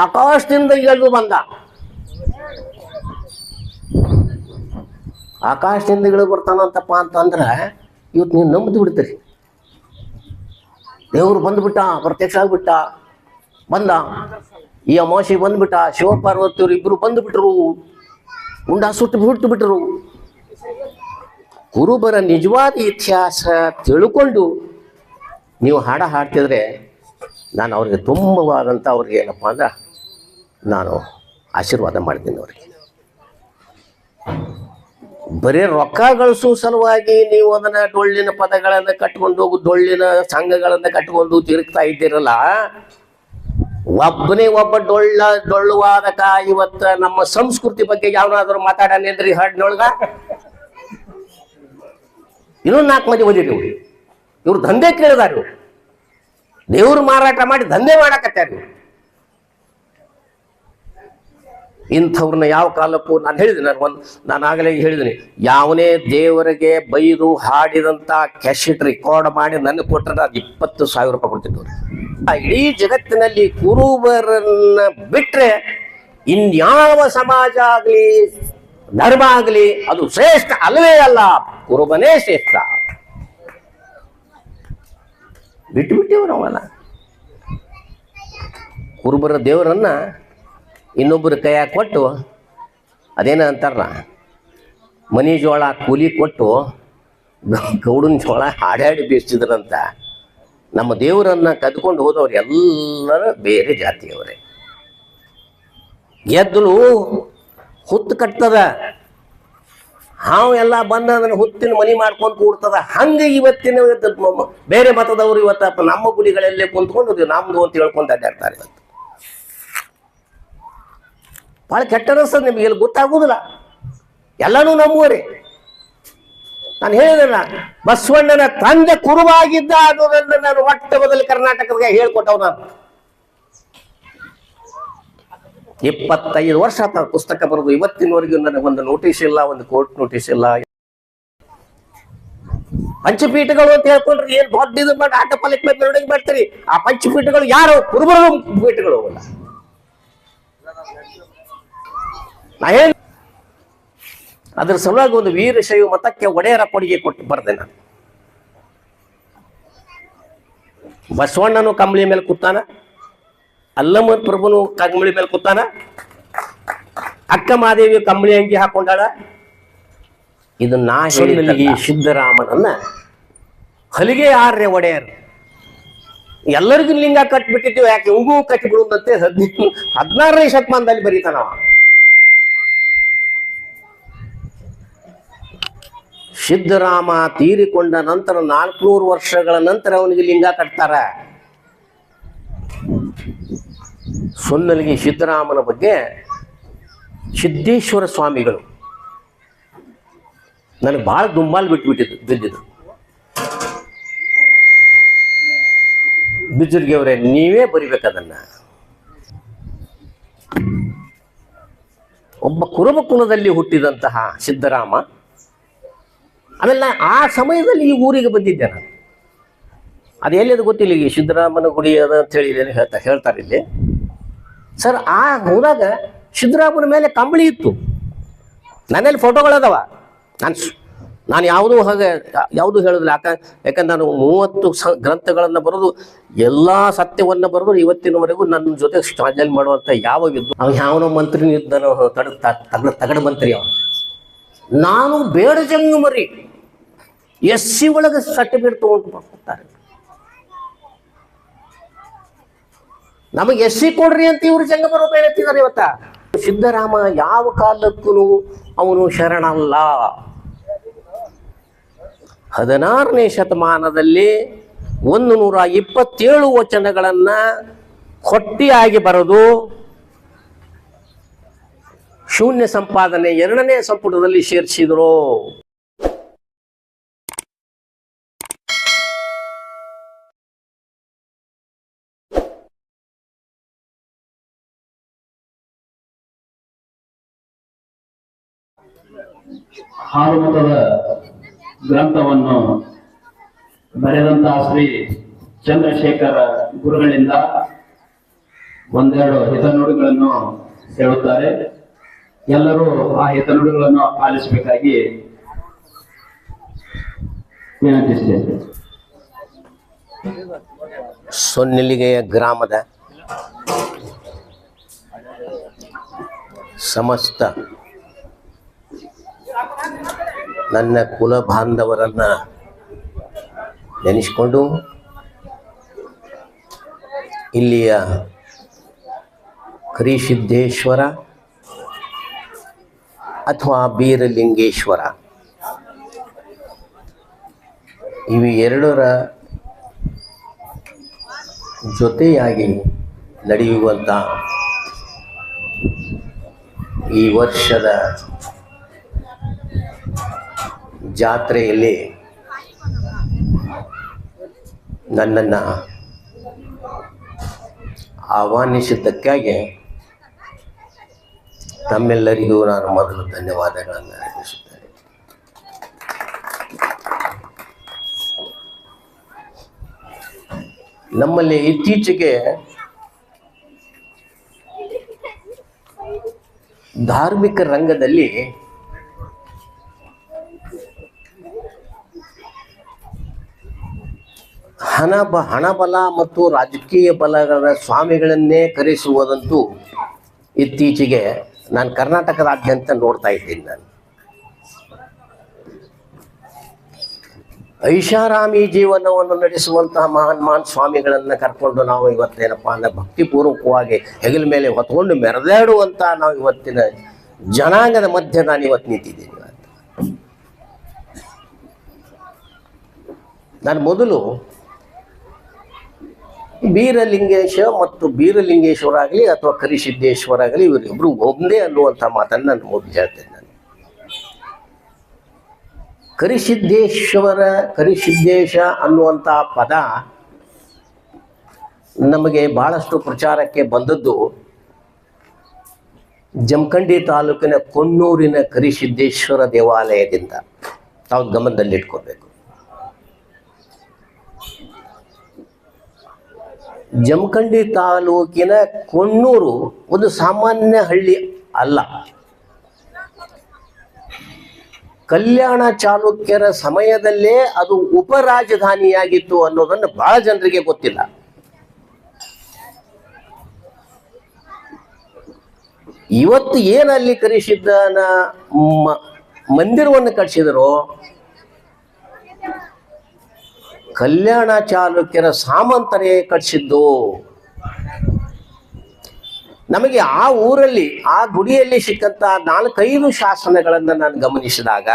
ಆಕಾಶದಿಂದ ಇಳಿದು ಬಂದ. ಆಕಾಶದಿಂದ ಇಳಿದು ಬರ್ತಾನಂತಪ್ಪ ಅಂತಂದ್ರ ಇವತ್ತು ನೀವು ನಂಬಿ ಬಿಡ್ತೀರಿ. ದೇವ್ರು ಬಂದ್ಬಿಟ್ಟ, ಪ್ರತ್ಯಕ್ಷ ಆಗ್ಬಿಟ್ಟ, ಬಂದ. ಈ ಅಮಾವಾಸ್ಯೆ ಬಂದ್ಬಿಟ್ಟ, ಶಿವಪಾರ್ವತಿಯವರು ಇಬ್ರು ಬಂದ್ಬಿಟ್ರು, ಉಂಡ ಸುಟ್ಟು ಬಿಟ್ರು. ಕುರುಬರ ನಿಜವಾದ ಇತಿಹಾಸ ತಿಳ್ಕೊಂಡು ನೀವು ಹಾಡ್ತಿದ್ರೆ ನಾನು ಅವ್ರಿಗೆ ತುಂಬವಾದಂಥ ಅವ್ರಿಗೆ ಏನಪ್ಪ ಅಂದ್ರೆ ನಾನು ಆಶೀರ್ವಾದ ಮಾಡ್ತೀನಿ. ಅವ್ರಿಗೆ ಬರೀ ರೊಕ್ಕ ಗಳಿಸೋ ಸಲುವಾಗಿ ನೀವು ಅದನ್ನ ಡೊಳ್ಳಿನ ಪದಗಳನ್ನು ಕಟ್ಕೊಂಡು ಹೋಗು, ಡೊಳ್ಳಿನ ಸಂಘಗಳನ್ನು ಕಟ್ಕೊಂಡು ತಿರುಗ್ತಾ ಇದ್ದೀರಲ್ಲ. ಒಬ್ಬ ಡೊಳ್ಳು ವಾದಕ ಇವತ್ತ ನಮ್ಮ ಸಂಸ್ಕೃತಿ ಬಗ್ಗೆ ಯಾವನಾದ್ರು ಮಾತಾಡನೇನ್ರಿ ಹಾಡಿನೊಳಗ? ಇನ್ನೊಂದು 4 ಮಂದಿ ಓದಿರಿ. ಇವ್ರು ದಂಧೆ ಕೇಳಿದಾರು, ದೇವ್ರು ಮಾರಾಟ ಮಾಡಿ ದಂಧೆ ಮಾಡಕತ್ತಾರ. ಇಂಥವ್ರನ್ನ ಯಾವ ಕಾಲಕ್ಕೂ ನಾನು ಹೇಳಿದ್ದೀನಿ, ನಾನು ಆಗಲೇ ಹೇಳಿದ್ದೀನಿ, ಯಾವನೇ ದೇವರಿಗೆ ಬೈದು ಹಾಡಿದಂಥ ಕ್ಯಾಸೆಟ್ ರೆಕಾರ್ಡ್ ಮಾಡಿ ನನಗೆ ಕೊಟ್ಟರೆ ಅದು 20,000 ರೂಪಾಯಿ ಕೊಡ್ತಿದ್ದವ್ರು. ಇಡೀ ಜಗತ್ತಿನಲ್ಲಿ ಕುರುಬರನ್ನ ಬಿಟ್ರೆ ಇನ್ಯಾವ ಸಮಾಜ ಆಗಲಿ ಧರ್ಮ ಆಗಲಿ ಅದು ಶ್ರೇಷ್ಠ ಅಲ್ಲವೇ ಅಲ್ಲ. ಕುರುಬನೇ ಶ್ರೇಷ್ಠ. ಬಿಟ್ಟುಬಿಟ್ಟೇವು ನಾವಲ್ಲ. ಕುರುಬರ ದೇವರನ್ನ ಇನ್ನೊಬ್ಬರ ಕೈಯಾಗ ಕೊಟ್ಟು ಅದೇನ ಅಂತಾರಲ್ಲ, ಮನಿ ಜೋಳ ಕೂಲಿ ಕೊಟ್ಟು ಗೌಡನ ಜೋಳ ಹಾಡಾಡಿ ಬೀಸಿದ್ರಂತ. ನಮ್ಮ ದೇವರನ್ನ ಕದ್ಕೊಂಡು ಹೋದವ್ರು ಎಲ್ಲರೂ ಬೇರೆ ಜಾತಿಯವರೇ. ಗೆದ್ದಲು ಹುತ್ತು ಕಟ್ತದ, ಹಾವು ಎಲ್ಲ ಬಂದ ಅದನ್ನು ಹುತ್ತಿನ ಮನಿ ಮಾಡ್ಕೊಂಡು ಕೂಡ್ತದ. ಹಂಗೆ ಇವತ್ತಿನ ಬೇರೆ ಮತದವರು ಇವತ್ತು ನಮ್ಮ ಗುಡಿಗಳಲ್ಲೇ ಕುಂತ್ಕೊಂಡು ನಮ್ದು ಅಂತ ಹೇಳ್ಕೊಂಡು ಅಡ್ಡಾಡ್ತಾರೆ. ಇವತ್ತು ಭಾಳ ಕೆಟ್ಟ ಅನಿಸ್ತದೆ ನಿಮಗೆ, ಇಲ್ಲಿ ಗೊತ್ತಾಗುದಿಲ್ಲ. ಎಲ್ಲನೂ ನಮ್ಮೂರೇ. ನಾನು ಹೇಳಿದಲ್ಲ, ಬಸವಣ್ಣನ ತಂದೆ ಕುರುವಾಗಿದ್ದ ಅನ್ನೋದನ್ನ ನಾನು ಮೊಟ್ಟ ಮೊದಲು ಕರ್ನಾಟಕದಾಗ ಹೇಳ್ಕೊಟ್ಟವ್. ನಾನು 25 ವರ್ಷ ಆತ ಪುಸ್ತಕ ಬರೋದು. ಇವತ್ತಿನವರೆಗೂ ನನಗೊಂದು ನೋಟಿಸ್ ಇಲ್ಲ, ಒಂದು ಕೋರ್ಟ್ ನೋಟಿಸ್ ಇಲ್ಲ. ಪಂಚಪೀಠಗಳು ಅಂತ ಹೇಳ್ಕೊಂಡ್ರೆ ಏನ್ ದೊಡ್ಡ ಇದು ಮಾಡಿ ಆಟ ಪಾಲಿಕೆ ಮೆರವಣಿಗೆ ಮಾಡ್ತೀರಿ. ಆ ಪಂಚಪೀಠಗಳು ಯಾರು? ಕುರುಬರ ಪೀಠಗಳು. ನಾ ಹೇಳಿ ಅದ್ರ ಸಲುವಾಗಿ ಒಂದು ವೀರಶೈವ ಮತಕ್ಕೆ ಒಡೆಯರ ಕೊಡುಗೆ ಕೊಟ್ಟು ಬರ್ದೆ ನಾನು. ಬಸವಣ್ಣನು ಕಂಬಳಿ ಮೇಲೆ ಕೂತಾನ, ಅಲ್ಲಮ್ಮ ಪ್ರಭುನು ಕಂಬಳಿ ಮೇಲೆ ಕೂತಾನ, ಅಕ್ಕ ಮಹಾದೇವಿ ಕಂಬಳಿ ಅಂಗಿ ಹಾಕೊಂಡಾಳ. ಇದು ನಾ ಹೇಳಿದ ಈ ಸಿದ್ದರಾಮನನ್ನ ಹಲಿಗೆ ಆರ್ಯ ಒಡೆಯರು ಎಲ್ಲರಿಗೂ ಲಿಂಗ ಕಟ್ಬಿಟ್ಟಿದ್ದೀವಿ. ಯಾಕೆ ಇವಂಗೂ ಕಟ್ಟಿಬಿಡುವಂತೆ 16ನೇ ಶತಮಾನದಲ್ಲಿ ಬರೀತಾನವ. ಸಿದ್ದರಾಮ ತೀರಿಕೊಂಡ ನಂತರ 400 ವರ್ಷಗಳ ನಂತರ ಅವನಿಗೆ ಲಿಂಗ ಕಟ್ತಾರ. ಸೊನ್ನಲಿಗೆ ಸಿದ್ದರಾಮನ ಬಗ್ಗೆ ಸಿದ್ದೇಶ್ವರ ಸ್ವಾಮಿಗಳು ನನಗೆ ಭಾಳ ದುಂಬಾಲ್ ಬಿದ್ದಿದ್ದು. ಬಿಜ್ಜರ್ಗಿ ಅವರೇ, ನೀವೇ ಬರಿಬೇಕದನ್ನ. ಒಬ್ಬ ಕುರುಬ ಕುಲದಲ್ಲಿ ಹುಟ್ಟಿದಂತಹ ಸಿದ್ದರಾಮ. ಆಮೇಲೆ ಆ ಸಮಯದಲ್ಲಿ ಈ ಊರಿಗೆ ಬಂದಿದ್ದೆ ನಾನು. ಅದು ಎಲ್ಲಿದು ಗೊತ್ತಿಲ್ಲ. ಈಗ ಸಿದ್ದರಾಮನ ಗುಡಿ ಅದ ಅಂತ ಹೇಳಿ ಹೇಳ್ತಾರೆ ಇಲ್ಲಿ. ಸರ್, ಆ ಊರಾಗ ಸಿದ್ದರಾಮನ ಮೇಲೆ ಕಂಬಳಿ ಇತ್ತು. ನನ್ನಲ್ಲಿ ಫೋಟೋಗಳದಾವ. ನಾನು ಯಾವುದೂ ಹೇಳೋದಿಲ್ಲ. ಯಾಕಂದ್ರೆ ನಾನು 30 ಗ್ರಂಥಗಳನ್ನು ಬರೆದು ಎಲ್ಲ ಸತ್ಯವನ್ನು ಬರೆದು ಇವತ್ತಿನವರೆಗೂ ನನ್ನ ಜೊತೆ ಸ್ಟ್ರಾಂಜಲ್ ಮಾಡುವಂಥ ಯಾವನೋ ಮಂತ್ರಿ ಇದ್ದನೋ ತಗಡ ಮಂತ್ರಿ ಅವ. ನಾನು ಬೇಡ ಜಂಗಮರಿ SC ಒಳಗೆ ಸರ್ಟಿಫಿಕೇಟ್ ತಗೊಂಡು ಬರ್ತಾರೆ. ನಮಗೆ SC ಕೊಡ್ರಿ ಅಂತ ಇವರು ಜಂಗಮರು ಹೇಳ್ತಿದ್ದಾರೆ. ಇವತ್ತ ಸಿದ್ದರಾಮ ಯಾವ ಕಾಲಕ್ಕೂ ಅವನು ಶರಣಲ್ಲ. 16ನೇ ಶತಮಾನದಲ್ಲಿ 127 ವಚನಗಳನ್ನ ಕೊಟ್ಟಿಯಾಗಿ ಬರೆದು ಶೂನ್ಯ ಸಂಪಾದನೆ 2ನೇ ಸಂಪುಟದಲ್ಲಿ ಸೇರಿಸಿದರು. ಹಾಲುಮತದ ಗ್ರಂಥವನ್ನು ಬರೆದಂತಹ ಶ್ರೀ ಚಂದ್ರಶೇಖರ ಗುರುಗಳಿಂದ ಒಂದೆರಡು ಹಿತನುಡಿಗಳನ್ನು ಹೇಳುತ್ತಾರೆ. ಎಲ್ಲರೂ ಆ ಹಿತನುಡಿಗಳನ್ನು ಆಲಿಸಬೇಕಾಗಿ ವಿನಂತಿಸಿದ್ದೇನೆ. ಸೊನ್ನೆಲಿಗೆಯ ಗ್ರಾಮದ ಸಮಸ್ತ ನನ್ನ ಕುಲ ಬಾಂಧವರನ್ನ ನೆನೆಸಿಕೊಂಡು ಇಲ್ಲಿಯ ಕರಿಸಿದ್ದೇಶ್ವರ ಅಥವಾ ಬೀರಲಿಂಗೇಶ್ವರ ಇವು ಎರಡರ ಜೊತೆಯಾಗಿ ನಡೆಯುವಂಥ ಈ ವರ್ಷದ ಜಾತ್ರೆಯಲ್ಲಿ ನನ್ನನ್ನು ಆಹ್ವಾನಿಸಿದ್ದಕ್ಕಾಗಿ ತಮ್ಮೆಲ್ಲರಿಗೂ ನಾನು ಮೊದಲು ಧನ್ಯವಾದಗಳನ್ನು ಅರ್ಪಿಸುತ್ತೇನೆ. ನಮ್ಮಲ್ಲಿ ಇತ್ತೀಚೆಗೆ ಧಾರ್ಮಿಕ ರಂಗದಲ್ಲಿ ಹಣಬಲ ಮತ್ತು ರಾಜಕೀಯ ಬಲಗಳ ಸ್ವಾಮಿಗಳನ್ನೇ ಕರೆಸುವುದಂತೂ ಇತ್ತೀಚೆಗೆ ನಾನು ಕರ್ನಾಟಕದಾದ್ಯಂತ ನೋಡ್ತಾ ಇದ್ದೀನಿ. ನಾನು ಐಷಾರಾಮಿ ಜೀವನವನ್ನು ನಡೆಸುವಂತಹ ಮಹಾನ್ ಸ್ವಾಮಿಗಳನ್ನು ಕರ್ಕೊಂಡು ನಾವು ಇವತ್ತೇನಪ್ಪ ಅಂದರೆ ಭಕ್ತಿಪೂರ್ವಕವಾಗಿ ಹೆಗಲ ಮೇಲೆ ಹೊತ್ಕೊಂಡು ಮೆರೆದಾಡುವಂಥ ನಾವು ಇವತ್ತಿನ ಜನಾಂಗದ ಮಧ್ಯೆ ನಾನು ಇವತ್ತು ನಿಂತಿದ್ದೀನಿ. ನಾನು ಮೊದಲು ಬೀರಲಿಂಗೇಶ ಮತ್ತು ಬೀರಲಿಂಗೇಶ್ವರ ಆಗಲಿ ಅಥವಾ ಕರಿಸಿದ್ದೇಶ್ವರ ಆಗಲಿ ಇವರಿಬ್ಬರು ಒಂದೇ ಅನ್ನುವಂಥ ಮಾತನ್ನು ನಾನು ಮೊದಲು ಹೇಳ್ತೇನೆ. ನಾನು ಕರಿಸಿದ್ದೇಶ ಅನ್ನುವಂಥ ಪದ ನಮಗೆ ಬಹಳಷ್ಟು ಪ್ರಚಾರಕ್ಕೆ ಬಂದದ್ದು ಜಮಖಂಡಿ ತಾಲೂಕಿನ ಕೊಣ್ಣೂರಿನ ಕರಿಸಿದ್ದೇಶ್ವರ ದೇವಾಲಯದಿಂದ. ತಾವು ಗಮನದಲ್ಲಿಟ್ಕೋಬೇಕು. ಜಮಖಂಡಿ ತಾಲೂಕಿನ ಕೊಣ್ಣೂರು ಒಂದು ಸಾಮಾನ್ಯ ಹಳ್ಳಿ ಅಲ್ಲ. ಕಲ್ಯಾಣ ಚಾಲುಕ್ಯರ ಸಮಯದಲ್ಲೇ ಅದು ಉಪರಾಜಧಾನಿಯಾಗಿತ್ತು ಅನ್ನೋದನ್ನು ಬಹಳ ಜನರಿಗೆ ಗೊತ್ತಿಲ್ಲ. ಇವತ್ತು ಏನಲ್ಲಿ ಕರಿಸಿದ್ದನ ಮಂದಿರವನ್ನು ಕಟ್ಟಿಸಿದರೋ ಕಲ್ಯಾಣ ಚಾಲುಕ್ಯರ ಸಾಮಂತರೇ ಕಟ್ಟಿಸಿದ್ದು. ನಮಗೆ ಆ ಊರಲ್ಲಿ ಆ ಗುಡಿಯಲ್ಲಿ ಸಿಕ್ಕಂತ 4-5 ಶಾಸನಗಳನ್ನು ನಾನು ಗಮನಿಸಿದಾಗ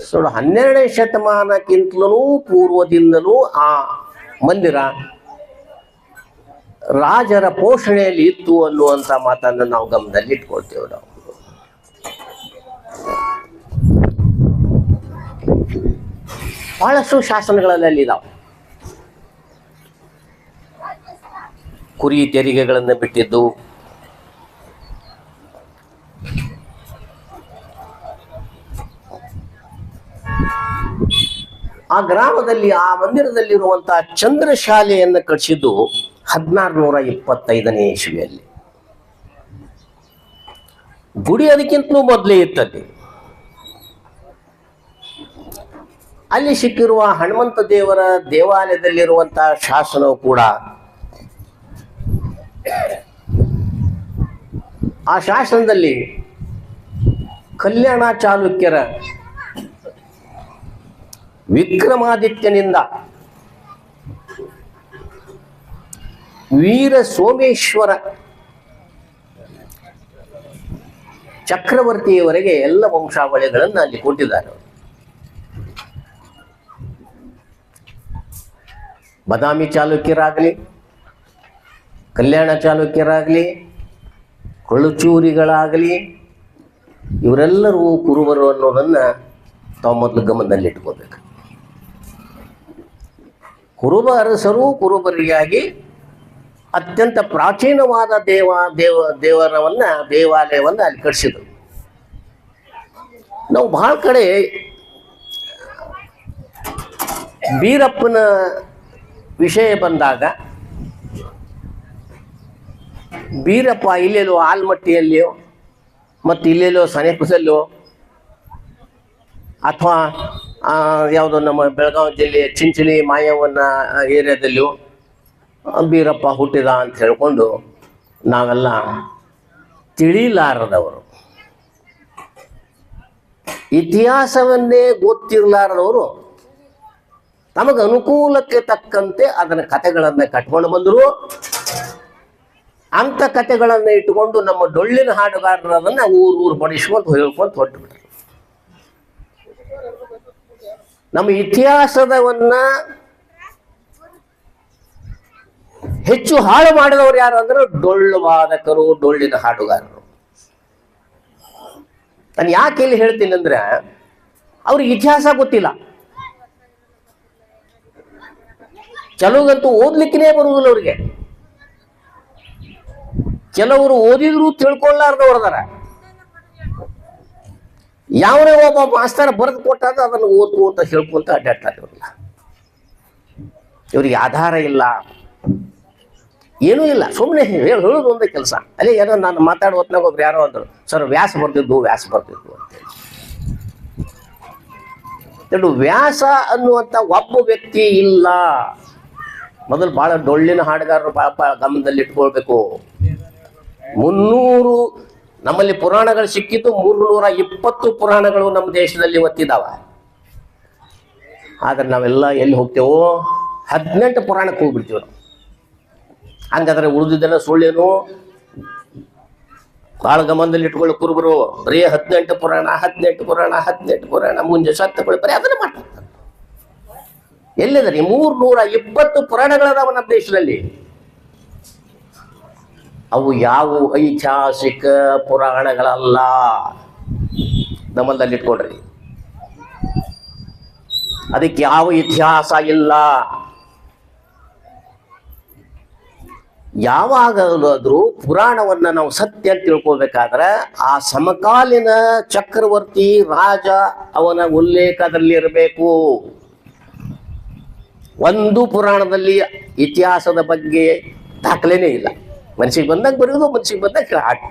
12ನೇ ಶತಮಾನಕ್ಕಿಂತಲೂ ಪೂರ್ವದಿಂದಲೂ ಆ ಮಂದಿರ ರಾಜರ ಪೋಷಣೆಯಲ್ಲಿ ಇತ್ತು ಅನ್ನುವಂಥ ಮಾತನ್ನು ನಾವು ಗಮನದಲ್ಲಿ ಇಟ್ಕೊಳ್ತೇವೆ. ನಾವು ಬಹಳಷ್ಟು ಶಾಸನಗಳಲ್ಲಿ ಇದಾವೆ. ಕುರಿ ತೆರಿಗೆಗಳನ್ನು ಬಿಟ್ಟಿದ್ದು, ಆ ಗ್ರಾಮದಲ್ಲಿ ಆ ಮಂದಿರದಲ್ಲಿರುವಂತಹ ಚಂದ್ರಶಾಲೆಯನ್ನು ಕಟ್ಟಿಸಿದ್ದು 1625ನೇ ಇಸ್ವಿಯಲ್ಲಿ. ಗುಡಿ ಅದಕ್ಕಿಂತಲೂ ಮೊದಲೇ ಇತ್ತಲ್ಲಿ. ಅಲ್ಲಿ ಸಿಕ್ಕಿರುವ ಹನುಮಂತ ದೇವರ ದೇವಾಲಯದಲ್ಲಿರುವಂತಹ ಶಾಸನವು ಕೂಡ ಆ ಶಾಸನದಲ್ಲಿ ಕಲ್ಯಾಣ ಚಾಲುಕ್ಯರ ವಿಕ್ರಮಾದಿತ್ಯನಿಂದ ವೀರ ಸೋಮೇಶ್ವರ ಚಕ್ರವರ್ತಿಯವರೆಗೆ ಎಲ್ಲ ವಂಶಾವಳಿಗಳನ್ನು ಅಲ್ಲಿ ಕೊಟ್ಟಿದ್ದಾರೆ. ಬಾದಾಮಿ ಚಾಲುಕ್ಯರಾಗಲಿ, ಕಲ್ಯಾಣ ಚಾಲುಕ್ಯರಾಗಲಿ, ಕೊಳಚೂರಿಗಳಾಗಲಿ, ಇವರೆಲ್ಲರೂ ಕುರುಬರು ಅನ್ನೋದನ್ನು ತಾವು ಮೊದಲು ಗಮನದಲ್ಲಿಟ್ಕೋಬೇಕು. ಕುರುಬ ಅರಸರು ಕುರುಬರಿಗಾಗಿ ಅತ್ಯಂತ ಪ್ರಾಚೀನವಾದ ದೇವಾಲಯವನ್ನು ಅಲ್ಲಿ ಕಟ್ಟಿಸಿದರು. ನಾವು ಬಹಳ ಕಡೆ ಬೀರಪ್ಪನ ವಿಷಯ ಬಂದಾಗ ಬೀರಪ್ಪ ಇಲ್ಲೆಲ್ಲೋ ಆಲ್ಮಟ್ಟಿಯಲ್ಲಿಯೋ ಮತ್ತು ಇಲ್ಲೆಲ್ಲೋ ಸನೇಪದಲ್ಲೋ ಅಥವಾ ಯಾವುದೋ ನಮ್ಮ ಬೆಳಗಾವಿ ಜಿಲ್ಲೆಯ ಚಿಂಚಲಿ ಮಾಯವನ್ನ ಏರಿಯಾದಲ್ಲಿಯೋ ಬೀರಪ್ಪ ಹುಟ್ಟಿದ ಅಂತ ಹೇಳ್ಕೊಂಡು ನಾವೆಲ್ಲ ತಿಳಿಲಾರದವರು, ಇತಿಹಾಸವನ್ನೇ ಗೊತ್ತಿರಲಾರದವರು ತಮಗೆ ಅನುಕೂಲಕ್ಕೆ ತಕ್ಕಂತೆ ಅದನ್ನ ಕಥೆಗಳನ್ನು ಕಟ್ಕೊಂಡು ಬಂದರು. ಅಂಥ ಕಥೆಗಳನ್ನು ಇಟ್ಟುಕೊಂಡು ನಮ್ಮ ಡೊಳ್ಳಿನ ಹಾಡುಗಾರರು ಅದನ್ನು ಊರು ಬಡಿಸ್ಕೊಂಡು ಹೇಳ್ಕೊಂಡು ಹೊರಟುಬಿಟ್ರು. ನಮ್ಮ ಇತಿಹಾಸದವನ್ನ ಹೆಚ್ಚು ಹಾಳು ಮಾಡಿದವರು ಯಾರು ಅಂದ್ರೆ ಡೊಳ್ಳು ವಾದಕರು, ಡೊಳ್ಳಿನ ಹಾಡುಗಾರರು. ನಾನು ಯಾಕೆ ಇಲ್ಲಿ ಹೇಳ್ತೀನಿ ಅಂದ್ರೆ ಅವ್ರಿಗೆ ಇತಿಹಾಸ ಗೊತ್ತಿಲ್ಲ. ಕೆಲವ್ರಿಗಂತೂ ಓದ್ಲಿಕ್ಕೇ ಬರುವುದಿಲ್ಲ ಅವ್ರಿಗೆ. ಕೆಲವರು ಓದಿದ್ರು ತಿಳ್ಕೊಳ್ಳಾರ್ದವ್ರದಾರ. ಯಾವನೇ ಒಬ್ಬ ಮಾಸ್ತರ ಬರೆದು ಕೊಟ್ಟಾಗ ಅದನ್ನು ಓದ್ಕು ಅಂತ ಹೇಳ್ಕೊಂತ ಅಡ್ಡಾಡ್ತಾರೆ. ಇವ್ರಲ್ಲ ಇವ್ರಿಗೆ ಆಧಾರ ಇಲ್ಲ, ಏನೂ ಇಲ್ಲ, ಸುಮ್ಮನೆ ಹೇಳೋದು ಒಂದೇ ಕೆಲಸ. ಅಲ್ಲೇ ಏನೋ ನಾನು ಮಾತಾಡೋ ಹೊತ್ನಾಗ ಒಬ್ರು ಯಾರೋ ಅಂದರು, ಸರ್ ವ್ಯಾಸ ಬರ್ತಿದ್ದು ಅಂತೇಳಿ. ವ್ಯಾಸ ಅನ್ನುವಂಥ ಒಬ್ಬ ವ್ಯಕ್ತಿ ಇಲ್ಲ. ಮೊದಲು ಭಾಳ ಡೊಳ್ಳಿನ ಹಾಡುಗಾರರು ಪಾಪ ಗಮನದಲ್ಲಿ ಇಟ್ಕೊಳ್ಬೇಕು. 300 ನಮ್ಮಲ್ಲಿ ಪುರಾಣಗಳು ಸಿಕ್ಕಿದ್ದು 320 ಪುರಾಣಗಳು ನಮ್ಮ ದೇಶದಲ್ಲಿ ಒತ್ತಿದಾವ. ಆದ್ರೆ ನಾವೆಲ್ಲ ಎಲ್ಲಿ ಹೋಗ್ತೇವೋ 18 ಪುರಾಣಕ್ಕೆ ಹೋಗ್ಬಿಡ್ತೀವಿ ನಾವು. ಹಂಗಾದ್ರೆ ಉಳಿದಿದ್ದೆಲ್ಲ ಸುಳ್ಳೇನು? ಭಾಳ ಗಮನದಲ್ಲಿ ಇಟ್ಕೊಳ್ಳೋ ಕುರುಬರು ಬರೀ 18 ಪುರಾಣ ಮುಂಜೆ ಸತ್ತಗಳು ಬರೀ ಅದನ್ನ ಮಾಡ್ತಾರೆ. ಎಲ್ಲಿದೆ 320 ಪುರಾಣಗಳದಾವ ನಮ್ಮ ದೇಶದಲ್ಲಿ. ಅವು ಯಾವ ಐತಿಹಾಸಿಕ ಪುರಾಣಗಳಲ್ಲ, ಗಮನದಲ್ಲಿ ಇಟ್ಕೊಡ್ರಿ. ಅದಕ್ಕೆ ಯಾವ ಇತಿಹಾಸ ಇಲ್ಲ. ಯಾವಾಗಲಾದ್ರೂ ಪುರಾಣವನ್ನ ನಾವು ಸತ್ಯ ಅಂತ ತಿಳ್ಕೊಳ್ಬೇಕಾದ್ರೆ ಆ ಸಮಕಾಲೀನ ಚಕ್ರವರ್ತಿ ರಾಜ ಅವನ ಉಲ್ಲೇಖದಲ್ಲಿ ಇರಬೇಕು. ಒಂದು ಪುರಾಣದಲ್ಲಿ ಇತಿಹಾಸದ ಬಗ್ಗೆ ದಾಖಲೆನೇ ಇಲ್ಲ. ಮನಸ್ಸಿಗೆ ಬಂದಾಗ ಬರೆಯೋದು, ಮನಸ್ಸಿಗೆ ಬಂದಾಗ ಹಾಡಿ.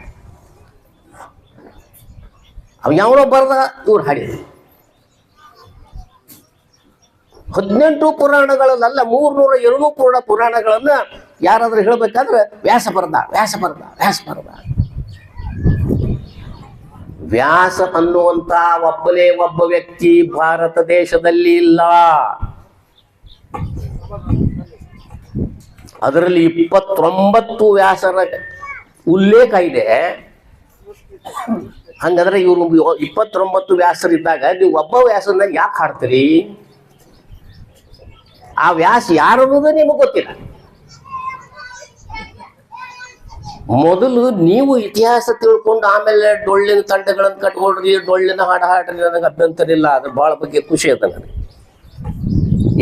ಅವ್ ಯಾವನೋ ಬರ್ದ ಇವ್ರು ಹಾಡಿದ್ರು. 18 ಪುರಾಣಗಳಲ್ಲ, 302 ಪುರಾಣಗಳನ್ನ ಯಾರಾದ್ರೂ ಹೇಳ್ಬೇಕಾದ್ರೆ ವ್ಯಾಸ ಬರ್ದ. ವ್ಯಾಸ ಅನ್ನುವಂತ ಒಬ್ಬ ವ್ಯಕ್ತಿ ಭಾರತ ದೇಶದಲ್ಲಿ ಇಲ್ಲ. ಅದರಲ್ಲಿ 29 ವ್ಯಾಸರ ಉಲ್ಲೇಖ ಇದೆ. ಹಂಗಂದ್ರೆ ಇವರು 29 ವ್ಯಾಸರಿದ್ದಾಗ ನೀವು ಒಬ್ಬ ವ್ಯಾಸನ ಯಾಕೆ ಹಾಡ್ತೀರಿ? ಆ ವ್ಯಾಸ ಯಾರು ಅನ್ನೋದು ನಿಮಗೆ ಗೊತ್ತಿಲ್ಲ. ಮೊದಲು ನೀವು ಇತಿಹಾಸ ತಿಳ್ಕೊಂಡು ಆಮೇಲೆ ಡೊಳ್ಳಿನ ತಂಡಗಳನ್ನು ಕಟ್ಕೊಡ್ರಿ, ಡೊಳ್ಳಿನ ಹಾಡ್ರಿ. ನನಗೆ ಅಭ್ಯಂತರ ಇಲ್ಲ, ಅದ್ರ ಭಾಳ ಬಗ್ಗೆ ಖುಷಿ ಅದ. ನನಗೆ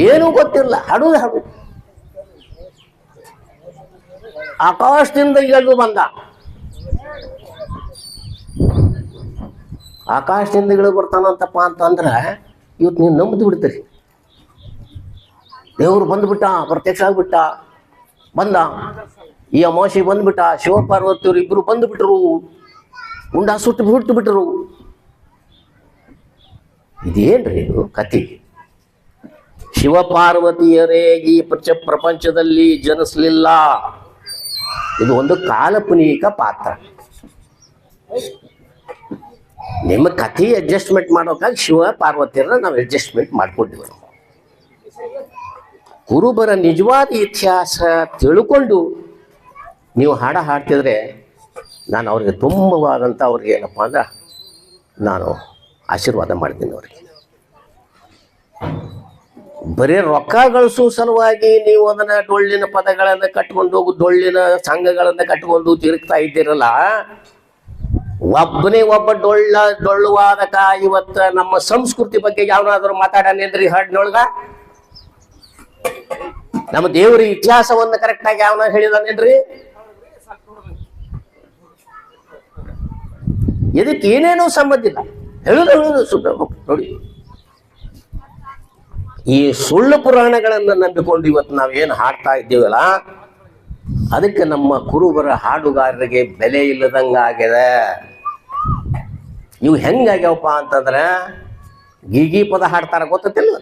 ಏನೂ ಗೊತ್ತಿಲ್ಲ, ಹಾಡು ಆಕಾಶದಿಂದ ಇಳಿದು ಬಂದ. ಆಕಾಶದಿಂದ ಇಳಿದು ಬರ್ತಾನಂತಪ್ಪ ಅಂತಂದ್ರೆ ಇವತ್ತು ನೀವು ನಂಬದು ಬಿಡ್ತೀರಿ. ದೇವರು ಬಂದ್ಬಿಟ್ಟ, ಪ್ರತ್ಯಕ್ಷ ಆಗ್ಬಿಟ್ಟ, ಬಂದ. ಈ ಅಮಾವಾಸ್ಯೆ ಬಂದ್ಬಿಟ್ಟ, ಶಿವಪಾರ್ವತಿಯವರು ಇಬ್ರು ಬಂದುಬಿಟ್ರು, ಉಂಡ ಹುಟ್ಟು ಬಿಟ್ಟರು. ಇದೇನ್ರಿ ಇದು ಕಥೆ? ಶಿವಪಾರ್ವತಿಯರೇ ಈ ಪ್ರಪಂಚದಲ್ಲಿ ಜನಿಸ್ಲಿಲ್ಲ. ಇದು ಒಂದು ಕಾಲ್ಪನಿಕ ಪಾತ್ರ. ನಿಮ್ಮ ಕಥೆ ಅಡ್ಜಸ್ಟ್ಮೆಂಟ್ ಮಾಡೋಕ್ಕಾಗಿ ಶಿವ ಪಾರ್ವತಿಯರನ್ನ ನಾವು ಅಡ್ಜಸ್ಟ್ಮೆಂಟ್ ಮಾಡ್ಕೊಂಡಿವಿ. ಕುರುಬರ ನಿಜವಾದ ಇತಿಹಾಸ ತಿಳ್ಕೊಂಡು ನೀವು ಹಾಡ್ತಿದ್ರೆ ನಾನು ಅವ್ರಿಗೆ ತುಂಬವಾದಂಥ ಅವ್ರಿಗೆ ಏನಪ್ಪ ಅಂದ್ರೆ ನಾನು ಆಶೀರ್ವಾದ ಮಾಡ್ತೀನಿ. ಅವ್ರಿಗೆ ಬರೀ ರೊಕ್ಕ ಗಳಿಸೋ ಸಲುವಾಗಿ ನೀವು ಅದನ್ನ ಡೊಳ್ಳಿನ ಪದಗಳನ್ನು ಕಟ್ಕೊಂಡು, ಡೊಳ್ಳಿನ ಸಂಘಗಳನ್ನು ಕಟ್ಕೊಂಡು ತಿರುಗ್ತಾ ಇದ್ದೀರಲ್ಲ. ಒಬ್ಬ ಡೊಳ್ಳುವಾದಕ ಇವತ್ತು ನಮ್ಮ ಸಂಸ್ಕೃತಿ ಬಗ್ಗೆ ಯಾವನಾದ್ರೂ ಮಾತಾಡನೇನ್ರಿ ಹಾಡಿನೊಳಗ? ನಮ್ಮ ದೇವರ ಇತಿಹಾಸವನ್ನ ಕರೆಕ್ಟಾಗಿ ಯಾವನ ಹೇಳಿದಾನೇನ್ರಿ? ಇದಕ್ಕೆ ಏನೇನೋ ಸಂಬಂಧ ಇಲ್ಲ. ಹೇಳುದು ಸುಮ್ಮನೆ ನೋಡಿ. ಈ ಸುಳ್ಳು ಪುರಾಣಗಳನ್ನು ನಂಬಿಕೊಂಡು ಇವತ್ತು ನಾವೇನು ಹಾಡ್ತಾ ಇದ್ದೀವಲ್ಲ, ಅದಕ್ಕೆ ನಮ್ಮ ಕುರುಬರ ಹಾಡುಗಾರರಿಗೆ ಬೆಲೆ ಇಲ್ಲದಂಗಾಗಿದೆ. ಇವು ಹೆಂಗಾಗ್ಯಾವಪ್ಪ ಅಂತಂದ್ರೆ ಗೀಗಿ ಪದ ಹಾಡ್ತಾರ ಗೊತ್ತಿಲ್ಲ.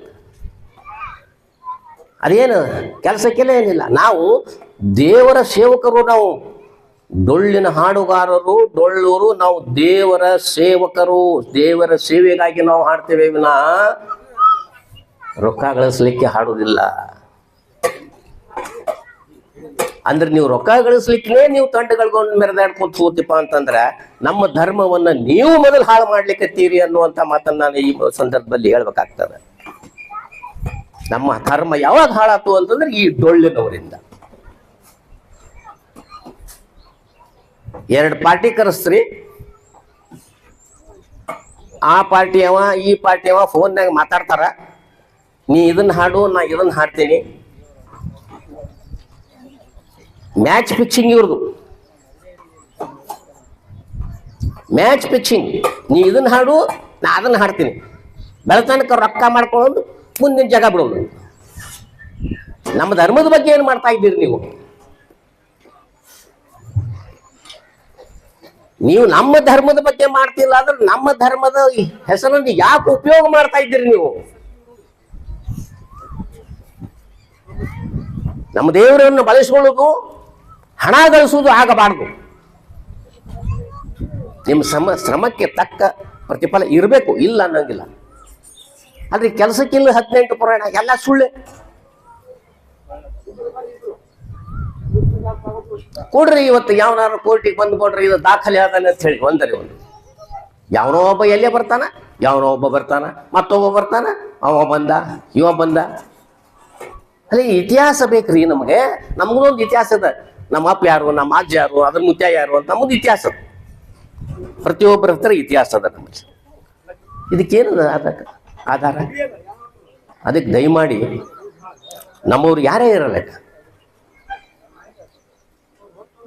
ಅದೇನು ಕೆಲಸಕ್ಕೆಲ್ಲ ಏನಿಲ್ಲ. ನಾವು ದೇವರ ಸೇವಕರು, ನಾವು ಡೊಳ್ಳಿನ ಹಾಡುಗಾರರು, ಡೊಳ್ಳೂರು, ನಾವು ದೇವರ ಸೇವಕರು. ದೇವರ ಸೇವೆಗಾಗಿ ನಾವು ಹಾಡ್ತೇವೆ ವಿನ ರೊಕ್ಕ ಗಳಿಸ್ಲಿಕ್ಕೆ ಹಾಡುವುದಿಲ್ಲ. ಅಂದ್ರೆ ನೀವು ರೊಕ್ಕ ಗಳಿಸ್ಲಿಕ್ಕೆ ನೀವು ತಂಡಗಳ್ಕೊಂಡು ಮೆರೆದಾಡ್ಕೊಂಡು ಹೋಗ್ತಿಪ್ಪ ಅಂತಂದ್ರೆ ನಮ್ಮ ಧರ್ಮವನ್ನ ನೀವು ಮೊದಲು ಹಾಳು ಮಾಡ್ಲಿಕ್ಕತ್ತೀರಿ ಅನ್ನುವಂಥ ಮಾತನ್ನ ನಾನು ಈ ಸಂದರ್ಭದಲ್ಲಿ ಹೇಳ್ಬೇಕಾಗ್ತದೆ. ನಮ್ಮ ಧರ್ಮ ಯಾವಾಗ ಹಾಳಾತು ಅಂತಂದ್ರೆ ಈ ಡೊಳ್ಳಿನವರಿಂದ. 2 ಪಾರ್ಟಿ ಕರೆಸ್ತ್ರಿ, ಆ ಪಾರ್ಟಿಯವ ಈ ಪಾರ್ಟಿಯವ ಫೋನ್ಯಾಗ ಮಾತಾಡ್ತಾರ. ನೀ ಇದನ್ನ ಹಾಡು, ನಾ ಇದನ್ನ ಹಾಡ್ತೀನಿ. ಮ್ಯಾಚ್ ಫಿಕ್ಸಿಂಗ್ ಇವ್ರದು, ಮ್ಯಾಚ್ ಫಿಕ್ಸಿಂಗ್. ನೀ ಇದನ್ನ ಹಾಡು, ನಾ ಅದನ್ನ ಹಾಡ್ತೀನಿ. ಬೆಳತನಕ ರೊಕ್ಕ ಮಾಡ್ಕೊಳ್ಳೋದು, ಮುಂದಿನ ಜಾಗ ಬಿಡೋದು. ನಮ್ಮ ಧರ್ಮದ ಬಗ್ಗೆ ಏನು ಮಾಡ್ತಾ ಇದ್ದೀರಿ ನೀವು? ನೀವು ನಮ್ಮ ಧರ್ಮದ ಬಗ್ಗೆ ಮಾಡ್ತಿಲ್ಲ ಅಂದ್ರೆ ನಮ್ಮ ಧರ್ಮದ ಹೆಸರನ್ನು ಯಾಕೆ ಉಪಯೋಗ ಮಾಡ್ತಾ ಇದ್ದೀರಿ ನೀವು? ನಮ್ಮ ದೇವರನ್ನು ಬಳಸಿಕೊಳ್ಳೋದು, ಹಣ ಗಳಿಸುವುದು ಆಗಬಾರ್ದು. ನಿಮ್ಮ ಶ್ರಮಕ್ಕೆ ತಕ್ಕ ಪ್ರತಿಫಲ ಇರಬೇಕು, ಇಲ್ಲ ಅನ್ನಂಗಿಲ್ಲ. ಆದ್ರೆ ಕೆಲಸಕ್ಕಿಲ್ಲ 18 ಪುರಾಣ ಎಲ್ಲ ಸುಳ್ಳೆ. ಕೊಡ್ರಿ, ಇವತ್ತು ಯಾವನಾರು ಕೋರ್ಟಿಗೆ ಬಂದು ಕೊಡ್ರಿ, ಇದು ದಾಖಲೆ ಆದಾನೆ ಅಂತ ಹೇಳಿ ಒಂದರೆ ಒಂದು. ಯಾವನೋ ಒಬ್ಬ ಎಲ್ಲೇ ಬರ್ತಾನ, ಯಾವನೋ ಒಬ್ಬ ಬರ್ತಾನ, ಮತ್ತೊಬ್ಬ ಬರ್ತಾನ, ಅವ ಬಂದ, ಇವ ಬಂದ. ಅಲ್ಲಿ ಇತಿಹಾಸ ಬೇಕ್ರಿ ನಮಗೆ. ನಮಗೊಂದು ಇತಿಹಾಸ ಅದ. ನಮ್ಮ ಅಪ್ಪ ಯಾರು, ನಮ್ಮ ಅಜ್ಜ ಯಾರು, ಅದ್ರ ಮುತ್ಯ ಯಾರು ಅಂತ ನಮ್ಮದು ಇತಿಹಾಸ. ಪ್ರತಿಯೊಬ್ಬರ ಹತ್ರ ಇತಿಹಾಸ ಅದ ನಮಗೆ. ಇದಕ್ಕೇನದ ಆಧಾರ? ಅದಕ್ಕೆ ದಯಮಾಡಿ ನಮ್ಮವ್ರು ಯಾರೇ ಇರಲ್ಲ,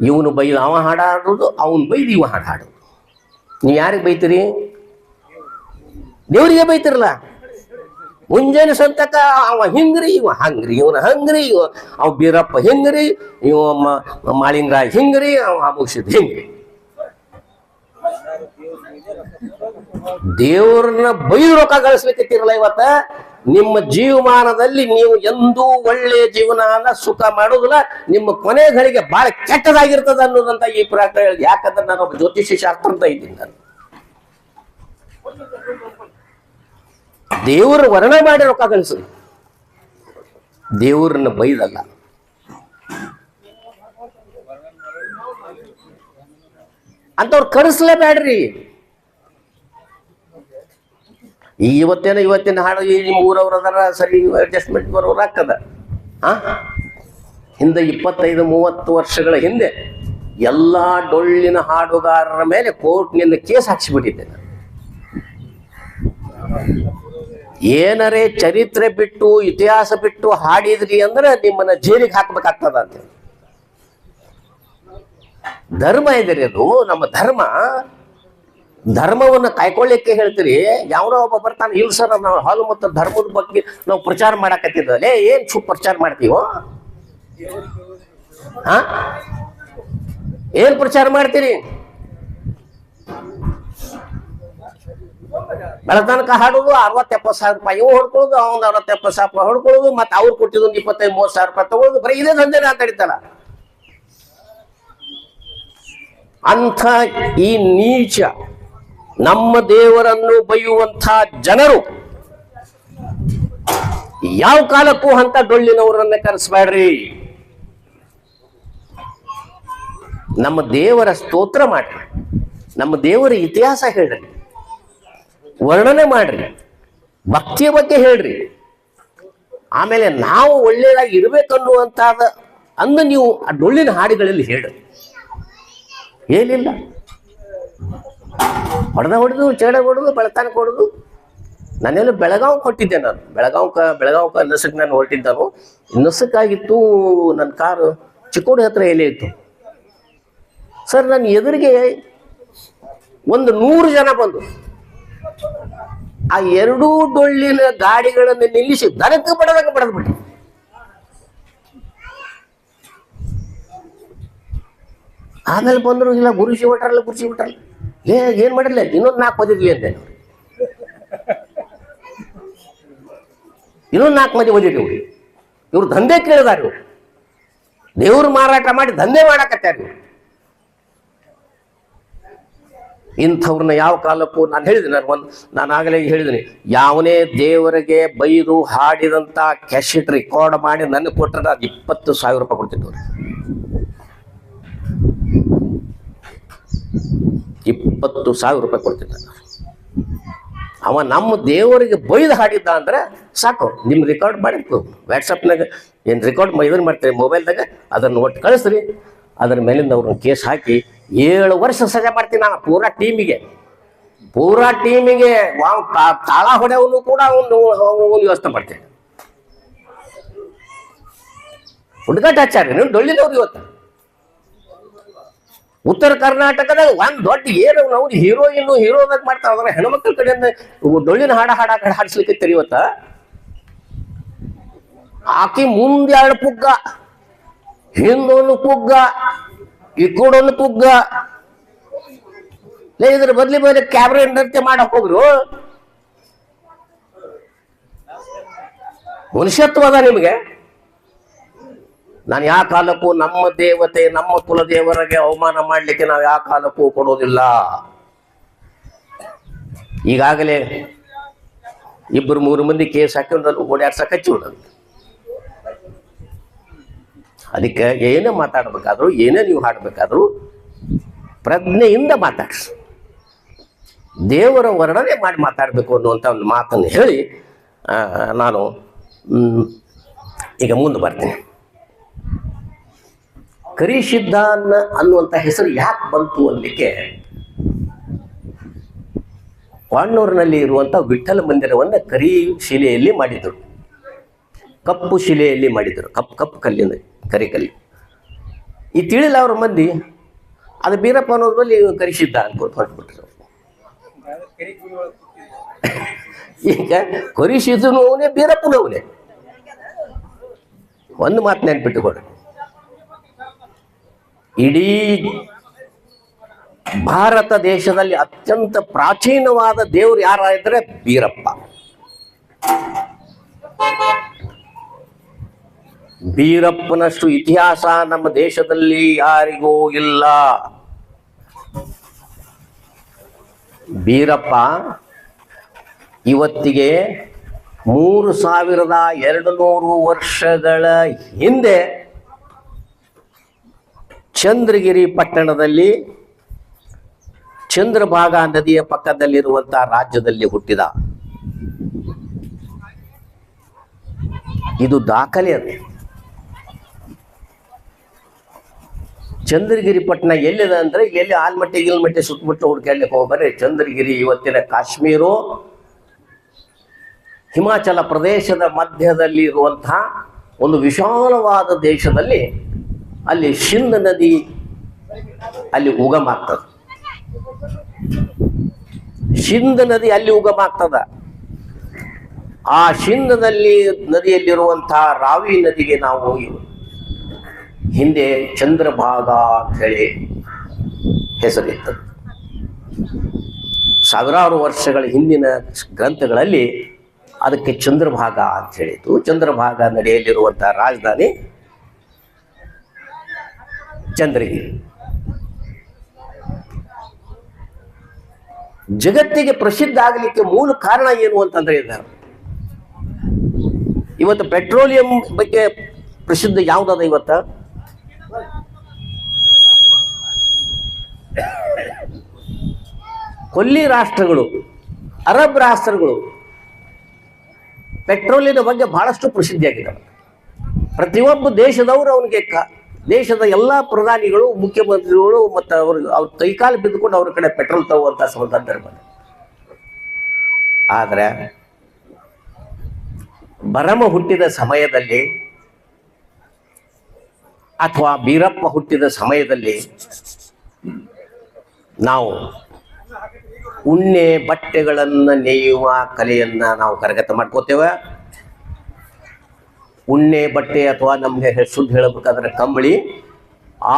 ಇವನು ಬೈದು ಅವ ಹಾಡಾಡೋದು, ಅವನು ಬೈದು ಇವ ಹಾಡಾಡೋದು. ನೀವು ಯಾರಿಗೆ ಬೈತೀರಿ? ದೇವರಿಗೆ ಬೈತಿರಲ್ಲ. ಮುಂಜಾನೆ ಸಂತಕ ಅವ ಹಿಂಗ್ರಿ, ಇವ ಹಂಗ್ರಿ, ಇವನ ಹಂಗ್ರಿ, ಅವ ಬೀರಪ್ಪ ಹಿಂಗ್ರಿ, ಇವ ಮಾಳಿಂಗರಾಯ್ ಹಿಂಗ್ರಿ, ಅವ ಮುಗಿಸಿದ್ ಹಿಂಗ್ರಿ. ದೇವ್ರನ್ನ ಬೈದು ರೊಕ್ಕ ಗಳಿಸ್ಲಿಕ್ಕತ್ತಿರಲ್ಲ. ಇವತ್ತ ನಿಮ್ಮ ಜೀವಮಾನದಲ್ಲಿ ನೀವು ಎಂದೂ ಒಳ್ಳೆಯ ಜೀವನ ಸುಖ ಮಾಡೋದಿಲ್ಲ. ನಿಮ್ಮ ಕೊನೆ ಗಳಿಗೆ ಬಹಳ ಕೆಟ್ಟದಾಗಿರ್ತದ ಅನ್ನೋದಂತ ಈ ಪ್ರಕಾರ. ಯಾಕಂದ್ರೆ ನಾನು ಒಬ್ಬ ಜ್ಯೋತಿಷ್ಯ ಶಾಸ್ತ್ರ ಅಂತ ಇದ್ದೀನಿ. ನಾನು ದೇವರು ವರ್ಣ ಮಾಡಿ ರೊಕ್ಕ ಗಳಿಸಿ, ದೇವರನ್ನ ಬೈದಲ್ಲ. ಅಂತವ್ರು ಕರೆಸ್ಲೇಬೇಡ್ರಿ. ಇವತ್ತಿನ ಹಾಡು ನಿಮ್ಮ ಊರವ್ರು ಅದಾರ ಸರಿ, ಅಡ್ಜಸ್ಟ್ಮೆಂಟ್ ಬರೋರು ಆಗ್ತದ. ಹಿಂದೆ 25-30 ವರ್ಷಗಳ ಹಿಂದೆ ಎಲ್ಲಾ ಡೊಳ್ಳಿನ ಹಾಡುಗಾರರ ಮೇಲೆ ಕೋರ್ಟ್ನಿಂದ ಕೇಸ್ ಹಾಕ್ಸಿಬಿಟ್ಟಿದ್ದೆ. ಏನರೇ ಚರಿತ್ರೆ ಬಿಟ್ಟು ಇತಿಹಾಸ ಬಿಟ್ಟು ಹಾಡಿದ್ರಿ ಅಂದ್ರೆ ನಿಮ್ಮನ್ನ ಜೈಲಿಗೆ ಹಾಕ್ಬೇಕಾಗ್ತದ ಅಂತ. ಧರ್ಮ ಇದರಿ, ಅದು ನಮ್ಮ ಧರ್ಮ. ಧರ್ಮವನ್ನು ಕಾಯ್ಕೊಳ್ಳಿಕ್ಕೆ ಹೇಳ್ತೀರಿ. ಯಾವನೋ ಒಬ್ಬ ಬರ್ತಾನೆ, ಇಲ್ಲ ಸರ್ ನಾವು ಹಾಲು ಮತ್ತು ಧರ್ಮದ ಬಗ್ಗೆ ನಾವು ಪ್ರಚಾರ ಮಾಡಕತ್ತಿದ್ದೆ. ಏನ್ ಪ್ರಚಾರ ಮಾಡ್ತೀವೋ? ಏನ್ ಪ್ರಚಾರ ಮಾಡ್ತೀರಿ? ಬೆಳತನಕ ಹಾಡುದು 60-70 ಸಾವಿರ ರೂಪಾಯಿ ಇವು ಹೊಡ್ಕೊಳ್ಳೋದು, ಅವ್ನು 60-70 ಸಾವಿರ ರೂಪಾಯಿ ಹೊಡ್ಕೊಳ್ಳೋದು, ಮತ್ತೆ ಅವ್ರು ಕೊಟ್ಟಿದ್ದು 25-30 ಸಾವಿರ ರೂಪಾಯಿ ತಗೊಳ್ಳೋದು. ಬರೀ ಇದೇ ದಂಧೆ ಮಾತಾಡಿತಾರ. ಅಂಥ ಈ ನೀಚ ನಮ್ಮ ದೇವರನ್ನು ಬೈಯುವಂಥ ಜನರು ಯಾವ ಕಾಲಕ್ಕೂ ಅಂತ ಡೊಳ್ಳಿನವರನ್ನ ಕರೆಸಬೇಡ್ರಿ. ನಮ್ಮ ದೇವರ ಸ್ತೋತ್ರ ಮಾಡ್ರಿ, ನಮ್ಮ ದೇವರ ಇತಿಹಾಸ ಹೇಳ್ರಿ, ವರ್ಣನೆ ಮಾಡ್ರಿ, ಭಕ್ತಿಯ ಬಗ್ಗೆ ಹೇಳ್ರಿ. ಆಮೇಲೆ ನಾವು ಒಳ್ಳೆಯದಾಗಿ ಇರ್ಬೇಕನ್ನುವಂತಾದ ಅಂದು ನೀವು ಆ ಡೊಳ್ಳಿನ ಹಾಡುಗಳಲ್ಲಿ ಹೇಳ್ರಿ. ಏನಿಲ್ಲ, ಹೊಡೆದು ಚೇಡ ಹೊಡೆದು ಬೆಳತಾನ ಕೊಡೋದು. ನಾನೆಲ್ಲ ಬೆಳಗಾವ್ ಕೊಟ್ಟಿದ್ದೆ. ನಾನು ಬೆಳಗಾವ್ಕ ನಸಕ್ಕೆ ನಾನು ಹೊರಟಿದ್ದನು. ನಸಕ್ಕಾಗಿತ್ತು, ನನ್ನ ಕಾರು ಚಿಕ್ಕೋಡಿ ಹತ್ರ ಎಲ್ಲೇ ಇತ್ತು ಸರ್. ನನ್ನ ಎದುರಿಗೆ 100 ಜನ ಬಂದು ಆ ಎರಡೂ ಡೊಳ್ಳಿನ ಗಾಡಿಗಳನ್ನು ನಿಲ್ಲಿಸಿ ದನಕ್ಕೆ ಬಡದಂಗೆ ಬಡದ್ಬಿಟ್ಟು ಆಮೇಲೆ ಬಂದ್ರು, ಇಲ್ಲ ಗುರುಸಿ ಬಿಟ್ರಲ್ಲ ಏನ್ ಮಾಡಿರ್ಲಿ ಇನ್ನೊಂದು 4 ಓದಿದ್ವಿ ಅಂತೆ, ಇನ್ನೊಂದು 4 ಮಂದಿ ಓದಿರಿ ಇವ್ರು ದಂಧೆ ಕೇಳಿದಾರ, ಇವ್ರು ದೇವ್ರು ಮಾರಾಟ ಮಾಡಿ ದಂಧೆ ಮಾಡಾಕತ್ತಾರ. ಇಂಥವ್ರನ್ನ ಯಾವ ಕಾಲಕ್ಕೂ ನಾನು ಹೇಳಿದ್ದೀನಿ, ನಾನು ಆಗಲೇ ಹೇಳಿದ್ದೀನಿ, ಯಾವನೇ ದೇವರಿಗೆ ಬೈದು ಹಾಡಿದಂಥ ಕ್ಯಾಸೆಟ್ ರೆಕಾರ್ಡ್ ಮಾಡಿ ನನಗೆ ಕೊಟ್ಟರೆ ಅದು 20,000 ರೂಪಾಯಿ ಕೊಡ್ತಿದ್ದವ್ರು. 20,000 ರೂಪಾಯಿ ಕೊಡ್ತಿದ್ದ. ಅವ ನಮ್ಮ ದೇವರಿಗೆ ಬೈದು ಹಾಡಿದ್ದ ಅಂದ್ರೆ ಸಾಕು, ನಿಮ್ಮ ರೆಕಾರ್ಡ್ ಮಾಡಿ ವಾಟ್ಸಪ್ನಾಗ ಏನು ರೆಕಾರ್ಡ್ ಇದನ್ನು ಮಾಡ್ತೀರಿ ಮೊಬೈಲ್ದಾಗ, ಅದನ್ನು ಒಟ್ಟು ಕಳಿಸ್ರಿ. ಅದರ ಮೇಲಿಂದ ಅವ್ರನ್ನ ಕೇಸ್ ಹಾಕಿ 7 ವರ್ಷ ಸಜಾ ಮಾಡ್ತೀನಿ ನಾನು ಪೂರಾ ಟೀಮಿಗೆ ತಾಳ ಹೊಡೆಯವನು ಕೂಡ ಅವನು ವ್ಯವಸ್ಥೆ ಮಾಡ್ತೇನೆ. ಹುಡುಗಾಟ ಹಚ್ಚಾರಿ ನೀವು ಡೊಳ್ಳಿನವ್ರು. ಇವತ್ತು ಉತ್ತರ ಕರ್ನಾಟಕದಾಗ ಒಂದು ದೊಡ್ಡ ಏನು ನಾವು ಹೀರೋದಾಗ ಮಾಡ್ತಾ ಹೋದ್ರೆ ಹೆಣ್ಮಕ್ಳ ಕಡೆಯಿಂದ ಡೊಳ್ಳಿನ ಹಾಡಿಸ್ಲಿಕ್ಕೆ ಇವತ್ತ ಆಕಿ ಮುಂದೆ 2 ಪುಗ್ಗ, ಹಿಂದೊಂದು ಪುಗ್ಗ, ಈ ಕೂಡೊಂದು ಪುಗ್ಗ, ಇದ್ರ ಬದ್ಲಿ ಮೇಲೆ ಕ್ಯಾಬ್ರೆ ನೃತ್ಯ ಮಾಡಕ್ ಹೋಗ್ರು. ಮನುಷ್ಯತ್ವ ಅದ ನಿಮಗೆ? ನಾನು ಯಾವ ಕಾಲಕ್ಕೂ ನಮ್ಮ ದೇವತೆ ನಮ್ಮ ಕುಲದೇವರಿಗೆ ಅವಮಾನ ಮಾಡಲಿಕ್ಕೆ ನಾವು ಯಾವ ಕಾಲಕ್ಕೂ ಕೊಡೋದಿಲ್ಲ. ಈಗಾಗಲೇ 2-3 ಮಂದಿ ಕೇಸ್ ಹಾಕೊಂಡು ಓಡಾಡ್ಸಕ್ ಹಚ್ಚಿಬಿಡೋದು. ಅದಕ್ಕೆ ಏನೇ ಮಾತಾಡ್ಬೇಕಾದ್ರು, ಏನೇ ನೀವು ಹಾಡಬೇಕಾದ್ರು ಪ್ರಜ್ಞೆಯಿಂದ ಮಾತಾಡ್ಸಿ, ದೇವರ ವರ್ಣನೆ ಮಾಡಿ ಮಾತಾಡಬೇಕು ಅನ್ನುವಂಥ ಒಂದು ಮಾತನ್ನು ಹೇಳಿ ನಾನು ಈಗ ಮುಂದೆ ಬರ್ತೀನಿ. ಕರಿಸಿದ್ಧ ಅನ್ನುವಂಥ ಹೆಸರು ಯಾಕೆ ಬಂತು ಅನ್ನಲಿಕ್ಕೆ, ವಾಣೂರಿನಲ್ಲಿ ಇರುವಂಥ ವಿಠ್ಠಲ ಮಂದಿರವನ್ನು ಕರಿ ಶಿಲೆಯಲ್ಲಿ ಮಾಡಿದರು, ಕಪ್ಪು ಶಿಲೆಯಲ್ಲಿ ಮಾಡಿದರು, ಕಪ್ಪು ಕಲ್ಲಿನ ಕರಿಕಲ್ಲಿ. ಈ ತಿಳಿಲ್ಲ ಅವ್ರ ಮಂದಿ ಅದು ಬೀರಪ್ಪ ಅನ್ನೋದ್ರಲ್ಲಿ ಕರಿಸಿದ್ದ ಅನ್ಕೋತ ಹೊರಟ್ಬಿಟ್ರು. ಈಗ ಕರಿಸಿದ್ದನು ಅವನೇ, ಬೀರಪ್ಪನವನೇ. ಒಂದು ಮಾತು ನೆನ್ಪಿಟ್ಟುಕೊಡ್ರಿ, ಇಡೀ ಭಾರತ ದೇಶದಲ್ಲಿ ಅತ್ಯಂತ ಪ್ರಾಚೀನವಾದ ದೇವರು ಯಾರಾದ್ರೆ ಬೀರಪ್ಪ. ಬೀರಪ್ಪನಷ್ಟು ಇತಿಹಾಸ ನಮ್ಮ ದೇಶದಲ್ಲಿ ಯಾರಿಗೂ ಇಲ್ಲ. ಬೀರಪ್ಪ ಇವತ್ತಿಗೆ 3200 ವರ್ಷಗಳ ಹಿಂದೆ ಚಂದ್ರಗಿರಿ ಪಟ್ಟಣದಲ್ಲಿ ಚಂದ್ರಭಾಗಾ ನದಿಯ ಪಕ್ಕದಲ್ಲಿರುವಂತಹ ರಾಜ್ಯದಲ್ಲಿ ಹುಟ್ಟಿದ. ಇದು ದಾಖಲೆ. ಅದು ಚಂದ್ರಗಿರಿ ಪಟ್ಟಣ ಎಲ್ಲಿದೆ ಅಂದ್ರೆ, ಎಲ್ಲಿ ಆಲ್ಮಟ್ಟಿ ಗಿಲ್ಮಟ್ಟಿ ಸುತ್ತಮುತ್ತ ಹುಡ್ಕಲಿಕ್ಕೆ ಹೋಗ್ಬರ್ರಿ. ಚಂದ್ರಗಿರಿ ಇವತ್ತಿನ ಕಾಶ್ಮೀರ ಹಿಮಾಚಲ ಪ್ರದೇಶದ ಮಧ್ಯದಲ್ಲಿ ಇರುವಂತಹ ಒಂದು ವಿಶಾಲವಾದ ದೇಶದಲ್ಲಿ, ಅಲ್ಲಿ ಸಿಂಧ್ ನದಿ ಅಲ್ಲಿ ಉಗಮ ಆಗ್ತದೆ. ಸಿಂಧ್ ನದಿ ಅಲ್ಲಿ ಉಗಮ ಆಗ್ತದ. ಆ ಸಿಂಧದಲ್ಲಿ ನದಿಯಲ್ಲಿರುವಂತಹ ರಾವಿ ನದಿಗೆ ನಾವು ಹಿಂದೆ ಚಂದ್ರಭಾಗ ಅಂತ ಹೇಳಿ ಹೆಸರಿರ್ತದೆ. ಸಾವಿರಾರು ವರ್ಷಗಳ ಹಿಂದಿನ ಗ್ರಂಥಗಳಲ್ಲಿ ಅದಕ್ಕೆ ಚಂದ್ರಭಾಗ ಅಂತ ಹೇಳಿತು. ಚಂದ್ರಭಾಗ ನಡೆಯಲ್ಲಿರುವಂತಹ ರಾಜಧಾನಿ ಚಂದ್ರಗಿರಿ. ಜಗತ್ತಿಗೆ ಪ್ರಸಿದ್ಧ ಆಗಲಿಕ್ಕೆ ಮೂಲ ಕಾರಣ ಏನು ಅಂತಂದ್ರೆ ಇದ್ದಾರೆ. ಇವತ್ತು ಪೆಟ್ರೋಲಿಯಂ ಬಗ್ಗೆ ಪ್ರಸಿದ್ಧ ಯಾವುದಾದ ಇವತ್ತ? ಕೊಲ್ಲಿ ರಾಷ್ಟ್ರಗಳು, ಅರಬ್ ರಾಷ್ಟ್ರಗಳು ಪೆಟ್ರೋಲಿನ ಬಗ್ಗೆ ಬಹಳಷ್ಟು ಪ್ರಸಿದ್ಧಿಯಾಗಿದ್ದಾವೆ. ಪ್ರತಿಯೊಬ್ಬ ದೇಶದವರು ಅವನಿಗೆ ದೇಶದ ಎಲ್ಲ ಪ್ರಧಾನಿಗಳು, ಮುಖ್ಯಮಂತ್ರಿಗಳು ಮತ್ತು ಅವ್ರ ಕೈಕಾಲು ಬಿದ್ದುಕೊಂಡು ಅವ್ರ ಕಡೆ ಪೆಟ್ರೋಲ್ ತಗುವಂಥ ಸಂದರ್ಭ. ಆದರೆ ಭರಮ ಹುಟ್ಟಿದ ಸಮಯದಲ್ಲಿ ಅಥವಾ ಬೀರಪ್ಪ ಹುಟ್ಟಿದ ಸಮಯದಲ್ಲಿ ನಾವು ಉಣ್ಣೆ ಬಟ್ಟೆಗಳನ್ನು ನೇಯುವ ಕಲೆಯನ್ನ ನಾವು ಕರಗತ ಮಾಡ್ಕೋತೇವೆ. ಉಣ್ಣೆ ಬಟ್ಟೆ ಅಥವಾ ನಮಗೆ ಶುದ್ಧ ಹೇಳಬೇಕಾದ್ರೆ ಕಂಬಳಿ,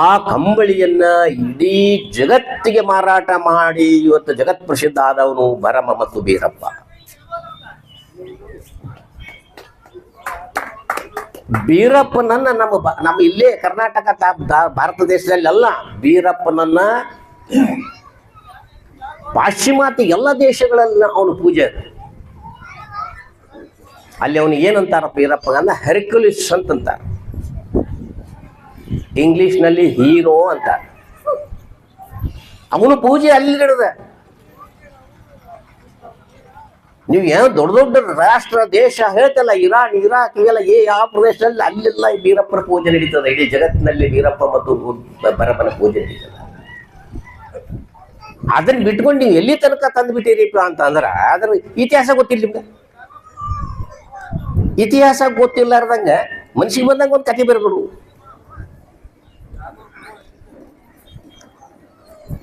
ಆ ಕಂಬಳಿಯನ್ನ ಇಡೀ ಜಗತ್ತಿಗೆ ಮಾರಾಟ ಮಾಡಿ ಇವತ್ತು ಜಗತ್ ಪ್ರಸಿದ್ಧ ಆದವನು ಭರಮ ಮತ್ತು ಬೀರಪ್ಪ. ಬೀರಪ್ಪನನ್ನ ನಮ್ಮ ಇಲ್ಲೇ ಕರ್ನಾಟಕ ಭಾರತ ದೇಶದಲ್ಲೆಲ್ಲ ಬೀರಪ್ಪನನ್ನ ಪಾಶ್ಚಿಮಾತ್ಯ ಎಲ್ಲ ದೇಶಗಳಲ್ಲಿ ಅವನು ಪೂಜೆ. ಅಲ್ಲಿ ಅವನು ಏನಂತಾರ ಬೀರಪ್ಪಗನ್ನ ಹೆರ್ಕ್ಯುಲಿಸ್ ಅಂತಂತಾರ, ಇಂಗ್ಲಿಷ್ನಲ್ಲಿ ಹೀರೋ ಅಂತಾರೆ. ಅವನು ಪೂಜೆ ಅಲ್ಲಿ ನಡೆದ. ನೀವು ಏನೋ ದೊಡ್ಡ ದೊಡ್ಡ ರಾಷ್ಟ್ರ ದೇಶ ಹೇಳ್ತಲ್ಲ, ಇರಾನ್ ಇರಾಕ್ ಇವೆಲ್ಲ ಯಾವ ಪ್ರದೇಶದಲ್ಲಿ ಅಲ್ಲೆಲ್ಲ ಈ ಬೀರಪ್ಪನ ಪೂಜೆ ನಡೀತದೆ. ಇಡೀ ಜಗತ್ತಿನಲ್ಲಿ ಬೀರಪ್ಪ ಮತ್ತು ಭರಮನ ಪೂಜೆ ನಡೀತದೆ. ಅದನ್ನ ಬಿಟ್ಕೊಂಡು ನೀವು ಎಲ್ಲಿ ತನಕ ತಂದ್ಬಿಟ್ಟಿರಿಪ್ಪ ಅಂತ ಅಂದ್ರೆ ಅದ್ರ ಇತಿಹಾಸ ಗೊತ್ತಿಲ್ಲ ನಿಮ್ಗೆ. ಇತಿಹಾಸ ಗೊತ್ತಿಲ್ಲಾರ್ದಂಗ ಮನ್ಸಿಗೆ ಬಂದಂಗ ಒಂದು ಕಥೆ ಬರಬೇಡು.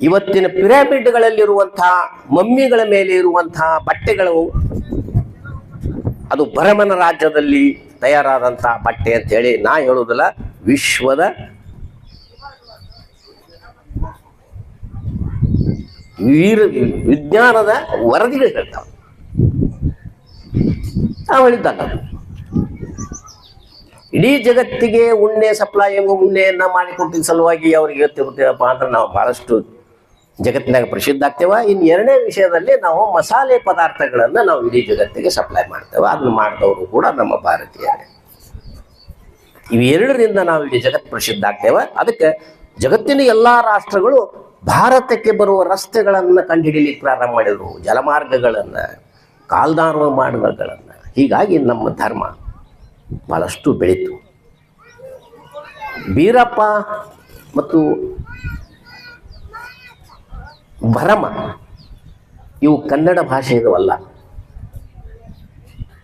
ಇವತ್ತಿನ ಪಿರಮಿಡ್ಗಳಲ್ಲಿರುವಂತಹ ಮಮ್ಮಿಗಳ ಮೇಲೆ ಇರುವಂತಹ ಬಟ್ಟೆಗಳು ಅದು ಭರಮನ ರಾಜ್ಯದಲ್ಲಿ ತಯಾರಾದಂತಹ ಬಟ್ಟೆ ಅಂತ ಹೇಳಿ ನಾ ಹೇಳುವುದಿಲ್ಲ, ವಿಶ್ವದ ವಿಜ್ಞಾನದ ವರದಿಗಳು ಹೇಳ್ತಾವೆ. ನಾವು ಹೇಳಿದ್ದಾಗ ಇಡೀ ಜಗತ್ತಿಗೆ ಉಣ್ಣೆ ಸಪ್ಲೈ ಉಣ್ಣೆಯನ್ನ ಮಾಡಿಕೊಟ್ಟಿದ್ದ ಸಲುವಾಗಿ ಅವ್ರಿಗೆ ಗೊತ್ತಿರ್ತೀವಪ್ಪ ಅಂದ್ರೆ ನಾವು ಬಹಳಷ್ಟು ಜಗತ್ತಿನಾಗ ಪ್ರಸಿದ್ಧ ಆಗ್ತೇವೆ. ಇನ್ನು ಎರಡನೇ ವಿಷಯದಲ್ಲಿ ನಾವು ಮಸಾಲೆ ಪದಾರ್ಥಗಳನ್ನು ನಾವು ಇಡೀ ಜಗತ್ತಿಗೆ ಸಪ್ಲೈ ಮಾಡ್ತೇವೆ. ಅದನ್ನು ಮಾಡಿದವರು ಕೂಡ ನಮ್ಮ ಭಾರತೀಯರೇ. ಇವೆರಡರಿಂದ ನಾವು ಇಡೀ ಜಗತ್ತು ಪ್ರಸಿದ್ಧ ಆಗ್ತೇವೆ. ಅದಕ್ಕೆ ಜಗತ್ತಿನ ಎಲ್ಲ ರಾಷ್ಟ್ರಗಳು ಭಾರತಕ್ಕೆ ಬರುವ ರಸ್ತೆಗಳನ್ನು ಕಂಡುಹಿಡಿಯಲಿಕ್ಕೆ ಪ್ರಾರಂಭ ಮಾಡಿದರು, ಜಲಮಾರ್ಗಗಳನ್ನು, ಕಾಲ್ದಾರುವ ಮಾರ್ಗಗಳನ್ನು. ಹೀಗಾಗಿ ನಮ್ಮ ಧರ್ಮ ಬಹಳಷ್ಟು ಬೆಳೀತು. ಬೀರಪ್ಪ ಮತ್ತು ಭರಮ ಇವು ಕನ್ನಡ ಭಾಷೆಯವಲ್ಲ.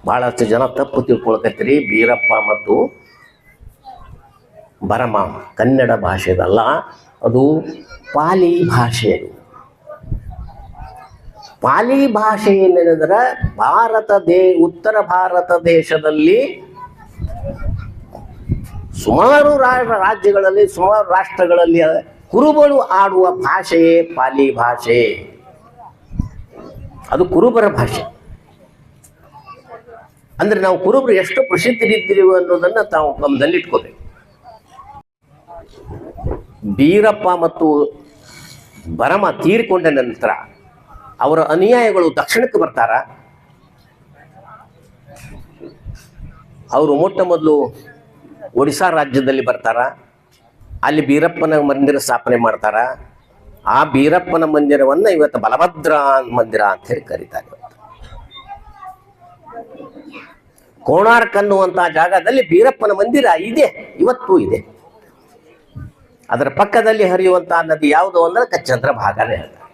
ಬಹಳಷ್ಟು ಜನ ತಪ್ಪು ತಿಳ್ಕೊಳ್ಕತ್ತೀರಿ. ಬೀರಪ್ಪ ಮತ್ತು ಭರಮ ಕನ್ನಡ ಭಾಷೆದಲ್ಲ, ಅದು ಪಾಲಿ ಭಾಷೆ. ಪಾಲಿ ಭಾಷೆ ಏನೆಂದರೆ ಉತ್ತರ ಭಾರತ ದೇಶದಲ್ಲಿ ಸುಮಾರು ರಾಜ್ಯಗಳಲ್ಲಿ ಸುಮಾರು ರಾಷ್ಟ್ರಗಳಲ್ಲಿ ಕುರುಬರು ಆಡುವ ಭಾಷೆಯೇ ಪಾಲಿ ಭಾಷೆ. ಅದು ಕುರುಬರ ಭಾಷೆ. ಅಂದ್ರೆ ನಾವು ಕುರುಬರು ಎಷ್ಟು ಪ್ರಸಿದ್ಧರಿದ್ದೀವಿ ಅನ್ನೋದನ್ನ ತಾವು ಗಮನದಲ್ಲಿಟ್ಕೋಬೇಕು. ಬೀರಪ್ಪ ಮತ್ತು ಭರಮ ತೀರಿಕೊಂಡ ನಂತರ ಅವರ ಅನುಯಾಯಿಗಳು ದಕ್ಷಿಣಕ್ಕೆ ಬರ್ತಾರ. ಅವರು ಮೊಟ್ಟ ಮೊದಲು ಒಡಿಶಾ ರಾಜ್ಯದಲ್ಲಿ ಬರ್ತಾರ. ಅಲ್ಲಿ ಬೀರಪ್ಪನ ಮಂದಿರ ಸ್ಥಾಪನೆ ಮಾಡ್ತಾರ. ಆ ಬೀರಪ್ಪನ ಮಂದಿರವನ್ನು ಇವತ್ತು ಬಲಭದ್ರ ಮಂದಿರ ಅಂತ ಹೇಳಿ ಕರೀತಾರೆ. ಕೋಣಾರ್ಕ್ ಅನ್ನುವಂತಹ ಜಾಗದಲ್ಲಿ ಬೀರಪ್ಪನ ಮಂದಿರ ಇದೆ, ಇವತ್ತು ಇದೆ. ಅದರ ಪಕ್ಕದಲ್ಲಿ ಹರಿಯುವಂತಹ ನದಿ ಯಾವುದು ಅಂದ್ರೆ ಚಂದ್ರಭಾಗನೇ ಹೇಳ್ತಾರೆ.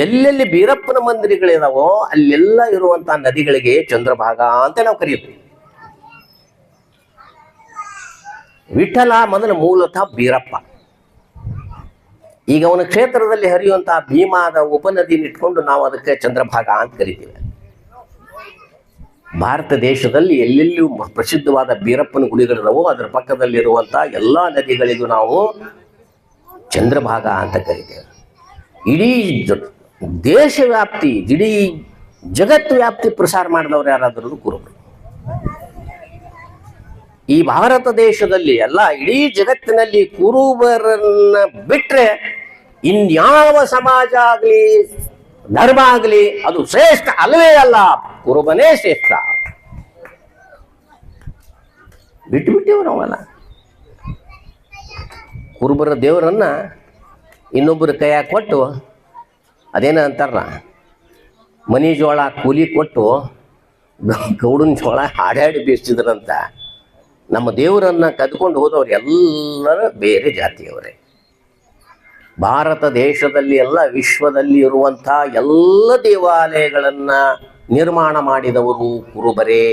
ಎಲ್ಲೆಲ್ಲಿ ಬೀರಪ್ಪನ ಮಂದಿರಗಳಿದಾವೋ ಅಲ್ಲೆಲ್ಲ ಇರುವಂತಹ ನದಿಗಳಿಗೆ ಚಂದ್ರಭಾಗ ಅಂತ ನಾವು ಕರೀತೀವಿ. ವಿಠಲ ಮೊದಲು ಮೂಲತಃ ಬೀರಪ್ಪ. ಈಗ ಅವನ ಕ್ಷೇತ್ರದಲ್ಲಿ ಹರಿಯುವಂತಹ ಭೀಮಾದ ಉಪನದಿ ಇಟ್ಕೊಂಡು ನಾವು ಅದಕ್ಕೆ ಚಂದ್ರಭಾಗ ಅಂತ ಕರಿತೀವಿ. ಭಾರತ ದೇಶದಲ್ಲಿ ಎಲ್ಲೆಲ್ಲಿಯೂ ಪ್ರಸಿದ್ಧವಾದ ಬೀರಪ್ಪನ ಗುಡಿಗಳಿದಾವೋ ಅದರ ಪಕ್ಕದಲ್ಲಿರುವಂತಹ ಎಲ್ಲ ನದಿಗಳಿಗೂ ನಾವು ಚಂದ್ರಭಾಗ ಅಂತ ಕರಿತೇವೆ. ಇಡೀ ದೇಶವ್ಯಾಪ್ತಿ, ಇಡೀ ಜಗತ್ತು ವ್ಯಾಪ್ತಿ ಪ್ರಸಾರ ಮಾಡಿದವರು ಯಾರಾದರೂ ಕುರುಬರು. ಈ ಭಾರತ ದೇಶದಲ್ಲಿ ಎಲ್ಲ ಇಡೀ ಜಗತ್ತಿನಲ್ಲಿ ಕುರುಬರನ್ನ ಬಿಟ್ರೆ ಇನ್ಯಾವ ಸಮಾಜ ಆಗಲಿ ಧರ್ಮ ಆಗಲಿ ಅದು ಶ್ರೇಷ್ಠ ಅಲ್ಲವೇ ಅಲ್ಲ. ಕುರುಬನೇ ಶ್ರೇಷ್ಠ. ಬಿಟ್ಟುಬಿಟ್ಟೇವು ನಾವಲ್ಲ. ಕುರುಬರ ದೇವರನ್ನ ಇನ್ನೊಬ್ಬರ ಕೈಯಾಗ ಕೊಟ್ಟು ಅದೇನ ಅಂತಾರಲ್ಲ, ಮನಿ ಜೋಳ ಕೂಲಿ ಕೊಟ್ಟು ಗೌಡನ ಜೋಳ ಹಾಡಾಡಿ ಬೀಸಿದ್ರಂತ. ನಮ್ಮ ದೇವರನ್ನ ಕದ್ಕೊಂಡು ಹೋದವ್ರು ಎಲ್ಲರೂ ಬೇರೆ ಜಾತಿಯವರೇ. ಭಾರತ ದೇಶದಲ್ಲಿ ಎಲ್ಲ ವಿಶ್ವದಲ್ಲಿ ಇರುವಂಥ ಎಲ್ಲ ದೇವಾಲಯಗಳನ್ನ ನಿರ್ಮಾಣ ಮಾಡಿದವರು ಕುರುಬರೇ.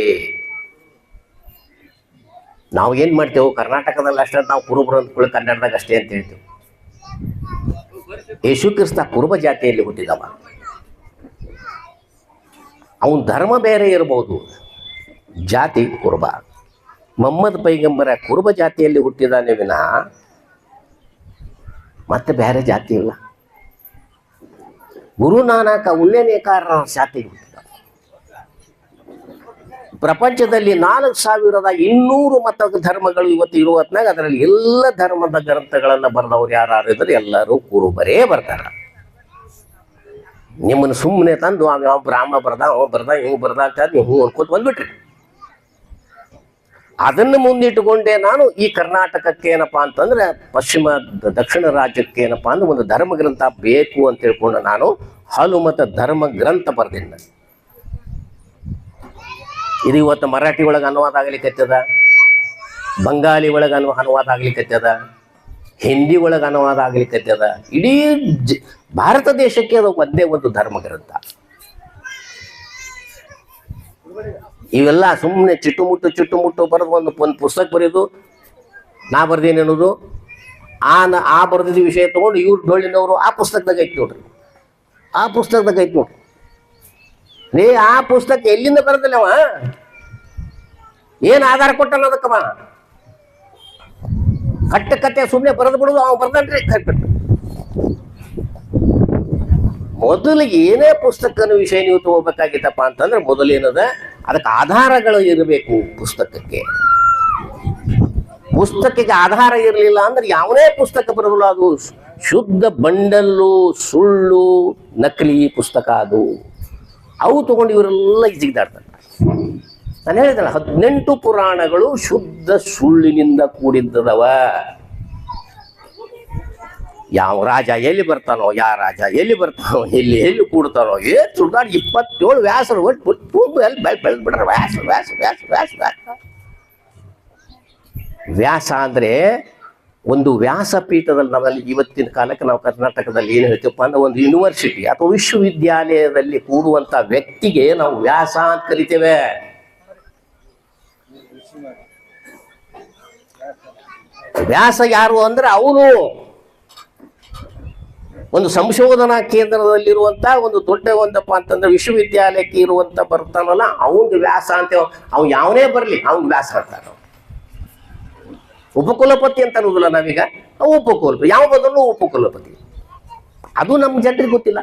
ನಾವು ಏನು ಮಾಡ್ತೇವೆ, ಕರ್ನಾಟಕದಲ್ಲಿ ಅಷ್ಟೇ ನಾವು ಕುರುಬರು ಅಂದ್ಕೊಳ್ಳಿ, ಕನ್ನಡದಾಗ ಅಷ್ಟೇ ಅಂತ ಹೇಳ್ತೇವೆ. ಯೇಸು ಕ್ರಿಸ್ತ ಕುರುಬ ಜಾತಿಯಲ್ಲಿ ಹುಟ್ಟಿದವ. ಅವನ ಧರ್ಮ ಬೇರೆ ಇರಬಹುದು, ಜಾತಿ ಕುರುಬ. ಮೊಹಮ್ಮದ್ ಪೈಗಂಬರ ಕುರುಬ ಜಾತಿಯಲ್ಲಿ ಹುಟ್ಟಿದಾನೆ ವಿನ ಮತ್ತೆ ಬೇರೆ ಜಾತಿ ಇಲ್ಲ. ಗುರುನಾನಕ ಉಲ್ಲೇಖಕಾರರ ಜಾತಿಗೆ ಹುಟ್ಟಿದ. ಪ್ರಪಂಚದಲ್ಲಿ 4200 ಮತ ಧರ್ಮಗಳು ಇವತ್ತು ಇರುವ ಹೊತ್ನಾಗ ಅದರಲ್ಲಿ ಎಲ್ಲ ಧರ್ಮದ ಗ್ರಂಥಗಳನ್ನು ಬರೆದವ್ರು ಯಾರು ಇದ್ರೆ ಎಲ್ಲರೂ ಕುರುಬರೇ ಬರ್ತಾರ. ನಿಮ್ಮನ್ನು ಸುಮ್ಮನೆ ತಂದು ಯಾವ ಬ್ರಾಹ್ಮಣ ಬರ್ದ ಅವ ಬರ್ದ ಇವ್ ಬರ್ದ ಅಂತ ನೀವು ಅನ್ಕೋತ ಬಂದ್ಬಿಟ್ರಿ. ಅದನ್ನು ಮುಂದಿಟ್ಟುಕೊಂಡೇ ನಾನು ಈ ಕರ್ನಾಟಕಕ್ಕೆ ಏನಪ್ಪಾ ಅಂತಂದ್ರೆ ದಕ್ಷಿಣ ರಾಜ್ಯಕ್ಕೆ ಏನಪ್ಪಾ ಅಂದ್ರೆ ಒಂದು ಧರ್ಮ ಗ್ರಂಥ ಬೇಕು ಅಂತ ಹೇಳ್ಕೊಂಡು ನಾನು ಹಾಲುಮತ ಧರ್ಮ ಗ್ರಂಥ ಬರ್ದಿದ್ದೆ. ಇದು ಇವತ್ತು ಮರಾಠಿ ಒಳಗೆ ಅನುವಾದ ಆಗ್ಲಿಕ್ಕತ್ತದ, ಬಂಗಾಲಿ ಒಳಗೆ ಅನುವಾದ ಆಗ್ಲಿಕ್ಕತ್ತದ, ಹಿಂದಿ ಒಳಗೆ ಅನುವಾದ ಆಗ್ಲಿಕ್ಕತ್ತದ. ಇಡೀ ಭಾರತ ದೇಶಕ್ಕೆ ಅದು ಒಂದೇ ಒಂದು ಧರ್ಮ ಗ್ರಂಥ. ಇವೆಲ್ಲ ಸುಮ್ಮನೆ ಚಿಟ್ಟುಮುಟ್ಟು ಬರೆದು ಒಂದು ಪುಸ್ತಕ ಬರೆಯೋದು, ನಾ ಬರ್ದೇನೆ ಅನ್ನೋದು, ಆ ಬರೆದಿದ್ದ ವಿಷಯ ತಗೊಂಡು ಇವ್ರು ಡೊಳ್ಳಿನವರು ಆ ಪುಸ್ತಕದಾಗ ಐತಿ ನೋಡ್ರಿ, ಆ ಪುಸ್ತಕದಾಗ ಐತಿ ನೋಡ್ರಿ. ನೀ ಆ ಪುಸ್ತಕ ಎಲ್ಲಿಂದ ಬರೆದಿಲ್ಲ ಅವ, ಏನು ಆಧಾರ ಕೊಟ್ಟಲ್ಲ ಅದಕ್ಕವ? ಕಟ್ಟೆ ಸುಮ್ಮನೆ ಬರೆದು ಬಿಡುದು, ಅವ ಬರ್ದನ್ರಿ ಕಟ್ಟು. ಮೊದಲಿಗೆ ಏನೇ ಪುಸ್ತಕನ ವಿಷಯ ನೀವು ತಗೋಬೇಕಾಗಿತ್ತಪ್ಪ ಅಂತಂದ್ರೆ ಮೊದಲೇನದ ಅದಕ್ಕೆ ಆಧಾರಗಳು ಇರಬೇಕು. ಪುಸ್ತಕಕ್ಕೆ ಆಧಾರ ಇರಲಿಲ್ಲ ಅಂದ್ರೆ ಯಾವುದೇ ಪುಸ್ತಕ ಬರೋದಿಲ್ಲ. ಅದು ಶುದ್ಧ ಬಂಡಲ್ಲು, ಸುಳ್ಳು, ನಕಲಿ ಪುಸ್ತಕ ಅದು. ಅವು ತಗೊಂಡು ಇವರೆಲ್ಲ ಜಿಗಿದಾಡ್ತಾರೆ. ನಾನು ಹೇಳಿದಲ್ಲ 18 ಪುರಾಣಗಳು ಶುದ್ಧ ಸುಳ್ಳಿನಿಂದ ಕೂಡಿದ್ದದವ. ಯಾವ ರಾಜ ಎಲ್ಲಿ ಬರ್ತಾನೋ, ಯಾವ ರಾಜ ಎಲ್ಲಿ ಬರ್ತಾನೋ, ಎಲ್ಲಿ ಕೂಡ್ತಾನೋ, ಸುಳ್ದಾಡ್ 27 ವ್ಯಾಸರು ಬೆಳೆದ್ ಬಿಡ್ರ. ವ್ಯಾಸ ಅಂದ್ರೆ ಒಂದು ವ್ಯಾಸಪೀಠದಲ್ಲಿ ನಮ್ಮಲ್ಲಿ ಇವತ್ತಿನ ಕಾಲಕ್ಕೆ ನಾವು ಕರ್ನಾಟಕದಲ್ಲಿ ಏನು ಹೇಳ್ತೀವಪ್ಪ ಅಂದ್ರೆ ಒಂದು ಯೂನಿವರ್ಸಿಟಿ ಅಥವಾ ವಿಶ್ವವಿದ್ಯಾಲಯದಲ್ಲಿ ಕೂಡುವಂತ ವ್ಯಕ್ತಿಗೆ ನಾವು ವ್ಯಾಸ ಅಂತ ಕರಿತೇವೆ. ವ್ಯಾಸ ಯಾರು ಅಂದ್ರೆ ಅವನು ಒಂದು ಸಂಶೋಧನಾ ಕೇಂದ್ರದಲ್ಲಿರುವಂತ ಒಂದು ದೊಡ್ಡ ಒಂದಪ್ಪ ಅಂತಂದ್ರೆ ವಿಶ್ವವಿದ್ಯಾಲಯಕ್ಕೆ ಇರುವಂತ ಬರ್ತಾನಲ್ಲ ಅವನಿಗೆ ವ್ಯಾಸ ಅಂತ. ಅವ್ನು ಯಾವನೇ ಬರ್ಲಿ ಅವ್ನಿಗೆ ವ್ಯಾಸ ಅಂತಾನ. ಉಪಕುಲಪತಿ ಅಂತ ಅನ್ನೋದಿಲ್ಲ ನಾವೀಗ, ಉಪಕುಲಪತಿ ಯಾವ ಬದಲು ಉಪಕುಲಪತಿ. ಅದು ನಮ್ಮ ಜನರಿಗೆ ಗೊತ್ತಿಲ್ಲ.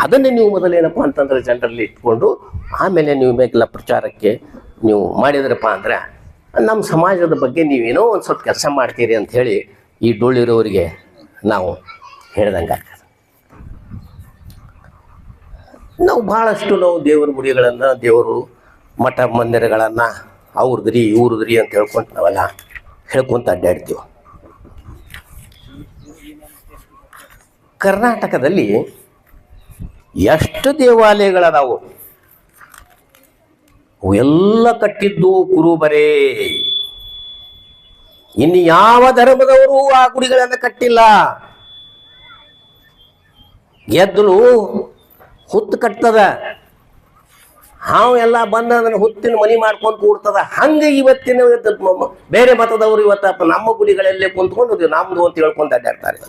ಅದನ್ನೇ ನೀವು ಮೊದಲೇನಪ್ಪ ಅಂತಂದ್ರೆ ಜನರಲ್ಲಿ ಇಟ್ಕೊಂಡು ಆಮೇಲೆ ನೀವು ಬೇಕಿಲ್ಲ ಪ್ರಚಾರಕ್ಕೆ ನೀವು ಮಾಡಿದ್ರಪ್ಪ ಅಂದ್ರೆ ನಮ್ಮ ಸಮಾಜದ ಬಗ್ಗೆ ನೀವೇನೋ ಒಂದು ಸ್ವಲ್ಪ ಕೆಲಸ ಮಾಡ್ತೀರಿ ಅಂತ ಹೇಳಿ ಈ ಡೊಳ್ಳಿರೋರಿಗೆ ನಾವು ಹೇಳ್ದಂಗೆ ಆಗ್ತದೆ. ನಾವು ಭಾಳಷ್ಟು ದೇವರ ಗುಡಿಗಳನ್ನು, ದೇವರು ಮಠ ಮಂದಿರಗಳನ್ನು ಅವ್ರದ್ರಿ ಇವ್ರದ್ರಿ ಅಂತ ಹೇಳ್ಕೊಂತ ನಾವೆಲ್ಲ ಹೇಳ್ಕೊಂತ ಅಡ್ಡಾಡ್ತೀವಿ. ಕರ್ನಾಟಕದಲ್ಲಿ ಎಷ್ಟು ದೇವಾಲಯಗಳದಾವು, ಅವೆಲ್ಲ ಕಟ್ಟಿದ್ದು ಕುರುಬರೇ. ಇನ್ನು ಯಾವ ಧರ್ಮದವರು ಆ ಗುಡಿಗಳನ್ನು ಕಟ್ಟಿಲ್ಲ. ಗೆದ್ದಲು ಹುತ್ತು ಕಟ್ತದ, ಹಾವು ಎಲ್ಲ ಬಂದ ಅದನ್ನ ಹುತ್ತಿನ ಮನಿ ಮಾಡ್ಕೊಂಡು ಕೂಡ್ತದ. ಹಂಗೆ ಇವತ್ತಿನ ಬೇರೆ ಮತದವರು ಇವತ್ತ ನಮ್ಮ ಗುಡಿಗಳಲ್ಲೇ ಕುಂತ್ಕೊಂಡು ನಮ್ದು ಅಂತ ಹೇಳ್ಕೊಂಡು ಅಡ್ಡಾಡ್ತಾರೆ.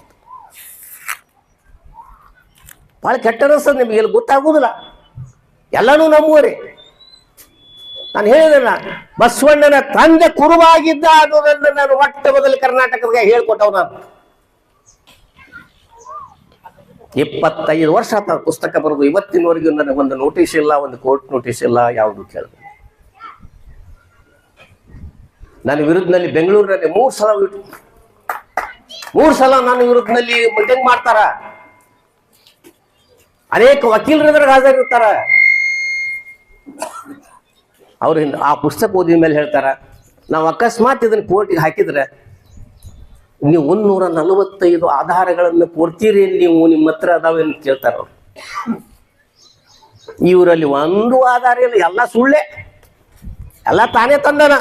ಭಾಳ ಕೆಟ್ಟ ಅನಿಸ್ತದೆ ನಿಮಗೆ, ಇಲ್ಲಿ ಗೊತ್ತಾಗುದಿಲ್ಲ. ಎಲ್ಲನೂ ನಮ್ಮೂರೇ. ನಾನು ಹೇಳಿದಲ್ಲ, ಬಸವಣ್ಣನ ತಂದೆ ಕುರುಬಾಗಿದ್ದ ಅನ್ನೋದನ್ನ ನಾನು ಮೊಟ್ಟ ಮೊದಲು ಕರ್ನಾಟಕದಾಗ ಹೇಳ್ಕೊಟ್ಟವ್. ನಾನು 25 ವರ್ಷ ಆತ ಪುಸ್ತಕ ಬರೋದು. ಇವತ್ತಿನವರೆಗೂ ನನಗೆ ಒಂದು ನೋಟಿಸ್ ಇಲ್ಲ, ಒಂದು ಕೋರ್ಟ್ ನೋಟಿಸ್ ಇಲ್ಲ, ಯಾವುದು ಕೇಳಿದೆ. ನನ್ನ ವಿರುದ್ಧನಲ್ಲಿ ಬೆಂಗಳೂರಿನಲ್ಲಿ 3 ಸಲ ನನ್ನ ವಿರುದ್ಧನಲ್ಲಿ ಮೀಟಿಂಗ್ ಮಾಡ್ತಾರ. ಅನೇಕ ವಕೀಲರ ಹಾಜರಿರ್ತಾರ. ಅವ್ರು ಆ ಪುಸ್ತಕ ಓದಿದ ಮೇಲೆ ಹೇಳ್ತಾರ, ನಾವು ಅಕಸ್ಮಾತ್ ಇದನ್ನು ಕೋರ್ಟಿಗೆ ಹಾಕಿದ್ರೆ ನೀವು 145 ಆಧಾರಗಳನ್ನು ಕೊಡ್ತೀರಿ, ನೀವು ನಿಮ್ಮ ಹತ್ರ ಅದಾವೇನು ಕೇಳ್ತಾರ. ಅವ್ರು ಇವರಲ್ಲಿ ಒಂದು ಆಧಾರ ಇಲ್ಲ, ಎಲ್ಲ ಸುಳ್ಳೆ, ಎಲ್ಲ ತಾನೇ ತಂದನ.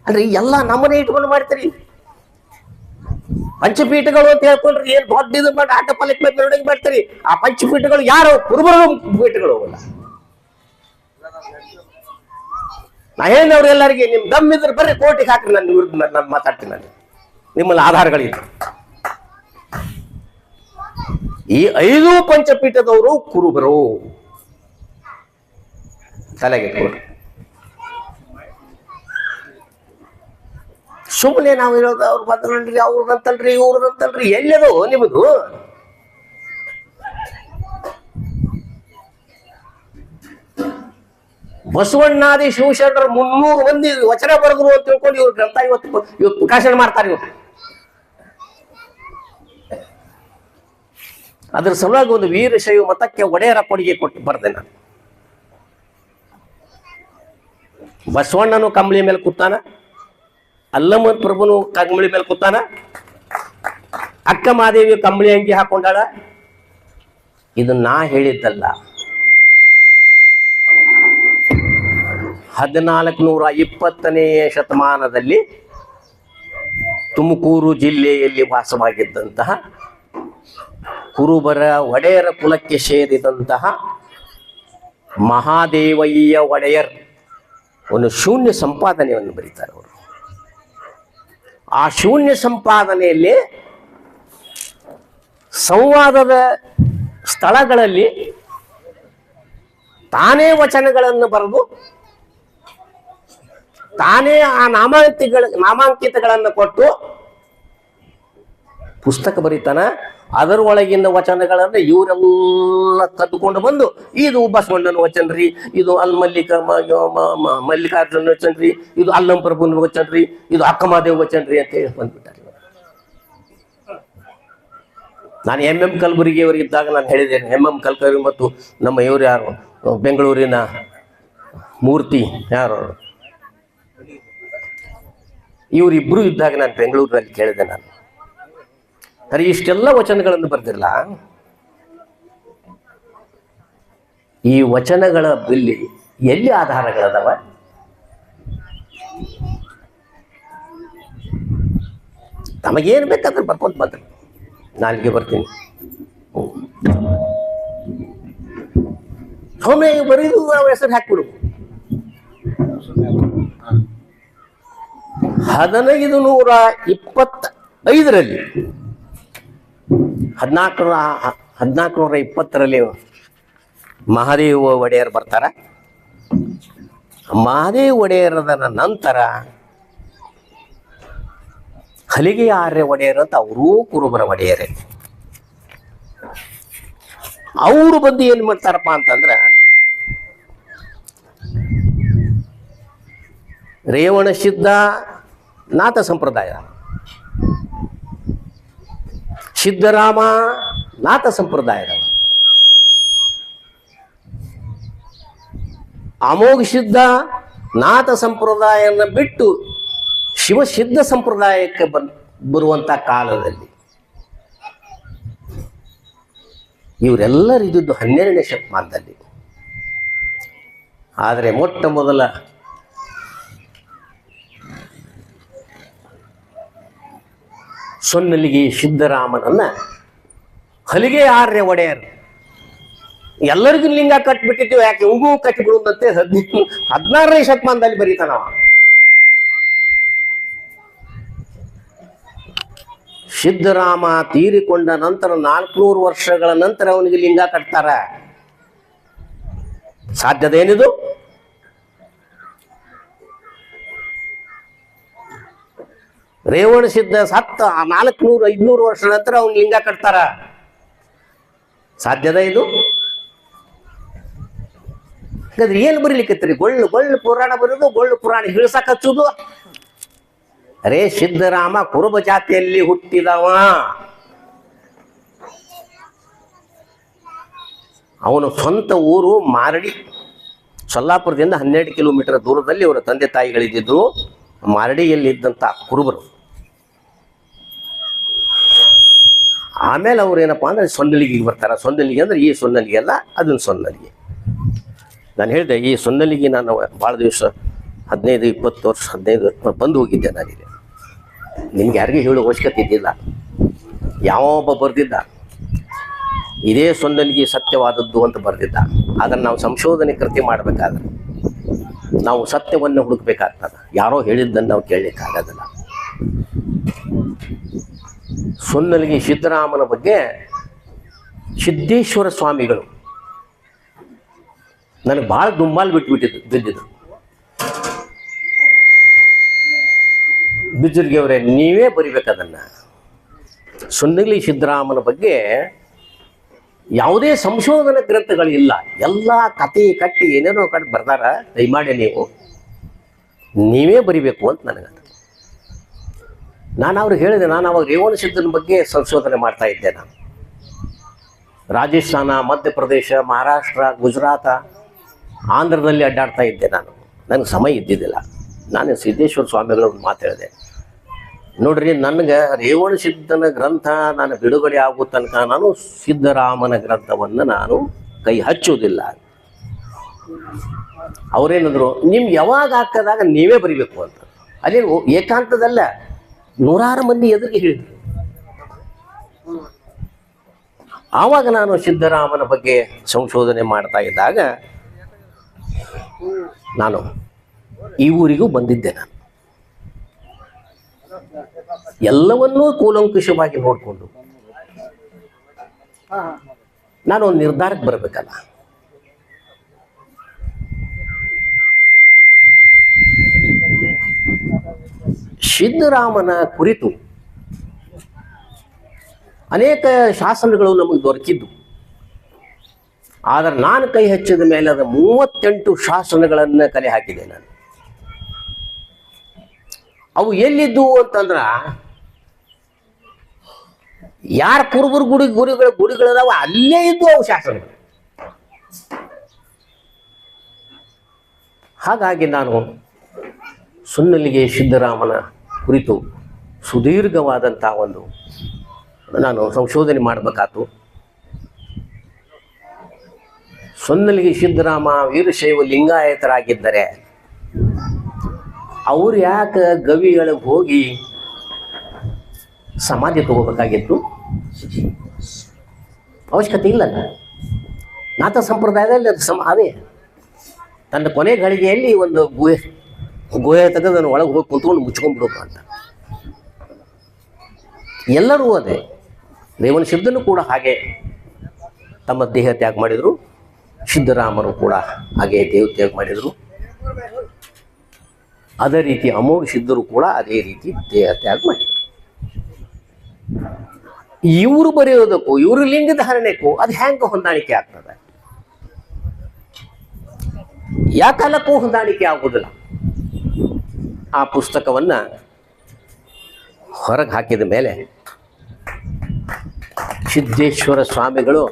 ಅಲ್ರಿ ಎಲ್ಲ ನಮ್ಮನೆ ಇಟ್ಕೊಂಡು ಮಾಡ್ತೀರಿ. ಪಂಚಪೀಠಗಳು ಅಂತ ಹೇಳ್ಕೊಂಡ್ರಿ, ಏನ್ ದೊಡ್ಡ ಇದು ಮಾಡಿ ಆಟ ಪಾಲಕ್ ಮೆರವಣಿಗೆ ಮಾಡ್ತೀರಿ. ಆ ಪಂಚಪೀಠಗಳು ಯಾರು? ಕುರುಬರ ಪೀಠಗಳು. ನಾ ಹೇಳಿದವ್ರು ಎಲ್ಲರಿಗೆ ನಿಮ್ ದಮ್ ಇದ್ರೆ ಬರ್ರಿ ಕೋರ್ಟಿಗೆ ಹಾಕ್ರಿ, ನನ್ನ ವಿರುದ್ಧ ನಾನು ಮಾತಾಡ್ತೀನಿ. ನಾನು ನಿಮ್ಮಲ್ಲಿ ಆಧಾರಗಳಿದೆ. ಈ 5 ಪಂಚಪೀಠದವರು ಕುರುಬರು, ತಲೆಗೆ ಕೊಡಿ. ಸುಮ್ಮನೆ ನಾವು ಹೇಳೋದು ಅವ್ರು ಬಂದ್ರಲ್ರಿ, ಅವ್ರದಂತಲ್ರಿ, ಇವ್ರದಂತಲ್ರಿ, ಎಲ್ಲದು ನಿಮ್ಮದು? ಬಸವಣ್ಣಾದಿ ಶಿವಶರಣರ 300 ಮಂದಿ ವಚನ ಬರೆದ್ರು ಅಂತ ತಿಳ್ಕೊಂಡು ಇವ್ರ ಗ್ರಂಥ ಇವತ್ತು ಪ್ರಕಾಶನ ಮಾಡ್ತಾರೆ. ಇವರು ಅದ್ರ ಸಲುವಾಗಿ ಒಂದು ವೀರಶೈವ ಮತಕ್ಕೆ ಒಡೆಯರ ಕೊಡುಗೆ ಕೊಟ್ಟು ಬರ್ದೆ ನಾನು. ಬಸವಣ್ಣನು ಕಂಬಳಿ ಮೇಲೆ ಕೂತಾನ, ಅಲ್ಲಮ್ಮ ಪ್ರಭುನು ಕಂಬಳಿ ಮೇಲೆ ಕೂತಾನ, ಅಕ್ಕ ಮಾದೇವಿ ಕಂಬಳಿ ಅಂಗಿ ಹಾಕೊಂಡಾಳ. ಇದು ನಾ ಹೇಳಿದ್ದಲ್ಲ. 1420ನೇ ಶತಮಾನದಲ್ಲಿ ತುಮಕೂರು ಜಿಲ್ಲೆಯಲ್ಲಿ ವಾಸವಾಗಿದ್ದಂತಹ ಕುರುಬರ ಒಡೆಯರ ಕುಲಕ್ಕೆ ಸೇರಿದಂತಹ ಮಹಾದೇವಯ್ಯ ಒಡೆಯರ್ ಒಂದು ಶೂನ್ಯ ಸಂಪಾದನೆಯನ್ನು ಬರೀತಾರೆ ಅವರು. ಆ ಶೂನ್ಯ ಸಂಪಾದನೆಯಲ್ಲಿ ಸಂವಾದದ ಸ್ಥಳಗಳಲ್ಲಿ ತಾನೇ ವಚನಗಳನ್ನು ಬರೆದು ತಾನೇ ಆ ನಾಮಾಂಕಿತಗಳನ್ನು ಕೊಟ್ಟು ಪುಸ್ತಕ ಬರೀತಾನ. ಅದರ ಒಳಗಿನ ವಚನಗಳನ್ನು ಇವರೆಲ್ಲ ಕದ್ದುಕೊಂಡು ಬಂದು, ಇದು ಬಸವಣ್ಣನ ವಚನ ರೀ, ಇದು ಮಲ್ಲಿಕಾರ್ಜುನ ವಚನ ರೀ, ಇದು ಅಲ್ಲಂ ಪ್ರಭುನ ವಚನ ರೀ, ಇದು ಅಕ್ಕಮಹಾದೇವ್ ವಚನ ರೀ ಅಂತ ಹೇಳಿ ಬಂದ್ಬಿಟ್ಟಾರೆ. ನಾನು MM ಕಲಬುರ್ಗಿ ಅವರಿದ್ದಾಗ ನಾನು ಹೇಳಿದ್ದೇನೆ, MM ಕಲ್ಕರಿ ಮತ್ತು ನಮ್ಮ ಇವರು ಯಾರು ಬೆಂಗಳೂರಿನ ಮೂರ್ತಿ ಯಾರು ಇವರಿಬ್ರು ಇದ್ದಾಗ ನಾನು ಬೆಂಗಳೂರಿನಲ್ಲಿ ಕೇಳಿದೆ. ನಾನು ಅರೆ ಇಷ್ಟೆಲ್ಲ ವಚನಗಳನ್ನು ಬರ್ದಿರಲ್ಲ, ಈ ವಚನಗಳ ಬಿಲ್ಲಿ ಎಲ್ಲಿ ಆಧಾರಗಳದಾವ? ತಮಗೇನು ಬೇಕಾದ್ರೆ ಬರ್ಕೊಂತ ಬಂದ್ರಿ, ನಾಲ್ಗೆ ಬರ್ತೀನಿ. ಒಮ್ಮೆ ಬರೀದು ನಾವು ಹೆಸರು ಹಾಕ್ಬಿಡು. 1525ರಲ್ಲಿ 1420ರಲ್ಲಿ ಮಹಾದೇವ ಒಡೆಯರ್ ಬರ್ತಾರ. ಮಹಾದೇವ ಒಡೆಯರದ ನಂತರ ಹಲಿಗೆ ಆರ್ಯ ಒಡೆಯರ್ ಅಂತ ಅವರೂ ಕುರುಬರ ಒಡೆಯರೇ. ಅವರು ಬಂದು ಏನ್ ಮಾಡ್ತಾರಪ್ಪ ಅಂತಂದ್ರ, ರೇವಣ ಸಿದ್ಧ ನಾಥ ಸಂಪ್ರದಾಯ, ಸಿದ್ಧರಾಮ ನಾಥ ಸಂಪ್ರದಾಯದವ, ಅಮೋಘ ಸಿದ್ಧ ನಾಥ ಸಂಪ್ರದಾಯನ ಬಿಟ್ಟು ಶಿವಸಿದ್ಧ ಸಂಪ್ರದಾಯಕ್ಕೆ ಬರುವಂತ ಕಾಲದಲ್ಲಿ ಇವರೆಲ್ಲರೂ ಇದ್ದಿದ್ದು 12ನೇ ಶತಮಾನದಲ್ಲಿ. ಆದರೆ ಮೊಟ್ಟ ಮೊದಲ ಸೊನ್ನಲಿಗೆ ಸಿದ್ಧರಾಮನನ್ನ ಹಲಿಗೆ ಆರ್ಯ ಒಡೆಯರ್ ಎಲ್ಲರಿಗೂ ಲಿಂಗ ಕಟ್ಬಿಟ್ಟಿದ್ದೀವಿ, ಯಾಕೆ ಇವ್ಗೂ ಕಟ್ಟಿಬಿಡುವಂತೆ 16ನೇ ಶತಮಾನದಲ್ಲಿ ಬರೀತಾನವ. ಸಿದ್ಧರಾಮ ತೀರಿಕೊಂಡ ನಂತರ 400 ವರ್ಷಗಳ ನಂತರ ಅವನಿಗೆ ಲಿಂಗ ಕಟ್ತಾರ. ಸಾಧ್ಯದೇನಿದು? ರೇವಣ ಸಿದ್ಧ ಸತ್ತ 400-500 ವರ್ಷ ನಂತರ ಅವನು ಲಿಂಗ ಕಟ್ತಾರ. ಸಾಧ್ಯದ ಇದು? ಹಾಗಾದ್ರೆ ಏನು ಬರೀಲಿಕ್ಕತ್ರಿ? ಗೊಳ್ಳು ಪುರಾಣ ಬರೋದು, ಗೊಳ್ಳು ಪುರಾಣ ಹಿಳ್ಸಕ್ ಹಚ್ಚುದು. ಅರೇ ಸಿದ್ಧರಾಮ ಕುರುಬ ಜಾತಿಯಲ್ಲಿ ಹುಟ್ಟಿದವ. ಅವನು ಸ್ವಂತ ಊರು ಮಾರಡಿ, ಸೊಲ್ಲಾಪುರದಿಂದ 12 ಕಿಲೋಮೀಟರ್ ದೂರದಲ್ಲಿ ಅವರ ತಂದೆ ತಾಯಿಗಳಿದ್ದಿದ್ರು. ಮಾರಡಿಯಲ್ಲಿದ್ದಂಥ ಕುರುಬರು. ಆಮೇಲೆ ಅವ್ರು ಏನಪ್ಪಾ ಅಂದ್ರೆ ಸೊನ್ನಲಿಗೆಗೆ ಬರ್ತಾರೆ. ಸೊನ್ನಲಿಗೆ ಅಂದ್ರೆ ಈ ಸೊನ್ನಲಿಗೆ ಅಲ್ಲ, ಅದನ್ನ ಸೊನ್ನಲಿಗೆ. ನಾನು ಹೇಳಿದೆ, ಈ ಸೊನ್ನಲಿಗೆ ನಾನು ಭಾಳ ದಿವಸ 15-20 ವರ್ಷ 15 ಬಂದು ಹೋಗಿದ್ದೆ ನಾನಿದೆ. ನಿಮ್ಗೆ ಯಾರಿಗೂ ಹೇಳೋ ಅವಶ್ಯಕತೆ ಇದ್ದಿಲ್ಲ. ಯಾವೊಬ್ಬ ಬರ್ದಿದ್ದ ಇದೇ ಸೊನ್ನಲಿಗೆ ಸತ್ಯವಾದದ್ದು ಅಂತ ಬರ್ದಿದ್ದ. ಅದನ್ನು ನಾವು ಸಂಶೋಧನೆ ಕೃತಿ ಮಾಡಬೇಕಾದ್ರೆ ನಾವು ಸತ್ಯವನ್ನು ಹುಡುಕ್ಬೇಕಾಗ್ತದೆ. ಯಾರೋ ಹೇಳಿದ್ದನ್ನು ನಾವು ಕೇಳಲಿಕ್ಕಾಗೋದಿಲ್ಲ. ಸೊನ್ನಲಿಗೆ ಸಿದ್ದರಾಮನ ಬಗ್ಗೆ ಸಿದ್ದೇಶ್ವರ ಸ್ವಾಮಿಗಳು ನನಗೆ ಭಾಳ ದುಮ್ಮಾಲ್ ಬಿದ್ದಿದ್ದು. ಬಿಜ್ಜರ್ಗಿ ಅವರೇ, ನೀವೇ ಬರಿಬೇಕದನ್ನು. ಸೊನ್ನಲಿ ಸಿದ್ದರಾಮನ ಬಗ್ಗೆ ಯಾವುದೇ ಸಂಶೋಧನಾ ಗ್ರಂಥಗಳಿಲ್ಲ, ಎಲ್ಲ ಕತೆ ಕಟ್ಟಿ ಏನೇನೋ ಕಟ್ಟಿ ಬರ್ದಾರ. ದಯಮಾಡಿ ನೀವೇ ಬರಿಬೇಕು ಅಂತ ನನಗದು. ನಾನು ಅವ್ರಿಗೆ ಹೇಳಿದೆ, ನಾನು ಅವಾಗ ರೇವಣ ಸಿದ್ದನ ಬಗ್ಗೆ ಸಂಶೋಧನೆ ಮಾಡ್ತಾ ಇದ್ದೆ. ನಾನು ರಾಜಸ್ಥಾನ, ಮಧ್ಯಪ್ರದೇಶ, ಮಹಾರಾಷ್ಟ್ರ, ಗುಜರಾತ, ಆಂಧ್ರದಲ್ಲಿ ಅಡ್ಡಾಡ್ತಾ ಇದ್ದೆ. ನನಗೆ ಸಮಯ ಇದ್ದಿದ್ದಿಲ್ಲ. ನಾನು ಸಿದ್ದೇಶ್ವರ ಸ್ವಾಮಿಗಳನ್ನ ಮಾತು ಹೇಳಿದೆ, ನೋಡ್ರಿ, ನನಗೆ ರೇವಣ ಸಿದ್ದನ ಗ್ರಂಥ ನಾನು ಬಿಡುಗಡೆ ಆಗೋ ತನಕ ನಾನು ಸಿದ್ದರಾಮನ ಗ್ರಂಥವನ್ನು ನಾನು ಕೈ ಹಚ್ಚುವುದಿಲ್ಲ. ಅವರೇನಂದ್ರು, ನಿಮ್ಗೆ ಯಾವಾಗ ಹಾಕದಾಗ ನೀವೇ ಬರಿಬೇಕು ಅಂತ. ಅಲ್ಲಿ ಏಕಾಂತದಲ್ಲ, ನೂರಾರು ಮಂದಿ ಎದುರಿಗೆ ಹೇಳಿದ್ರು. ಆವಾಗ ನಾನು ಸಿದ್ದರಾಮನ ಬಗ್ಗೆ ಸಂಶೋಧನೆ ಮಾಡ್ತಾ ಇದ್ದಾಗ ನಾನು ಈ ಊರಿಗೂ ಬಂದಿದ್ದೆ. ನಾನು ಎಲ್ಲವನ್ನೂ ಕೂಲಂಕುಷವಾಗಿ ನೋಡಿಕೊಂಡು ನಾನು ಒಂದು ನಿರ್ಧಾರಕ್ಕೆ ಬರಬೇಕಲ್ಲ. ಸಿದ್ದರಾಮನ ಕುರಿತು ಅನೇಕ ಶಾಸನಗಳು ನಮಗೆ ದೊರಕಿದ್ದು, ಆದರೆ ನಾನು ಕೈ ಹಚ್ಚಿದ ಮೇಲೆ ಅದು 38 ಶಾಸನಗಳನ್ನು ಕಲೆ ಹಾಕಿದೆ ನಾನು. ಅವು ಎಲ್ಲಿದ್ದವು ಅಂತಂದ್ರ, ಯಾರ ಕುರುಬರು ಗುಡಿಗಳದಾವ ಅಲ್ಲೇ ಇದ್ದು ಅವು ಶಾಸನಗಳು. ಹಾಗಾಗಿ ನಾನು ಸೊನ್ನಲಿಗೆ ಸಿದ್ದರಾಮನ ಕುರಿತು ಸುದೀರ್ಘವಾದಂಥ ನಾನು ಸಂಶೋಧನೆ ಮಾಡಬೇಕಾತು. ಸೊನ್ನಲಿಗೆ ಸಿದ್ದರಾಮ ವೀರಶೈವ ಲಿಂಗಾಯತರಾಗಿದ್ದರೆ ಅವ್ರು ಯಾಕೆ ಗವಿಗಳಿಗೆ ಹೋಗಿ ಸಮಾಧಿ ತಗೋಬೇಕಾಗಿತ್ತು? ಅವಶ್ಯಕತೆ ಇಲ್ಲಲ್ಲ. ನಾಥ ಸಂಪ್ರದಾಯದಲ್ಲಿ ಅದು ಅದೇ ತನ್ನ ಕೊನೆ ಗಳಿಗೆಯಲ್ಲಿ ಒಂದು ಗುಹೆ ತೆಗೆದು ಅದನ್ನು ಒಳಗೆ ಹೋಗಿ ಕುಂತ್ಕೊಂಡು ಮುಚ್ಕೊಂಡ್ಬಿಡೋದು ಅಂತ. ಎಲ್ಲರೂ ಅದೇ. ರೇವಣ ಸಿದ್ದನು ಕೂಡ ಹಾಗೆ ತಮ್ಮ ದೇಹ ತ್ಯಾಗ ಮಾಡಿದರು, ಸಿದ್ದರಾಮರು ಕೂಡ ಹಾಗೆ ದೇಹ ತ್ಯಾಗ ಮಾಡಿದರು. ಅದೇ ರೀತಿ ಅಮೋಘ ಸಿದ್ಧರು ಕೂಡ ಅದೇ ರೀತಿ ದೇಹ ತ್ಯಾಗ ಮಾಡಿದರು. ಇವರು ಬರೆಯೋದಕ್ಕೂ ಇವರು ಲಿಂಗ ಧಾರಣೆಗೂ ಅದು ಹೆಂಗೆ ಹೊಂದಾಣಿಕೆ ಆಗ್ತದೆ? ಯಾವ ಕಾಲಕ್ಕೂ ಹೊಂದಾಣಿಕೆ ಆಗುವುದಿಲ್ಲ. ಆ ಪುಸ್ತಕವನ್ನು ಹೊರಗೆ ಹಾಕಿದ ಮೇಲೆ ಸಿದ್ದೇಶ್ವರ ಸ್ವಾಮಿಗಳು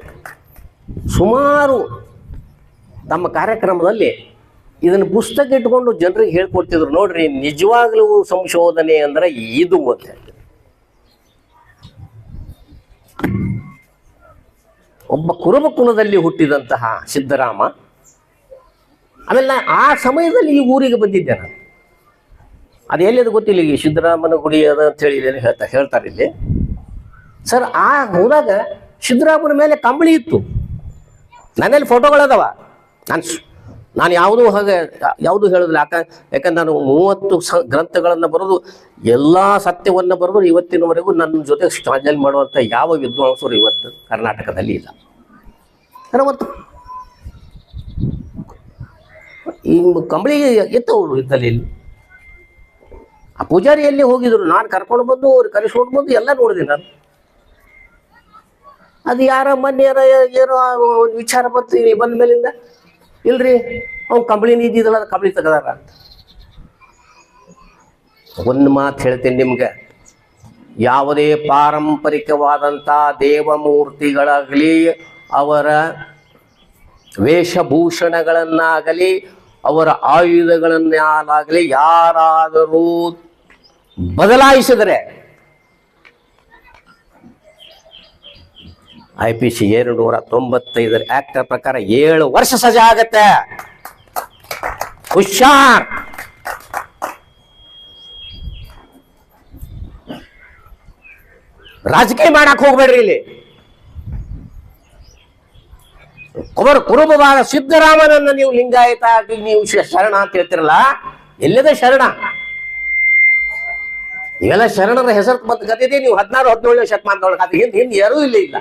ಸುಮಾರು ತಮ್ಮ ಕಾರ್ಯಕ್ರಮದಲ್ಲಿ ಇದನ್ನು ಪುಸ್ತಕ ಇಟ್ಕೊಂಡು ಜನರಿಗೆ ಹೇಳ್ಕೊಡ್ತಿದ್ರು. ನೋಡ್ರಿ, ನಿಜವಾಗ್ಲೂ ಸಂಶೋಧನೆ ಅಂದರೆ ಇದು ಅಂತ ಹೇಳಿ. ಒಬ್ಬ ಕುರುಬ ಕುಲದಲ್ಲಿ ಹುಟ್ಟಿದಂತಹ ಸಿದ್ದರಾಮ, ಆಮೇಲೆ ಆ ಸಮಯದಲ್ಲಿ ಈ ಊರಿಗೆ ಬಂದಿದ್ದೆ ನಾನು. ಅದು ಎಲ್ಲಿದು ಗೊತ್ತಿಲ್ಲ. ಈಗ ಸಿದ್ದರಾಮನ ಗುಡಿ ಅದ ಅಂತೇಳಿ ಹೇಳ್ತಾರೆ ಇಲ್ಲಿ. ಸರ್, ಆ ಹೋದಾಗ ಸಿದ್ದರಾಮನ ಮೇಲೆ ಕಂಬಳಿ ಇತ್ತು. ನನ್ನಲ್ಲಿ ಫೋಟೋಗಳದಾವ. ನಾನು ಯಾವುದು ಹೇಳೋದಿಲ್ಲ. ಯಾಕಂದ್ರೆ ನಾನು 30 ಗ್ರಂಥಗಳನ್ನು ಬರೆದು ಎಲ್ಲ ಸತ್ಯವನ್ನು ಬರೆದು ಇವತ್ತಿನವರೆಗೂ ನನ್ನ ಜೊತೆ ಸ್ಟ್ರಾಜಲ್ ಮಾಡುವಂಥ ಯಾವ ವಿದ್ವಾಂಸರು ಇವತ್ತು ಕರ್ನಾಟಕದಲ್ಲಿ ಇಲ್ಲ. ಅವತ್ತು ಈ ಕಂಬಳಿ ಎತ್ತವರು ಇದ್ದಲ್ಲಿ ಇಲ್ಲಿ ಆ ಪೂಜಾರಿಯಲ್ಲಿ ಹೋಗಿದ್ರು. ನಾನು ಕರ್ಕೊಂಡು ಬಂದು ಅವ್ರು ಕರೆಸ್ಕೊಂಡು ಬಂದು ಎಲ್ಲ ನೋಡಿದೆ ನಾನು. ಅದು ಯಾರ ಮೊನ್ನೆ ಏನೋ ವಿಚಾರ ಬರ್ತೀನಿ ಬಂದ ಮೇಲಿಂದ, ಇಲ್ರಿ ಅವ್ನು ಕಂಬಳಿ ಇದ್ದಿದ್ದಲ್ಲ, ಅದು ಕಂಬಳಿ ತೆಗದಾರ ಅಂತ. ಒಂದು ಮಾತು ಹೇಳ್ತೀನಿ ನಿಮ್ಗೆ, ಯಾವುದೇ ಪಾರಂಪರಿಕವಾದಂಥ ದೇವಮೂರ್ತಿಗಳಾಗಲಿ, ಅವರ ವೇಷಭೂಷಣಗಳನ್ನಾಗಲಿ, ಅವರ ಆಯುಧಗಳನ್ನಾಗಲಿ ಯಾರಾದರೂ ಬದಲಾಯಿಸಿದರೆ IPC 295 ಆಕ್ಟ್ ಪ್ರಕಾರ 7 ವರ್ಷ ಸಜಾ ಆಗತ್ತೆ. ಹುಷಾರ್. ರಾಜಕೀಯ ಮಾಡಕ್ ಹೋಗ್ಬೇಡ್ರಿ ಇಲ್ಲಿ. ಕುರುಬವಾದ ಸಿದ್ದರಾಮನನ್ನ ನೀವು ಲಿಂಗಾಯತ ನೀವು ಶರಣ ಅಂತ ಹೇಳ್ತಿರಲ್ಲ, ಎಲ್ಲದ ಶರಣ? ಇವೆಲ್ಲ ಶರಣರ ಹೆಸರು ಬಂದು ಕಥೆದೆ ನೀವು 16-17ನೇ ಶತಮಾನದೊಳಗೆ. ಅದು ಹಿಂದೆ ಯಾರೂ ಇಲ್ಲ.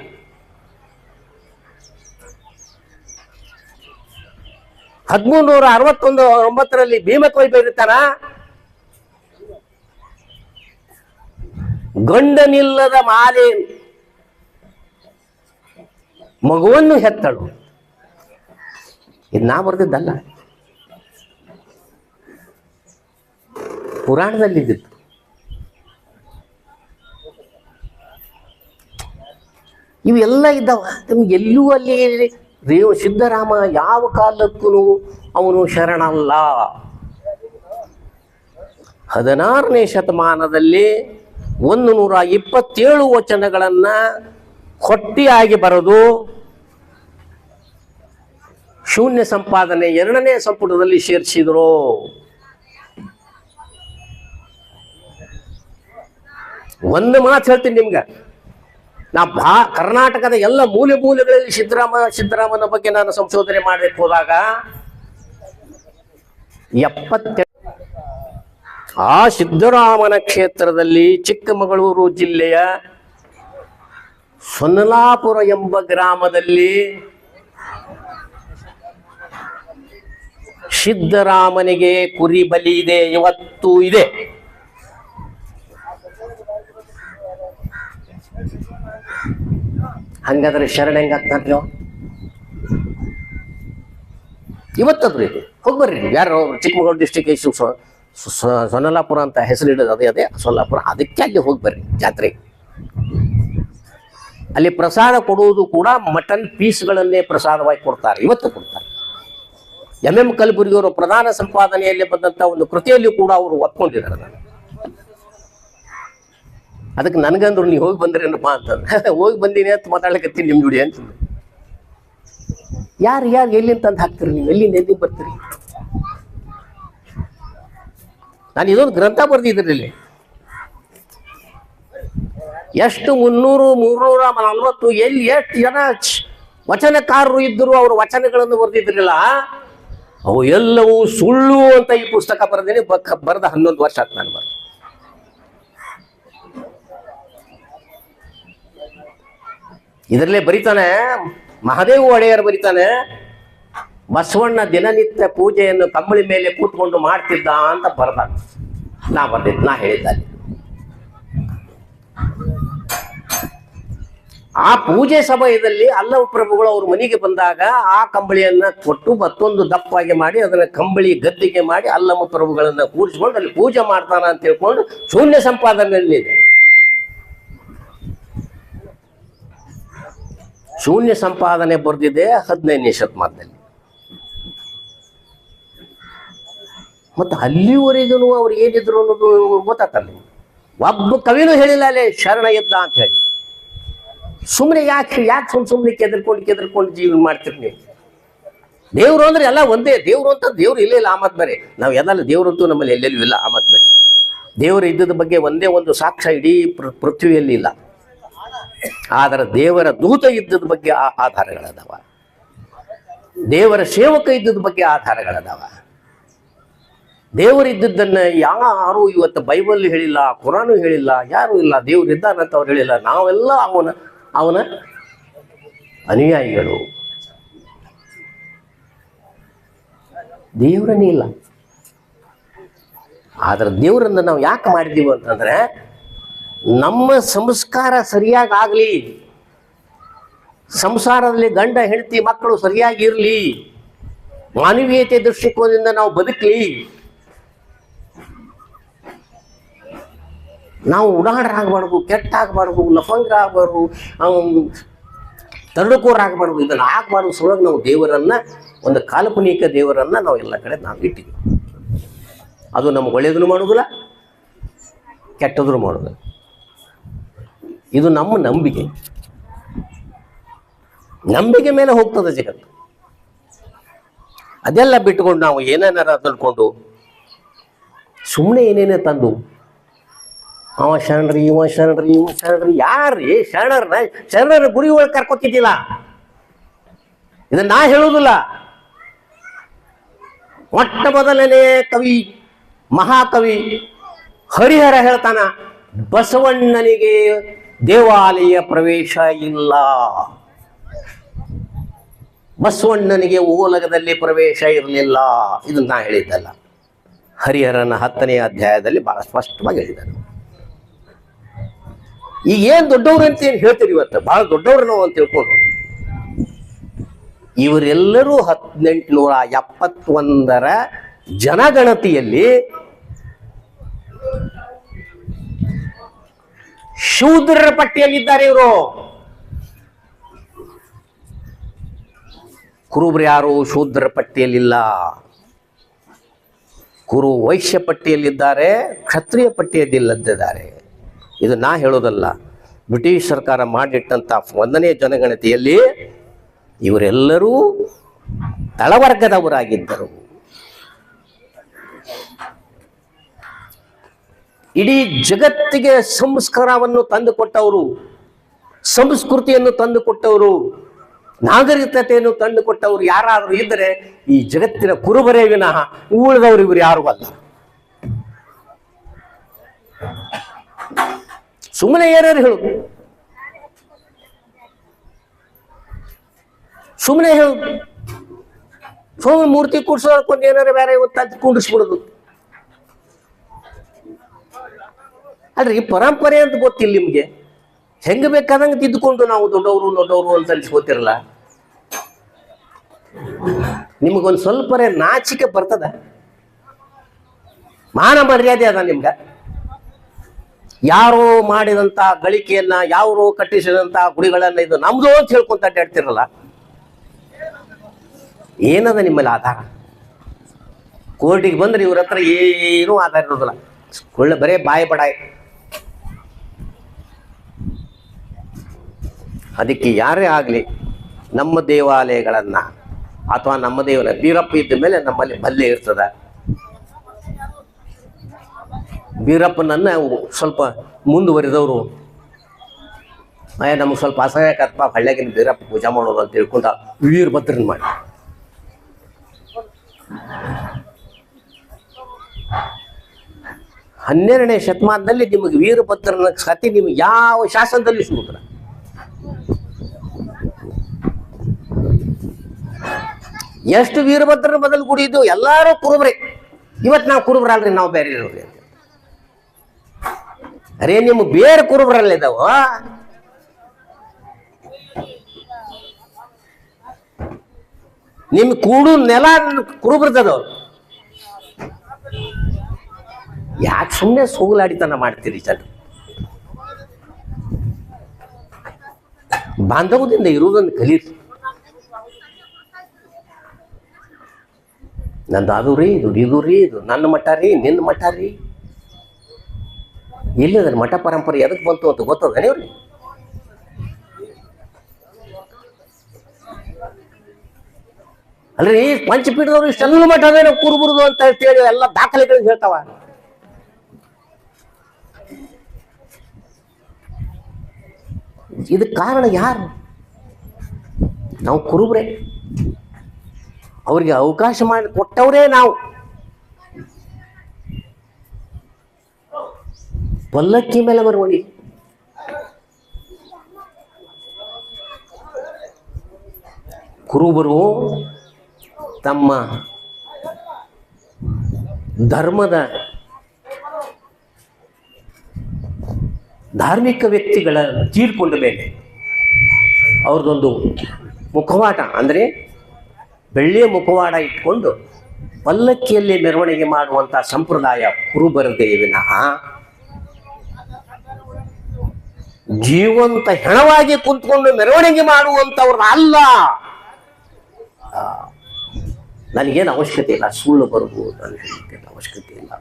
1361-9 ಭೀಮಕೋಯ್ ಬರೀತಾನ, ಗಂಡನಿಲ್ಲದ ಮಾಲೆ ಮಗುವನ್ನು ಹೆತ್ತಳು. ಇದು ನಾ ಬರ್ದಿದ್ದಲ್ಲ, ಪುರಾಣದಲ್ಲಿದ್ದಿತ್ತು. ಇವೆಲ್ಲ ಇದ್ದಾವ. ನಮ್ಗೆ ಎಲ್ಲೂ ಅಲ್ಲಿ ಸಿದ್ದರಾಮ ಯಾವ ಕಾಲಕ್ಕೂ ಅವನು ಶರಣಲ್ಲ. 16ನೇ ಶತಮಾನದಲ್ಲಿ 127 ವಚನಗಳನ್ನ ಹೊಟ್ಟಿಯಾಗಿ ಬರೆದು ಶೂನ್ಯ ಸಂಪಾದನೆ 2ನೇ ಸಂಪುಟದಲ್ಲಿ ಸೇರಿಸಿದ್ರು. ಒಂದು ಮಾತು ಹೇಳ್ತೀನಿ ನಿಮ್ಗೆ, ನಾ ಕರ್ನಾಟಕದ ಎಲ್ಲ ಮೂಲೆಗಳಲ್ಲಿ ಸಿದ್ದರಾಮನ ಬಗ್ಗೆ ನಾನು ಸಂಶೋಧನೆ ಮಾಡಲಿಕ್ಕೆ ಹೋದಾಗ 78 ಆ ಸಿದ್ದರಾಮನ ಕ್ಷೇತ್ರದಲ್ಲಿ ಚಿಕ್ಕಮಗಳೂರು ಜಿಲ್ಲೆಯ ಸೊನ್ನಲಾಪುರ ಎಂಬ ಗ್ರಾಮದಲ್ಲಿ ಸಿದ್ದರಾಮನಿಗೆ ಕುರಿ ಬಲಿ ಇದೆ, ಇವತ್ತು ಇದೆ. ಹಂಗಾದ್ರೆ ಶರಣ ಹೆಂಗಾಗ್ತಾನ್ರಿ ಅವ? ಇವತ್ತದ್ರಿ ಹೋಗ್ಬರ್ರಿ, ಯಾರು ಚಿಕ್ಕಮಗಳೂರು ಡಿಸ್ಟಿಕ್ ಸೊನ್ನಲಾಪುರ ಅಂತ ಹೆಸರಿಡೋದು ಅದೇ ಸೊಲ್ಲಾಪುರ, ಅದಕ್ಕೆ ಅಲ್ಲಿ ಹೋಗ್ಬರ್ರಿ ಜಾತ್ರೆಗೆ. ಅಲ್ಲಿ ಪ್ರಸಾದ ಕೊಡುವುದು ಕೂಡ ಮಟನ್ ಪೀಸ್ಗಳನ್ನೇ ಪ್ರಸಾದವಾಗಿ ಕೊಡ್ತಾರೆ, ಇವತ್ತು ಕೊಡ್ತಾರೆ. MM ಕಲಬುರ್ಗಿಯವರು ಪ್ರಧಾನ ಸಂಪಾದನೆಯಲ್ಲಿ ಬಂದಂತ ಒಂದು ಕೃತಿಯಲ್ಲಿ ಕೂಡ ಅವರು ಒಪ್ಕೊಂಡಿದ್ದಾರೆ. ಅದಕ್ಕೆ ನನಗಂದ್ರು ನೀವು ಹೋಗಿ ಬಂದ್ರೇನಪ್ಪ ಅಂತಂದ್ರೆ ಹೋಗಿ ಬಂದೀನಿ ಅಂತ ಮಾತಾಡ್ಲಿಕ್ಕತ್ತೀನಿ ನಿಮ್ಮ ಜೋಡಿ ಅಂತ. ಯಾರು ಎಲ್ಲಿಂದ ತಂದು ಹಾಕ್ತೀರಿ ನೀವು? ಎಲ್ಲಿ ಬರ್ತೀರಿ? ನಾನು ಇದೊಂದು ಗ್ರಂಥ ಬರ್ದಿದ್ರಲ್ಲಿ ಎಷ್ಟು 340 ಎಲ್ಲಿ ಎಷ್ಟು ಜನ ವಚನಕಾರರು ಇದ್ದರು, ಅವರು ವಚನಗಳನ್ನು ಬರೆದಿದ್ರಲ್ಲ, ಅವು ಎಲ್ಲವೂ ಸುಳ್ಳು ಅಂತ ಈ ಪುಸ್ತಕ ಬರೆದೇನೆ. ಬರೆದ 11 ವರ್ಷ ಆಯ್ತು ನಾನು ಬರೆದ. ಇದರಲ್ಲೇ ಬರೀತಾನೆ, ಮಹಾದೇವ ಒಡೆಯರ್ ಬರೀತಾನೆ, ಬಸವಣ್ಣ ದಿನನಿತ್ಯ ಪೂಜೆಯನ್ನು ಕಂಬಳಿ ಮೇಲೆ ಕೂತ್ಕೊಂಡು ಮಾಡ್ತಿದ್ದ ಅಂತ ಬರೆದ. ನಾ ಹೇಳಿದ್ದ. ಆ ಪೂಜೆ ಸಮಯದಲ್ಲಿ ಅಲ್ಲವ ಪ್ರಭುಗಳು ಅವ್ರ ಮನೆಗೆ ಬಂದಾಗ ಆ ಕಂಬಳಿಯನ್ನ ಕೊಟ್ಟು ಮತ್ತೊಂದು ದಪ್ಪಾಗಿ ಮಾಡಿ ಅದನ್ನ ಕಂಬಳಿ ಗದ್ದಿಗೆ ಮಾಡಿ ಅಲ್ಲಮ ಪ್ರಭುಗಳನ್ನ ಕೂರಿಸ್ಕೊಂಡು ಅಲ್ಲಿ ಪೂಜೆ ಮಾಡ್ತಾನ ಅಂತ ಹೇಳ್ಕೊಂಡು ಶೂನ್ಯ ಸಂಪಾದನೆಯಲ್ಲಿ ಇದೆ. ಶೂನ್ಯ ಸಂಪಾದನೆ ಬರೆದಿದೆ 15ನೇ ಶತಮಾನದಲ್ಲಿ. ಮತ್ತು ಅಲ್ಲಿವರೆಗೂ ಅವ್ರು ಏನಿದ್ರು ಅನ್ನೋದು ಗೊತ್ತಾಗಲ್ಲ. ಒಬ್ಬ ಕವಿನೂ ಹೇಳಿಲ್ಲ ಅಲ್ಲೇ ಶರಣ ಇದ್ದ ಅಂತ ಹೇಳಿ. ಸುಮ್ಮನೆ ಯಾಕೆ ಸುಮ್ಮನೆ ಕೆದರ್ಕೊಂಡು ಜೀವನ ಮಾಡ್ತೀರಿ ನೀವು? ದೇವ್ರು ಅಂದ್ರೆ ಎಲ್ಲ ಒಂದೇ. ದೇವ್ರು ಅಂತ ದೇವ್ರು ಇಲ್ಲ ಆ ಮತ್ ಬೇರೆ. ನಾವು ಎಲ್ಲ ದೇವ್ರಂತೂ ನಮ್ಮಲ್ಲಿ ಎಲ್ಲೆಲ್ಲೂ ಇಲ್ಲ, ಆ ಮತ್ ಬೇರೆ. ದೇವರು ಇದ್ದದ ಬಗ್ಗೆ ಒಂದೇ ಒಂದು ಸಾಕ್ಷ್ಯ ಇಡೀ ಪೃಥ್ವಿಯಲ್ಲಿ ಇಲ್ಲ. ಆದರೆ ದೇವರ ದೂತ ಇದ್ದದ ಬಗ್ಗೆ ಆಧಾರಗಳದಾವ, ದೇವರ ಸೇವಕ ಇದ್ದದ ಬಗ್ಗೆ ಆಧಾರಗಳದಾವ. ದೇವರಿದ್ದದ್ದನ್ನ ಯಾರು ಇವತ್ತು ಬೈಬಲ್ ಹೇಳಿಲ್ಲ, ಕುರಾನು ಹೇಳಿಲ್ಲ, ಯಾರು ಇಲ್ಲ. ದೇವ್ರು ಇದ್ದಾನಂತ ಅವ್ರು ಹೇಳಿಲ್ಲ. ನಾವೆಲ್ಲ ಅವನ ಅನುಯಾಯಿಗಳು. ದೇವರನ್ನೇ ಇಲ್ಲ. ಆದ್ರೆ ದೇವರನ್ನ ನಾವು ಯಾಕೆ ಮಾಡಿದೀವಿ ಅಂತಂದ್ರೆ ನಮ್ಮ ಸಂಸ್ಕಾರ ಸರಿಯಾಗಿ ಆಗ್ಲಿ, ಸಂಸಾರದಲ್ಲಿ ಗಂಡ ಹೆಂಡತಿ ಮಕ್ಕಳು ಸರಿಯಾಗಿರ್ಲಿ, ಮಾನವೀಯತೆ ದೃಷ್ಟಿಕೋನದಿಂದ ನಾವು ಬದುಕಲಿ, ನಾವು ಉಡಾಡರಾಗಬಾರ್ದು, ಕೆಟ್ಟ ಆಗಬಾರ್ದು, ಲಫಂಗರಾಗಬಾರ್ದು, ತರಡುಕೋರಾಗಬಾರ್ದು. ಇದನ್ನು ಆಗಬಾರ್ದು ಸಲುವಾಗಿ ನಾವು ದೇವರನ್ನ, ಒಂದು ಕಾಲ್ಪನಿಕ ದೇವರನ್ನ ನಾವು ಎಲ್ಲ ಕಡೆ ನಾವು ಇಟ್ಟಿದ್ವಿ. ಅದು ನಮ್ಗೆ ಒಳ್ಳೆಯದನ್ನು ಮಾಡೋದಿಲ್ಲ, ಕೆಟ್ಟದ್ರು ಮಾಡೋದಿಲ್ಲ. ಇದು ನಮ್ಮ ನಂಬಿಕೆ ಮೇಲೆ ಹೋಗ್ತದೆ ಜಗತ್ತು. ಅದೆಲ್ಲ ಬಿಟ್ಟುಕೊಂಡು ನಾವು ಏನೇನಾರ ತಂದ್ಕೊಂಡು ಸುಮ್ಮನೆ ಏನೇನೇ ತಂದು ಅವ ಶರಣರಿ ಇವ ಶರಣರಿ ಯಾರ್ರೀ ಶರಣರ ಗುರಿ ಒಳಗೆ ಕರ್ಕೊತಿದ್ದಿಲ್ಲ. ಇದನ್ನ ನಾ ಹೇಳುವುದಿಲ್ಲ. ಮೊಟ್ಟ ಮೊದಲನೇ ಕವಿ, ಮಹಾಕವಿ ಹರಿಹರ ಹೇಳ್ತಾನ, ಬಸವಣ್ಣನಿಗೆ ದೇವಾಲಯ ಪ್ರವೇಶ ಇಲ್ಲ, ಬಸವಣ್ಣನಿಗೆ ಓಲಗದಲ್ಲಿ ಪ್ರವೇಶ ಇರಲಿಲ್ಲ. ಇದನ್ನ ನಾ ಹೇಳಿದ್ದಲ್ಲ, ಹರಿಹರನ 10ನೇ ಅಧ್ಯಾಯದಲ್ಲಿ ಬಹಳ ಸ್ಪಷ್ಟವಾಗಿ ಹೇಳಿದ್ದಾನೆ. ಈಗ ಏನ್ ದೊಡ್ಡವ್ರು ಅಂತ ಏನ್ ಹೇಳ್ತೀರಿ, ಇವತ್ತು ಬಹಳ ದೊಡ್ಡವ್ರು ನಾವು ಅಂತ ತಿಳ್ಕೊಂಡು, ಇವರೆಲ್ಲರೂ 1871 ಜನಗಣತಿಯಲ್ಲಿ ಶೂದ್ರರ ಪಟ್ಟಿಯಲ್ಲಿದ್ದಾರೆ. ಇವರು ಕುರುಬರು ಯಾರು ಶೂದ್ರರ ಪಟ್ಟಿಯಲ್ಲಿಲ್ಲ, ಕುರು ವೈಶ್ಯ ಪಟ್ಟಿಯಲ್ಲಿದ್ದಾರೆ, ಕ್ಷತ್ರಿಯ ಪಟ್ಟಿಯಲ್ಲಿಲ್ಲದಿದ್ದಾರೆ. ಇದು ನಾ ಹೇಳೋದಲ್ಲ, ಬ್ರಿಟಿಷ್ ಸರ್ಕಾರ ಮಾಡಿಟ್ಟಂತ 1ನೇ ಜನಗಣತಿಯಲ್ಲಿ ಇವರೆಲ್ಲರೂ ತಳವರ್ಗದವರಾಗಿದ್ದರು. ಇಡೀ ಜಗತ್ತಿಗೆ ಸಂಸ್ಕಾರವನ್ನು ತಂದುಕೊಟ್ಟವರು, ಸಂಸ್ಕೃತಿಯನ್ನು ತಂದುಕೊಟ್ಟವರು, ನಾಗರಿಕತೆಯನ್ನು ತಂದುಕೊಟ್ಟವರು ಯಾರಾದರೂ ಇದ್ದರೆ ಈ ಜಗತ್ತಿನ ಕುರುಬರೇ ವಿನಃ ಉಳಿದವರು ಇವರು ಯಾರು ಅಲ್ಲ. ಸುಮ್ಮನೆ ಏನಾರು ಹೇಳುದು, ಸುಮ್ಮನೆ ಹೇಳುದು, ಸುಮ್ಮನೆ ಮೂರ್ತಿ ಕೂಡ್ಸೋದಕ್ಕೊಂದು ಏನಾರು ಬೇರೆ ಗೊತ್ತಾಗ್ತದೆ ಕುಂಡಿಸ್ಬಿಡೋದು. ಅಲ್ರಿ ಪರಂಪರೆ ಅಂತ ಗೊತ್ತಿಲ್ಲ ನಿಮ್ಗೆ, ಹೆಂಗ ಬೇಕಾದಂಗೆ ತಿದ್ದುಕೊಂಡು ನಾವು ದೊಡ್ಡವರು ದೊಡ್ಡವರು ಅಂತ ಅನ್ಸ್ಕೋತಿರಲ್ಲ. ನಿಮಗೊಂದು ಸ್ವಲ್ಪ ನಾಚಿಕೆ ಬರ್ತದ? ಮಾನ ಮರ್ಯಾದೆ ಅದ ನಿಮ್ಗ? ಯಾರೋ ಮಾಡಿದಂತ ಗಳಿಕೆಯನ್ನ, ಯಾರೋ ಕಟ್ಟಿಸಿದಂತ ಗುಡಿಗಳನ್ನ ಇದು ನಮ್ದು ಅಂತ ಹೇಳ್ಕೊಂತ ಅಡ್ಡಾಡ್ತಿರಲ್ಲ. ಏನದ ನಿಮ್ಮಲ್ಲಿ ಆಧಾರ? ಕೋರ್ಟಿಗೆ ಬಂದ್ರೆ ಇವ್ರ ಹತ್ರ ಏನೂ ಆಧಾರ ಇರೋದಿಲ್ಲ, ಬರೇ ಬಾಯಿ ಬಡಾಯಿ. ಅದಕ್ಕೆ ಯಾರೇ ಆಗಲಿ ನಮ್ಮ ದೇವಾಲಯಗಳನ್ನ ಅಥವಾ ನಮ್ಮ ದೇವರ ಬೀರಪ್ಪ ಇದ್ದ ಮೇಲೆ ನಮ್ಮಲ್ಲಿ ಬಲ್ಲೆ ಇರ್ತದ. ಬೀರಪ್ಪನನ್ನ ಸ್ವಲ್ಪ ಮುಂದುವರಿದವರು, ನಮ್ಗೆ ಸ್ವಲ್ಪ ಅಸಹ್ಯಕತ್ವ, ಹಳ್ಳಿಯಾಗಿನ ಬೀರಪ್ಪ ಪೂಜಾ ಮಾಡೋದು ಅಂತ ತಿಳ್ಕೊಂಡ ವೀರಭದ್ರನ್ ಮಾಡಿ. ಹನ್ನೆರಡನೇ ಶತಮಾನದಲ್ಲಿ ನಿಮಗೆ ವೀರಭದ್ರನ ಕಥೆ ನಿಮ್ಗೆ ಯಾವ ಶಾಸನದಲ್ಲಿ ಸಿಗುತ್ತಿಲ್ಲ. ಎಷ್ಟು ವೀರಭದ್ರನ ಬದಲು ಗುಡಿ ಇದ್ದು ಎಲ್ಲಾರು ಕುರುಬ್ರೆ. ಇವತ್ತು ನಾವು ಕುರುಬ್ರಲ್ರಿ, ನಾವು ಬೇರೆ ಇರೋರಿ. ಅರೇ ನಿಮ್ಮ ಬೇರೆ ಕುರುಬ್ರಲ್ಲಿದ್ದಾವ, ನಿಮ್ ಕೂಡು ನೆಲ ಕುರುಬ್ರದವ್ರು. ಯಾಕೆ ಸುಮ್ಮನೆ ಸೋಗಲಾಡಿತನ ಮಾಡ್ತೀರಿ ಜನ? ಬಾಂಧವ್ಯದಿಂದ ಇರುವುದನ್ನು ಕಲೀರಿ. ನಂದು ಅದು ರೀ, ಇದು ರೀ, ಇದು ನನ್ನ ಮಠ ರೀ, ನಿನ್ನ ಮಠ ರೀ. ಎಲ್ಲಿದ ಮಠ ಪರಂಪರೆ ಎದಕ್ಕೆ ಬಂತು ಅಂತ ಗೊತ್ತದ ನೀವ್ರಿ? ಅಲ್ರಿ ಪಂಚಪೀಠದವ್ರು ಇಷ್ಟೆಲ್ಲ ಮಠ ಅದೇನೋ ಕುರುಬುರುದು ಅಂತ ಹೇಳಿ ಎಲ್ಲ ದಾಖಲೆಗಳು ಹೇಳ್ತಾವ. ಇದಕ್ಕೆ ಕಾರಣ ಯಾರು? ನಾವು ಕುರುಬ್ರೆ, ಅವ್ರಿಗೆ ಅವಕಾಶ ಮಾಡಿ ಕೊಟ್ಟವರೇ ನಾವು. ಪಲ್ಲಕ್ಕಿ ಮೇಲೆ ಮೆರವಣಿಗೆ, ಕುರುಬರು ತಮ್ಮ ಧರ್ಮದ ಧಾರ್ಮಿಕ ವ್ಯಕ್ತಿಗಳ ತೀರ್ಕೊಂಡ ಮೇಲೆ ಅವ್ರದ್ದೊಂದು ಮುಖವಾಟ, ಅಂದರೆ ಬೆಳ್ಳಿಯ ಮುಖವಾಡ ಇಟ್ಕೊಂಡು ಪಲ್ಲಕ್ಕಿಯಲ್ಲಿ ಮೆರವಣಿಗೆ ಮಾಡುವಂಥ ಸಂಪ್ರದಾಯ ಕುರುಬರದೇ ವಿನಃ ಜೀವಂತ ಹೆಣವಾಗಿ ಕುಂತ್ಕೊಂಡು ಮೆರವಣಿಗೆ ಮಾಡುವಂಥವ್ರ ಅಲ್ಲ. ನನಗೇನು ಅವಶ್ಯಕತೆ ಇಲ್ಲ, ಸುಳ್ಳು ಬರುವುದು ನನಗೆ ಅವಶ್ಯಕತೆ ಇಲ್ಲ.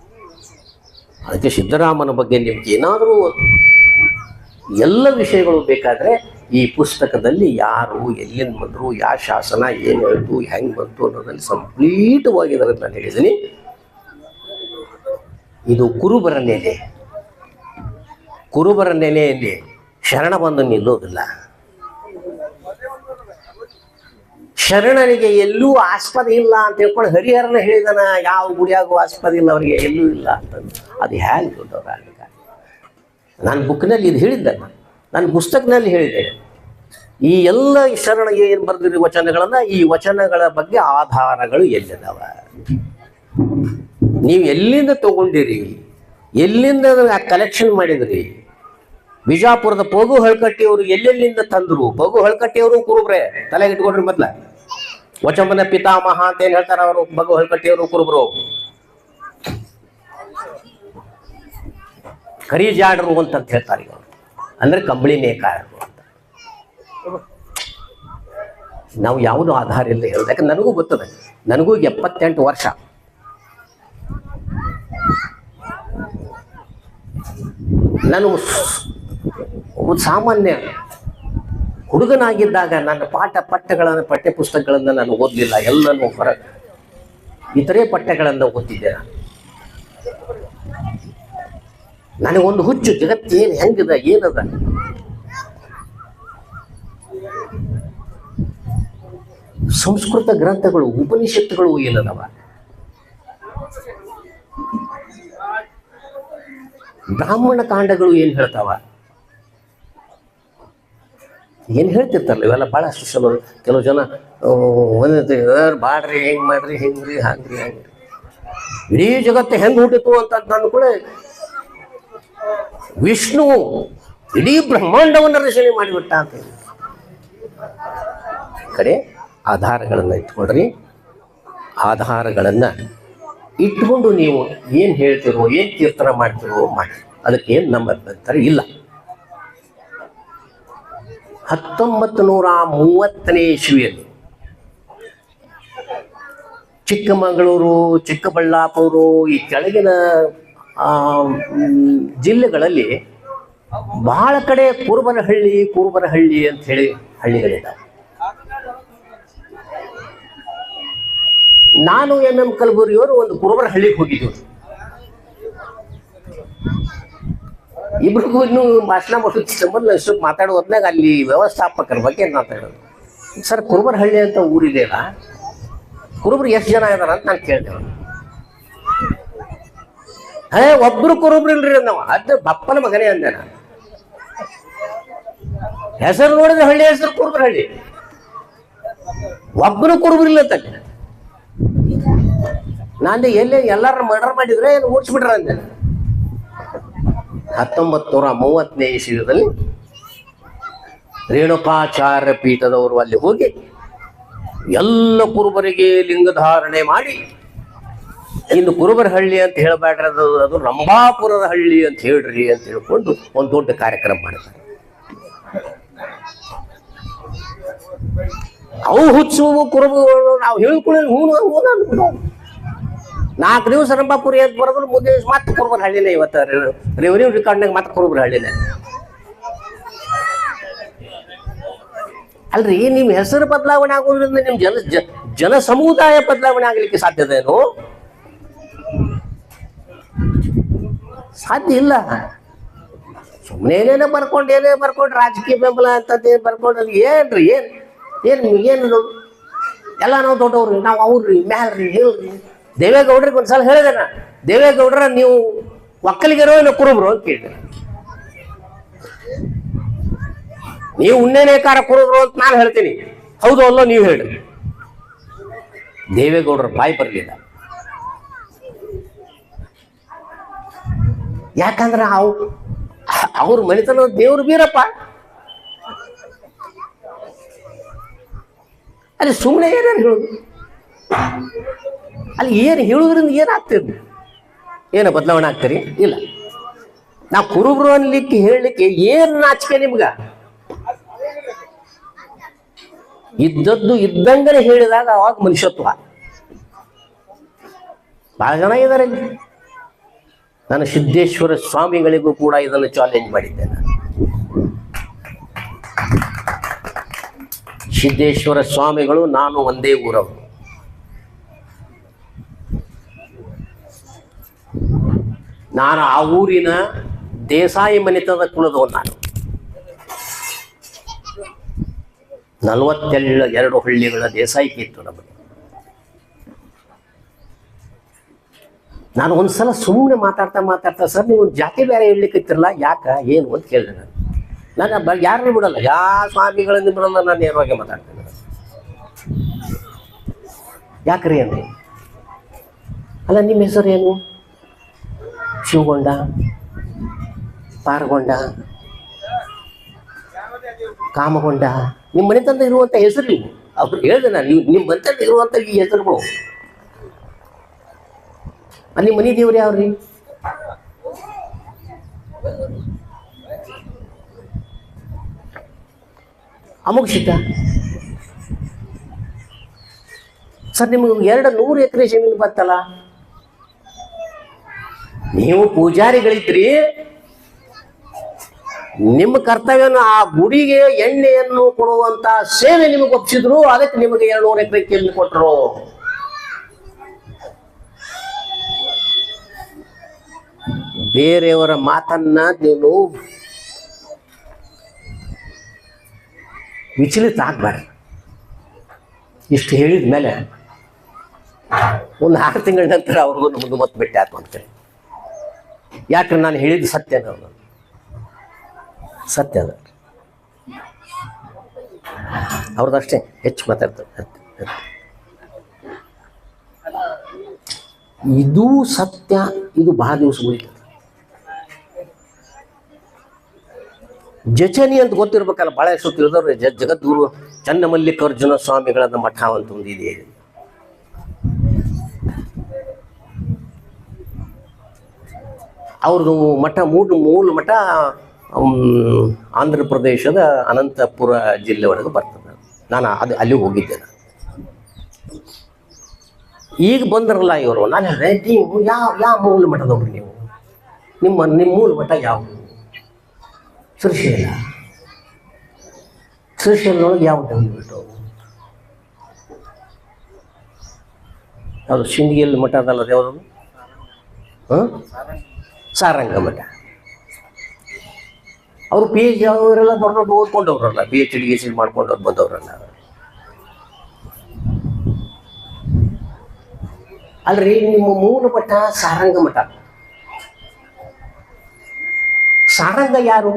ಅದಕ್ಕೆ ಸಿದ್ದರಾಮನ ಬಗ್ಗೆ ನಿಮ್ಗೆ ಏನಾದರೂ ಎಲ್ಲ ವಿಷಯಗಳು ಬೇಕಾದರೆ ಈ ಪುಸ್ತಕದಲ್ಲಿ ಯಾರು ಎಲ್ಲಿಂದ ಬಂದರು, ಯಾವ ಶಾಸನ ಏನು ಹೇಳ್ತು, ಹೆಂಗೆ ಬಂತು ಅನ್ನೋದ್ರಲ್ಲಿ ಕಂಪ್ಲೀಟವಾಗಿ ಇದರಲ್ಲಿ ನಾನು ಹೇಳಿದ್ದೀನಿ. ಇದು ಕುರುಬರ ನೆಲೆ. ಕುರುಬರ ನೆಲೆಯಲ್ಲಿ ಶರಣ ಬಂದು ನಿಲ್ಲೋದಿಲ್ಲ. ಶರಣನಿಗೆ ಎಲ್ಲೂ ಆಸ್ಪದ ಇಲ್ಲ ಅಂತ ಹೇಳ್ಕೊಂಡು ಹರಿಹರನ ಹೇಳಿದನ, ಯಾವ ಗುಡಿಯಾಗೂ ಆಸ್ಪದ ಇಲ್ಲ ಅವರಿಗೆ, ಎಲ್ಲೂ ಇಲ್ಲ ಅಂತಂದು. ಅದು ಹೇಗೆ ದೊಡ್ಡವರಾಗಲಿಕ್ಕೆ? ನಾನು ಬುಕ್ನಲ್ಲಿ ಇದು ಹೇಳಿದ್ದೆ, ನಾನು ಪುಸ್ತಕದಲ್ಲಿ ಹೇಳಿದ್ದೆ. ಈ ಎಲ್ಲ ಶರಣ ಏನು ಬರೆದಿರೋ ವಚನಗಳನ್ನ, ಈ ವಚನಗಳ ಬಗ್ಗೆ ಆಧಾರಗಳು ಎಲ್ಲಿದಾವ, ನೀವು ಎಲ್ಲಿಂದ ತಗೊಂಡಿರಿ, ಎಲ್ಲಿಂದ ಕಲೆಕ್ಷನ್ ಮಾಡಿದ್ರಿ? ಬಿಜಾಪುರದ ಪಗು ಹಳ್ಕಟ್ಟಿಯವರು ಎಲ್ಲೆಲ್ಲಿಂದ ತಂದ್ರು? ಪಗು ಹಳ್ಕಟ್ಟಿಯವರು ಕುರುಬ್ರೆ, ತಲೆಗೆ ಇಟ್ಕೊಂಡ್ರಿ ಮೊದ್ಲ. ವಚಮನ ಪಿತಾಮಹ ಅಂತ ಏನ್ ಹೇಳ್ತಾರ ಅವರು, ಪಗು ಹಳ್ಕಟ್ಟಿಯವರು ಕುರುಬ್ರು. ಕರಿಜಾಡರು ಅಂತ ಹೇಳ್ತಾರೆ ಈಗ, ಅಂದ್ರೆ ಕಂಬಳಿ ನೇಕಾರರು ಅಂತ. ನಾವು ಯಾವುದು ಆಧಾರ ಇಲ್ಲ ಹೇಳೋದು, ಯಾಕಂದ್ರೆ ನನಗೂ ಗೊತ್ತದೆ, ನನಗೂ 78 ವರ್ಷ. ನಾನು ಒಂದು ಸಾಮಾನ್ಯ ಹುಡುಗನಾಗಿದ್ದಾಗ ನನ್ನ ಪಠ್ಯ ಪುಸ್ತಕಗಳನ್ನು ನಾನು ಓದಲಿಲ್ಲ, ಎಲ್ಲನೂ ಇತರೆ ಪಠ್ಯಗಳನ್ನು ಓದ್ತಿದ್ದೆ. ನನಗೊಂದು ಹುಚ್ಚು, ಜಗತ್ತೇನು ಹೆಂಗಿದೆ, ಏನದ. ಸಂಸ್ಕೃತ ಗ್ರಂಥಗಳು, ಉಪನಿಷತ್ತುಗಳು ಏನದವ, ಬ್ರಾಹ್ಮಣ ಕಾಂಡಗಳು ಏನ್ ಹೇಳ್ತಾವ, ಏನ್ ಹೇಳ್ತಿರ್ತಾರಲ್ಲ ಇವೆಲ್ಲ ಬಹಳಷ್ಟು ಸಲ. ಕೆಲವು ಜನ ಬಾಡ್ರಿ, ಹೆಂಗ್ ಮಾಡ್ರಿ, ಹೆಂಗ್ರಿ, ಹಾಂಗ್ರಿ, ಹಂಗ್ರಿ, ಇಡೀ ಜಗತ್ತು ಹೆಂಗ್ ಹುಟ್ಟಿತು ಅಂತ ಅಂದ್ಕೂಡ ವಿಷ್ಣು ಇಡೀ ಬ್ರಹ್ಮಾಂಡವನ್ನು ರಚನೆ ಮಾಡಿಬಿಟ್ಟ ಅಂತ ಹೇಳಿ. ಕಡೆ ಆಧಾರಗಳನ್ನ ಇಟ್ಕೊಳ್ರಿ. ಆಧಾರಗಳನ್ನ ಇಟ್ಕೊಂಡು ನೀವು ಏನ್ ಹೇಳ್ತಿರೋ, ಏನ್ ಕೀರ್ತನ ಮಾಡ್ತಿರೋ ಮಾಡಿ, ಅದಕ್ಕೆ ಏನ್ ನಮ್ಮ ಅಭ್ಯಂತರ ಇಲ್ಲ. 1930ನೇ ಇಸ್ವಿಯಲ್ಲಿ ಚಿಕ್ಕಮಗಳೂರು, ಚಿಕ್ಕಬಳ್ಳಾಪುರ, ಈ ಕೆಳಗಿನ ಜಿಲ್ಲೆಗಳಲ್ಲಿ ಬಹಳ ಕಡೆ ಕುರುಬರಹಳ್ಳಿ ಅಂತ ಹೇಳಿ ಹಳ್ಳಿಗಳಿದ್ದಾವೆ. ನಾನು MM ಕಲಬುರ್ಗಿಯವರು ಒಂದು ಕುರುಬರಹಳ್ಳಿಗೆ ಹೋಗಿದ್ವಿ. ಇಬ್ರಿಗೂ ಇನ್ನೂ ಭಾಷಣ ಮಾಡೋದು ಸ್ವಲ್ಪ ಮಾತಾಡೋದ್ನಾಗ ಅಲ್ಲಿ ವ್ಯವಸ್ಥಾಪಕರ ಬಗ್ಗೆ ಮಾತಾಡೋದು. ಸರ್, ಕುರುಬರಹಳ್ಳಿ ಅಂತ ಊರಿದೆಯಲ್ಲ, ಕುರುಬರು ಎಷ್ಟು ಜನ ಇದಾರ ಅಂತ ನಾನು ಕೇಳಿದೆ. ಒಬ್ರು ಕುರುಬ್ರು ಇಲ್ರಿ ನಾವು, ಅದು ಬಪ್ಪನ ಮಗನೇ ಅಂದೆ ನಾನು. ಹೆಸರು ನೋಡಿದ್ರೆ ಹಳ್ಳಿ ಹೆಸರು ಕುರುಬರಹಳ್ಳಿ, ಒಬ್ಬರು ಕುರುಬರು ಇಲ್ಲ ತಕ್ಕ. ನಾನು ಎಲ್ಲಾರ ಮರ್ಡರ್ ಮಾಡಿದ್ರೆ ಏನು ಓಡಿಸ್ಬಿಟ್ರ ಅಂದೆ. 1930ನೇ ಇಸ್ವಿಯಲ್ಲಿ ರೇಣುಕಾಚಾರ್ಯ ಪೀಠದವರು ಅಲ್ಲಿ ಹೋಗಿ ಎಲ್ಲ ಕುರುಬರಿಗೆ ಲಿಂಗಧಾರಣೆ ಮಾಡಿ, ಇನ್ನು ಕುರುಬರಹಳ್ಳಿ ಅಂತ ಹೇಳಬೇಡ್ರಿ, ಅದು ರಂಭಾಪುರದ ಹಳ್ಳಿ ಅಂತ ಹೇಳ್ರಿ ಅಂತ ಹೇಳ್ಕೊಂಡು ಒಂದು ದೊಡ್ಡ ಕಾರ್ಯಕ್ರಮ ಮಾಡ್ತಾರೆ. ಅವು ಹುಚ್ಚು ಕುರುಬರು ನಾವು ಹೇಳ್ಕೊಳ್ಳಿ ಹೂನು 4 ದಿವಸ ರಂಭಾಪುರಿ ಅಂತ ಬರೋದ್ರು, 3 ದಿವಸ ಮತ್ತೆ ಕುರುಬರಹಳ್ಳಿನೇ. ಇವತ್ತು ರೆವೆನ್ಯೂ ರೆಕಾರ್ಡ್ನಾಗ ಮತ್ತೆ ಕುರುಬರಹಳ್ಳಿನೇ. ಅಲ್ರಿ, ನಿಮ್ ಹೆಸರು ಬದಲಾವಣೆ ಆಗೋದ್ರಿಂದ ನಿಮ್ ಜನ ಸಮುದಾಯ ಬದಲಾವಣೆ ಆಗ್ಲಿಕ್ಕೆ ಸಾಧ್ಯದೇನು? ಸಾಧ್ಯ ಇಲ್ಲ. ಸುಮ್ಮನೆ ಏನೇನೋ ಬರ್ಕೊಂಡು ರಾಜಕೀಯ ಬೆಂಬಲ ಅಂತದ್ದು ಬರ್ಕೊಂಡು ಏನ್ರಿ ಏನು ಎಲ್ಲ ನಾವು ದೊಡ್ಡವ್ರಿ, ನಾವು ಅವ್ರಿ ಮ್ಯಾಲ್ರಿ ಹೇಳ್ರಿ. ದೇವೇಗೌಡ್ರಿಗೆ ಒಂದ್ಸಲ ಹೇಳಿದೆ ನಾ, ದೇವೇಗೌಡ್ರ ನೀವು ಒಕ್ಕಲಿಗರೋ ಇಲ್ಲ ಕುರುಬ್ರು ಅಂತ ಕೇಳಿದೆ. ನೀವು ಉಣ್ಣೆನೇಕಾರ ಕುರುಬ್ರು ಅಂತ ನಾನು ಹೇಳ್ತೀನಿ, ಹೌದು ಅಲ್ಲೋ ನೀವು ಹೇಳ್ರಿ. ದೇವೇಗೌಡರ ಬಾಯಿ ಬರಲಿಲ್ಲ. ಯಾಕಂದ್ರೆ ಅವ್ರ ಮನೆತನ ದೇವ್ರು ಬೀರಪ್ಪ. ಅಲ್ಲಿ ಸುಮ್ಮನೆ ಏನೇನು ಹೇಳುದು, ಅಲ್ಲಿ ಏನು ಹೇಳುದ್ರಿಂದ ಏನಾಗ್ತೀರಿ? ಏನು ಬದಲಾವಣೆ ಆಗ್ತೀರಿ? ಇಲ್ಲ. ನಾವು ಕುರುಬ್ರು ಅನ್ಲಿಕ್ಕೆ ಹೇಳಲಿಕ್ಕೆ ಏನು ನಾಚಿಕೆ ನಿಮ್ಗ? ಇದ್ದದ್ದು ಇದ್ದಂಗನೆ ಹೇಳಿದಾಗ ಅವಾಗ ಮನುಷ್ಯತ್ವ. ಬಹಳ ಜನ ಇದ್ದಾರೆ. ನಾನು ಸಿದ್ದೇಶ್ವರ ಸ್ವಾಮಿಗಳಿಗೂ ಕೂಡ ಇದನ್ನು ಚಾಲೆಂಜ್ ಮಾಡಿದ್ದೆ. ಸಿದ್ದೇಶ್ವರ ಸ್ವಾಮಿಗಳು ನಾನು ಒಂದೇ ಊರವರು. ನಾನು ಆ ಊರಿನ ದೇಸಾಯಿ ಮನೆತದ ಕುಲದವನು. 42 ಹಳ್ಳಿಗಳ ದೇಸಾಯಿಕೆ ಇತ್ತು ನಮಗೆ. ನಾನು ಒಂದ್ಸಲ ಸುಮ್ಮನೆ ಮಾತಾಡ್ತಾ ಸರ್ ನೀವು ಜಾತಿ ಬೇರೆ ಹೇಳಲಿಕ್ಕಿತ್ತಿರಲ್ಲ, ಯಾಕೆ ಏನು ಅಂತ ಕೇಳಿದೆ. ನಾನು ಯಾರನ್ನೂ ಬಿಡಲ್ಲ, ಯಾವ ಸ್ವಾಮಿಗಳನ್ನು ಬಿಡಲ್ಲ, ನಾನು ನೇರವಾಗಿ ಮಾತಾಡ್ತೇನೆ. ಯಾಕ್ರಿ ಅಂದೆ. ಅಲ್ಲ ನಿಮ್ಮ ಹೆಸರು ಏನು? ಶಿವಗೊಂಡ, ಪಾರಗೊಂಡ, ಕಾಮಗೊಂಡ, ನಿಮ್ಮ ಮನೆ ತಂದ ಇರುವಂಥ ಹೆಸರು ಇವು. ಅವ್ರು ಹೇಳಿದೆ ನಾನು, ನಿಮ್ಮ ಮನೆ ತಂದ ಇರುವಂಥ ಈ ಹೆಸರುಗಳು. ನಿಮ್ಮ ಮನೆ ದೇವ್ರು ಯಾವ್ರಿ? ಅಮುಕ್ ಸಿದ್ಧ. ಸರ್ ನಿಮಗೆ 200 ಎಕರೆ ಜಮೀನು ಬರ್ತಲ್ಲ, ನೀವು ಪೂಜಾರಿಗಳಿದ್ರಿ, ನಿಮ್ಮ ಕರ್ತವ್ಯನ ಆ ಗುಡಿಗೆ ಎಣ್ಣೆಯನ್ನು ಕೊಡುವಂತ ಸೇವೆ ನಿಮಗೆ ಒಪ್ಪಿಸಿದ್ರು, ಅದಕ್ಕೆ ನಿಮಗೆ 200 ಎಕರೆ ಜಮೀನು ಕೊಟ್ಟರು. ಬೇರೆಯವರ ಮಾತನ್ನ ನೀವು ವಿಚಲಿತ ಆಗ್ಬಾರ್ದು. ಇಷ್ಟು ಹೇಳಿದ ಮೇಲೆ ಒಂದು 6 ತಿಂಗಳ ನಂತರ ಅವ್ರಿಗೂ ನಮಗೂ ಮತ್ತೆ ಭೇಟಿ ಆಯ್ತು ಅಂತೇಳಿ. ಯಾಕ್ರೆ ನಾನು ಹೇಳಿದ್ದು ಸತ್ಯ, ನಾನು ಸತ್ಯ ಅದ, ಅವ್ರದ್ದಷ್ಟೇ ಹೆಚ್ಚು ಮಾತಾಡ್ತಾರೆ. ಇದು ಸತ್ಯ, ಇದು ಬಹಳ ದಿವಸ ಉಳಿತದೆ. ಜಚನಿ ಅಂತ ಗೊತ್ತಿರ್ಬೇಕಲ್ಲ, ಭಾಳ ಹೆಸರು ತಿಳಿದವ್ರು. ಜಗದ್ಗುರು ಚನ್ನಮಲ್ಲಿಕಾರ್ಜುನ ಸ್ವಾಮಿಗಳನ್ನ ಮಠ ಅಂತ ಒಂದು ಇದೆ. ಅವ್ರದ್ದು ಮಠ ಮೂಲ ಮಠ ಆಂಧ್ರ ಪ್ರದೇಶದ ಅನಂತಪುರ ಜಿಲ್ಲೆ ಒಳಗೆ ಬರ್ತದೆ. ನಾನು ಅಲ್ಲಿ ಹೋಗಿದ್ದೆ. ಈಗ ಬಂದ್ರಲ್ಲ ಇವರು, ನಾನು ಹೇಳಿದೆ ನೀವು ಯಾವ ಮೂಲ ಮಠದವ್ರು ನೀವು? ನಿಮ್ಮ ಮೂಲ ಮಠ ಯಾವುದು? ಶ್ರೀಶೈಲ. ಶ್ರೀಶೈಲದೊಳಗೆ ಯಾವ ಬಿಟ್ಟು ಯಾವುದು? ಶಿಂದಗಿಯಲ್ಲಿ ಮಠ ಅದಲ್ಲ, ಅದು ಯಾವುದು? ಸಾರಂಗ ಮಠ. ಅವರು PhD ಅವರೆಲ್ಲ ದೊಡ್ಡ ದೊಡ್ಡ ಓದ್ಕೊಂಡವ್ರಲ್ಲ, PhD ಮಾಡ್ಕೊಂಡವ್ರು ಬಂದವ್ರಲ್ಲ. ಅಲ್ರಿ ನಿಮ್ಮ ಮೂಲ ಮಠ ಸಾರಂಗ ಮಠ. ಸಾರಂಗ ಯಾರು?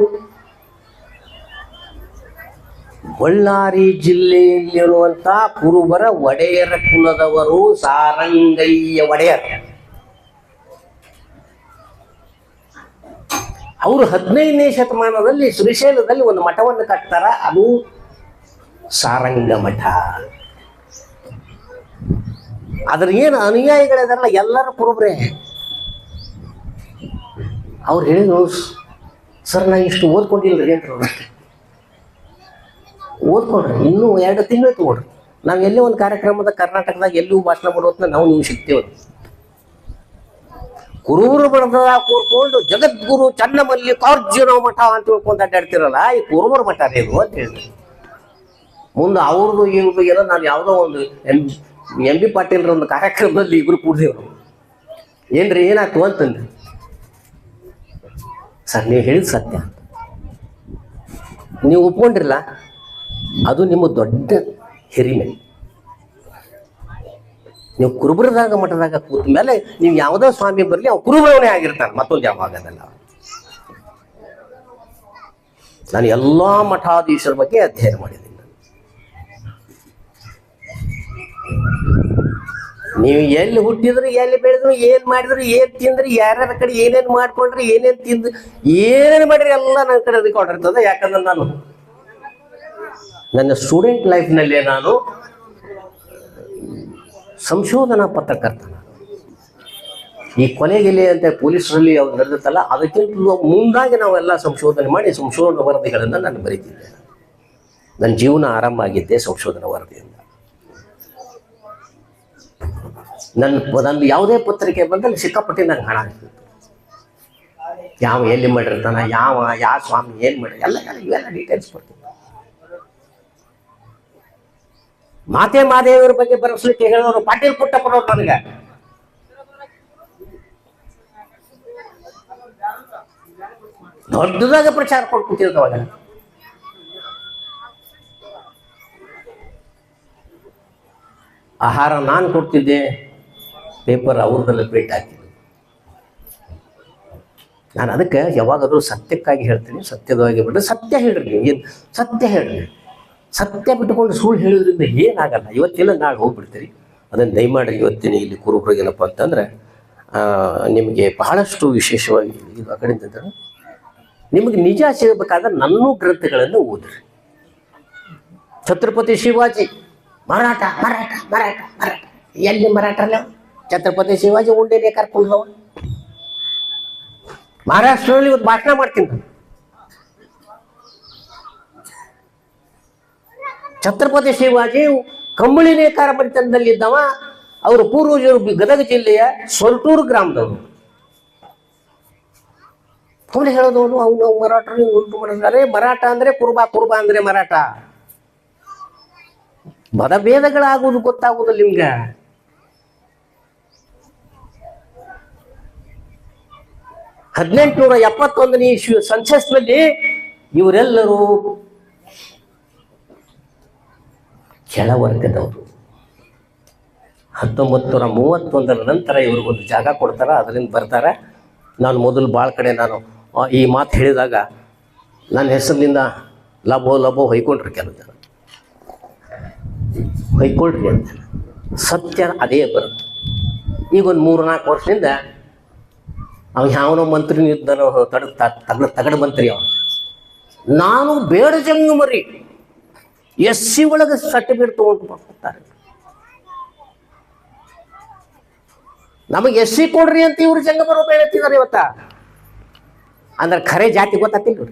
ಬಳ್ಳಾರಿ ಜಿಲ್ಲೆಯಲ್ಲಿರುವಂತ ಕುರುಬರ ಒಡೆಯರ ಕುಲದವರು ಸಾರಂಗಯ್ಯ ಒಡೆಯರ್. ಅವರು 15ನೇ ಶತಮಾನದಲ್ಲಿ ಶ್ರೀಶೈಲದಲ್ಲಿ ಒಂದು ಮಠವನ್ನು ಕಟ್ತಾರ, ಅದು ಸಾರಂಗ ಮಠ. ಅದ್ರ ಏನು ಅನುಯಾಯಿಗಳಿದಾರಲ್ಲ ಎಲ್ಲರೂ ಕುರುಬ್ರೆ. ಅವ್ರು ಹೇಳಿದ್ರು, ಸರ್ ನಾ ಇಷ್ಟು ಓದ್ಕೊಂಡಿಲ್ಲರಿ ಅಂತ. ಓದ್ಕೊಡ್ರಿ, ಇನ್ನೂ 2 ತಿಂಗಳು ತಗೊಳ್ರಿ. ನಾವು ಎಲ್ಲೇ ಒಂದು ಕಾರ್ಯಕ್ರಮದ ಕರ್ನಾಟಕದಾಗ ಎಲ್ಲೂ ಭಾಷಣ ಮಾಡೋದನ್ನ ನೀವು ಸಿಗ್ತೇವೆ. ಕುರುಬರು ಬಡದ ಕೂರ್ಕೊಂಡು ಜಗದ್ಗುರು ಚನ್ನಮಲ್ಲಿಕಾರ್ಜುನ ಮಠ ಅಂತ ತಿಳ್ಕೊಂಡು ಅಡ್ಡಾಡ್ತಿರಲ್ಲ, ಈ ಕುರುಬರ ಮಠ ಇದು ಅಂತ ಹೇಳಿದ್ರು. ಮುಂದೆ ಅವ್ರದ್ದು ಇವ್ರದ್ದು ಏನೋ ನಾನು ಯಾವುದೋ ಒಂದು MB ಪಾಟೀಲ್ರ ಒಂದು ಕಾರ್ಯಕ್ರಮದಲ್ಲಿ ಇಬ್ರು ಕೂಡ್ದೇವ್ರು. ಏನ್ರಿ ಏನಾಯ್ತು ಅಂತಂದ್ರೆ, ಸರ್ ನೀವು ಹೇಳಿದ ಸತ್ಯ, ನೀವು ಒಪ್ಕೊಂಡಿರಲ್ಲ, ಅದು ನಿಮ್ಮ ದೊಡ್ಡ ಹಿರಿಮೆ. ನೀವು ಕುರುಬರದಾಗ ಮಠದಾಗ ಕೂತ ಮೇಲೆ ನೀವು ಯಾವುದೋ ಸ್ವಾಮಿ ಬರಲಿ, ಅವ್ನು ಕುರುಬರವನೇ ಆಗಿರ್ತಾನೆ, ಮತ್ತೊಂದು ಯಾವಾಗ ಅದಲ್ಲ. ನಾನು ಎಲ್ಲ ಮಠಾಧೀಶರ ಬಗ್ಗೆ ಅಧ್ಯಯನ ಮಾಡಿದ್ದೀನಿ. ನೀವು ಎಲ್ಲಿ ಹುಟ್ಟಿದ್ರು, ಎಲ್ಲಿ ಬೆಳೆದ್ರು, ಏನ್ ಮಾಡಿದ್ರು, ಏನ್ ತಿಂದ್ರಿ, ಯಾರ್ಯಾರ ಕಡೆ ಏನೇನು ಮಾಡ್ಕೊಂಡ್ರಿ, ಏನೇನು ತಿಂದು ಏನೇನು ಮಾಡಿರಿ ಎಲ್ಲ ನನ್ನ ಕಡೆ ರೆಕಾರ್ಡ್ ಇರ್ತದೆ. ಯಾಕಂದ್ರೆ ನಾನು ನನ್ನ ಸ್ಟೂಡೆಂಟ್ ಲೈಫ್ನಲ್ಲೇ ನಾನು ಸಂಶೋಧನಾ ಪತ್ರಕರ್ತ. ಈ ಕೊನೆಗೆಲೆ ಅಂತ ಪೊಲೀಸರಲ್ಲಿ ಅವ್ರು ನಡೆದಿತ್ತಲ್ಲ, ಅದಕ್ಕಿಂತ ಮುಂದಾಗಿ ನಾವೆಲ್ಲ ಸಂಶೋಧನೆ ಮಾಡಿ ಸಂಶೋಧನಾ ವರದಿಗಳನ್ನು ನಾನು ಬರೀತಿದ್ದೆ. ನನ್ನ ಜೀವನ ಆರಂಭ ಆಗಿದ್ದೆ ಸಂಶೋಧನಾ ವರದಿಯಿಂದ. ನನ್ನ ಯಾವುದೇ ಪತ್ರಿಕೆ ಬಂದಲ್ಲಿ ಸಿಕ್ಕಾಪಟ್ಟಿ ನಂಗೆ ಹಣ ಆಗ್ತಿತ್ತು. ಯಾವ ಎಲ್ಲಿ ಮಾಡಿರ್ತಾನ, ಯಾವ ಸ್ವಾಮಿ ಏನು ಮಾಡಿ ಇವೆಲ್ಲ ಡೀಟೇಲ್ಸ್ ಬರ್ತಿತ್ತು. ಮಾತೆ ಮಾದೇವಿಯವ್ರ ಬಗ್ಗೆ ಬರೆಸ್ಲಿಕ್ಕೆ ಹೇಳೋರು ಪಾಟೀಲ್ ಪುಟ್ಟಪ್ಪನವ್ರು ನನಗೆ. ದೊಡ್ಡದಾಗ ಪ್ರಚಾರ ಕೊಟ್ಟು ಕೂತಿರ್ತಾವಾಗ. ಆಹಾರ ನಾನು ಕೊಡ್ತಿದ್ದೆ, ಪೇಪರ್ ಅವ್ರದ್ದೆಲ್ಲ ಪ್ರಿಂಟ್ ಹಾಕಿದ್ದು. ನಾನು ಅದಕ್ಕೆ ಯಾವಾಗಾದರೂ ಸತ್ಯಕ್ಕಾಗಿ ಹೇಳ್ತೀನಿ, ಸತ್ಯದವಾಗಿ ಬಿಟ್ಟರೆ ಸತ್ಯ ಹೇಳ್ರಿ. ಏನು ಸತ್ಯ ಹೇಳ್ರಿ, ಸತ್ಯ ಬಿಟ್ಟುಕೊಂಡು ಸುಳ್ಳು ಹೇಳೋದ್ರಿಂದ ಏನಾಗಲ್ಲ. ಇವತ್ತಿಲ್ಲ ನಾಳೆ ಹೋಗ್ಬಿಡ್ತೀರಿ. ಅದನ್ನು ದಯಮಾಡಿ ಇವತ್ತಿನ ಇಲ್ಲಿ ಕುರುಬರಿಗೆ ಏನಪ್ಪ ಅಂತಂದರೆ ನಿಮಗೆ ಬಹಳಷ್ಟು ವಿಶೇಷವಾಗಿ ಇದು ಆ ಕಡೆಯಿಂದ ನಿಮಗೆ ನಿಜ ಸಿಗಬೇಕಾದ್ರೆ ನನ್ನ ಗ್ರಂಥಗಳನ್ನು ಓದ್ರಿ. ಛತ್ರಪತಿ ಶಿವಾಜಿ ಮರಾಠ ಮರಾಠ ಮರಾಠ ಮರಾಠ ಎಲ್ಲಿ ಮರಾಠ ಅಲ್ಲ, ಛತ್ರಪತಿ ಶಿವಾಜಿ ಉಂಡೆನೇ ಕರ್ಕೊಂಡು ಹೋಗ. ಮಹಾರಾಷ್ಟ್ರದಲ್ಲಿ ಇವತ್ತು ಭಾಷಣ ಮಾಡ್ತೀನಿ ನಾನು. ಛತ್ರಪತಿ ಶಿವಾಜಿ ಕಂಬಳಿ ನೇಕಾರ ಮನೆತನದಲ್ಲಿದ್ದವ. ಅವರು ಪೂರ್ವಜರು ಗದಗ ಜಿಲ್ಲೆಯ ಸೊರಟೂರು ಗ್ರಾಮದವರು. ಅವನು ಹೇಳೋದವನು ಅವನು ಮರಾಠರು ಉಂಟು ಮಾಡಿದ್ದಾರೆ. ಮರಾಠ ಅಂದ್ರೆ ಕುರುಬ, ಕುರುಬ ಅಂದ್ರೆ ಮರಾಠ. ಪದಭೇದಗಳಾಗುವುದು ಗೊತ್ತಾಗುವುದಿಲ್ಲ ನಿಮ್ಗೆ. (1871ನೇ ಇಸ್ವಿ ಸೆನ್ಸಸ್ನಲ್ಲಿ ಇವರೆಲ್ಲರೂ ಕೆಳವರ್ಗದವರು. 1931 ನಂತರ ಇವ್ರಿಗೊಂದು ಜಾಗ ಕೊಡ್ತಾರ, ಅದರಿಂದ ಬರ್ತಾರೆ. ನಾನು ಮೊದಲು ಭಾಳ ಕಡೆ ನಾನು ಈ ಮಾತು ಹೇಳಿದಾಗ ನನ್ನ ಹೆಸರಿನಿಂದ ಲಭೋ ಲಭೋ ಹೊಯ್ಕೊಂಡ್ರಿ, ಕೆಲವು ಜನ ಹೊಯ್ಕೊಳ್ರಿ ಅಂತ. ಸತ್ಯ ಅದೇ ಬರುತ್ತೆ. ಈಗ ಒಂದು 3-4 ವರ್ಷದಿಂದ ಅವ ಯಾವನೋ ಮಂತ್ರಿ ಇದ್ದಾನೋ, ತಗಡ ಮಂತ್ರಿ ಅವ. ನಾನು ಬೇಡ ಜಂಗಮರಿ SC ಒಳಗೆ ಸರ್ಟಿಫಿಕೇಟ್ ತೊಗೊಂಡು ಬರ್ತಾರೆ. ನಮಗೆ SC ಕೊಡ್ರಿ ಅಂತ ಇವ್ರು ಜಂಗಮರು ಹೇಳ್ತಿದ್ದಾರೆ ಇವತ್ತ. ಅಂದ್ರೆ ಖರೆ ಜಾತಿ ಗೊತ್ತಾತಿಲ್ಲ,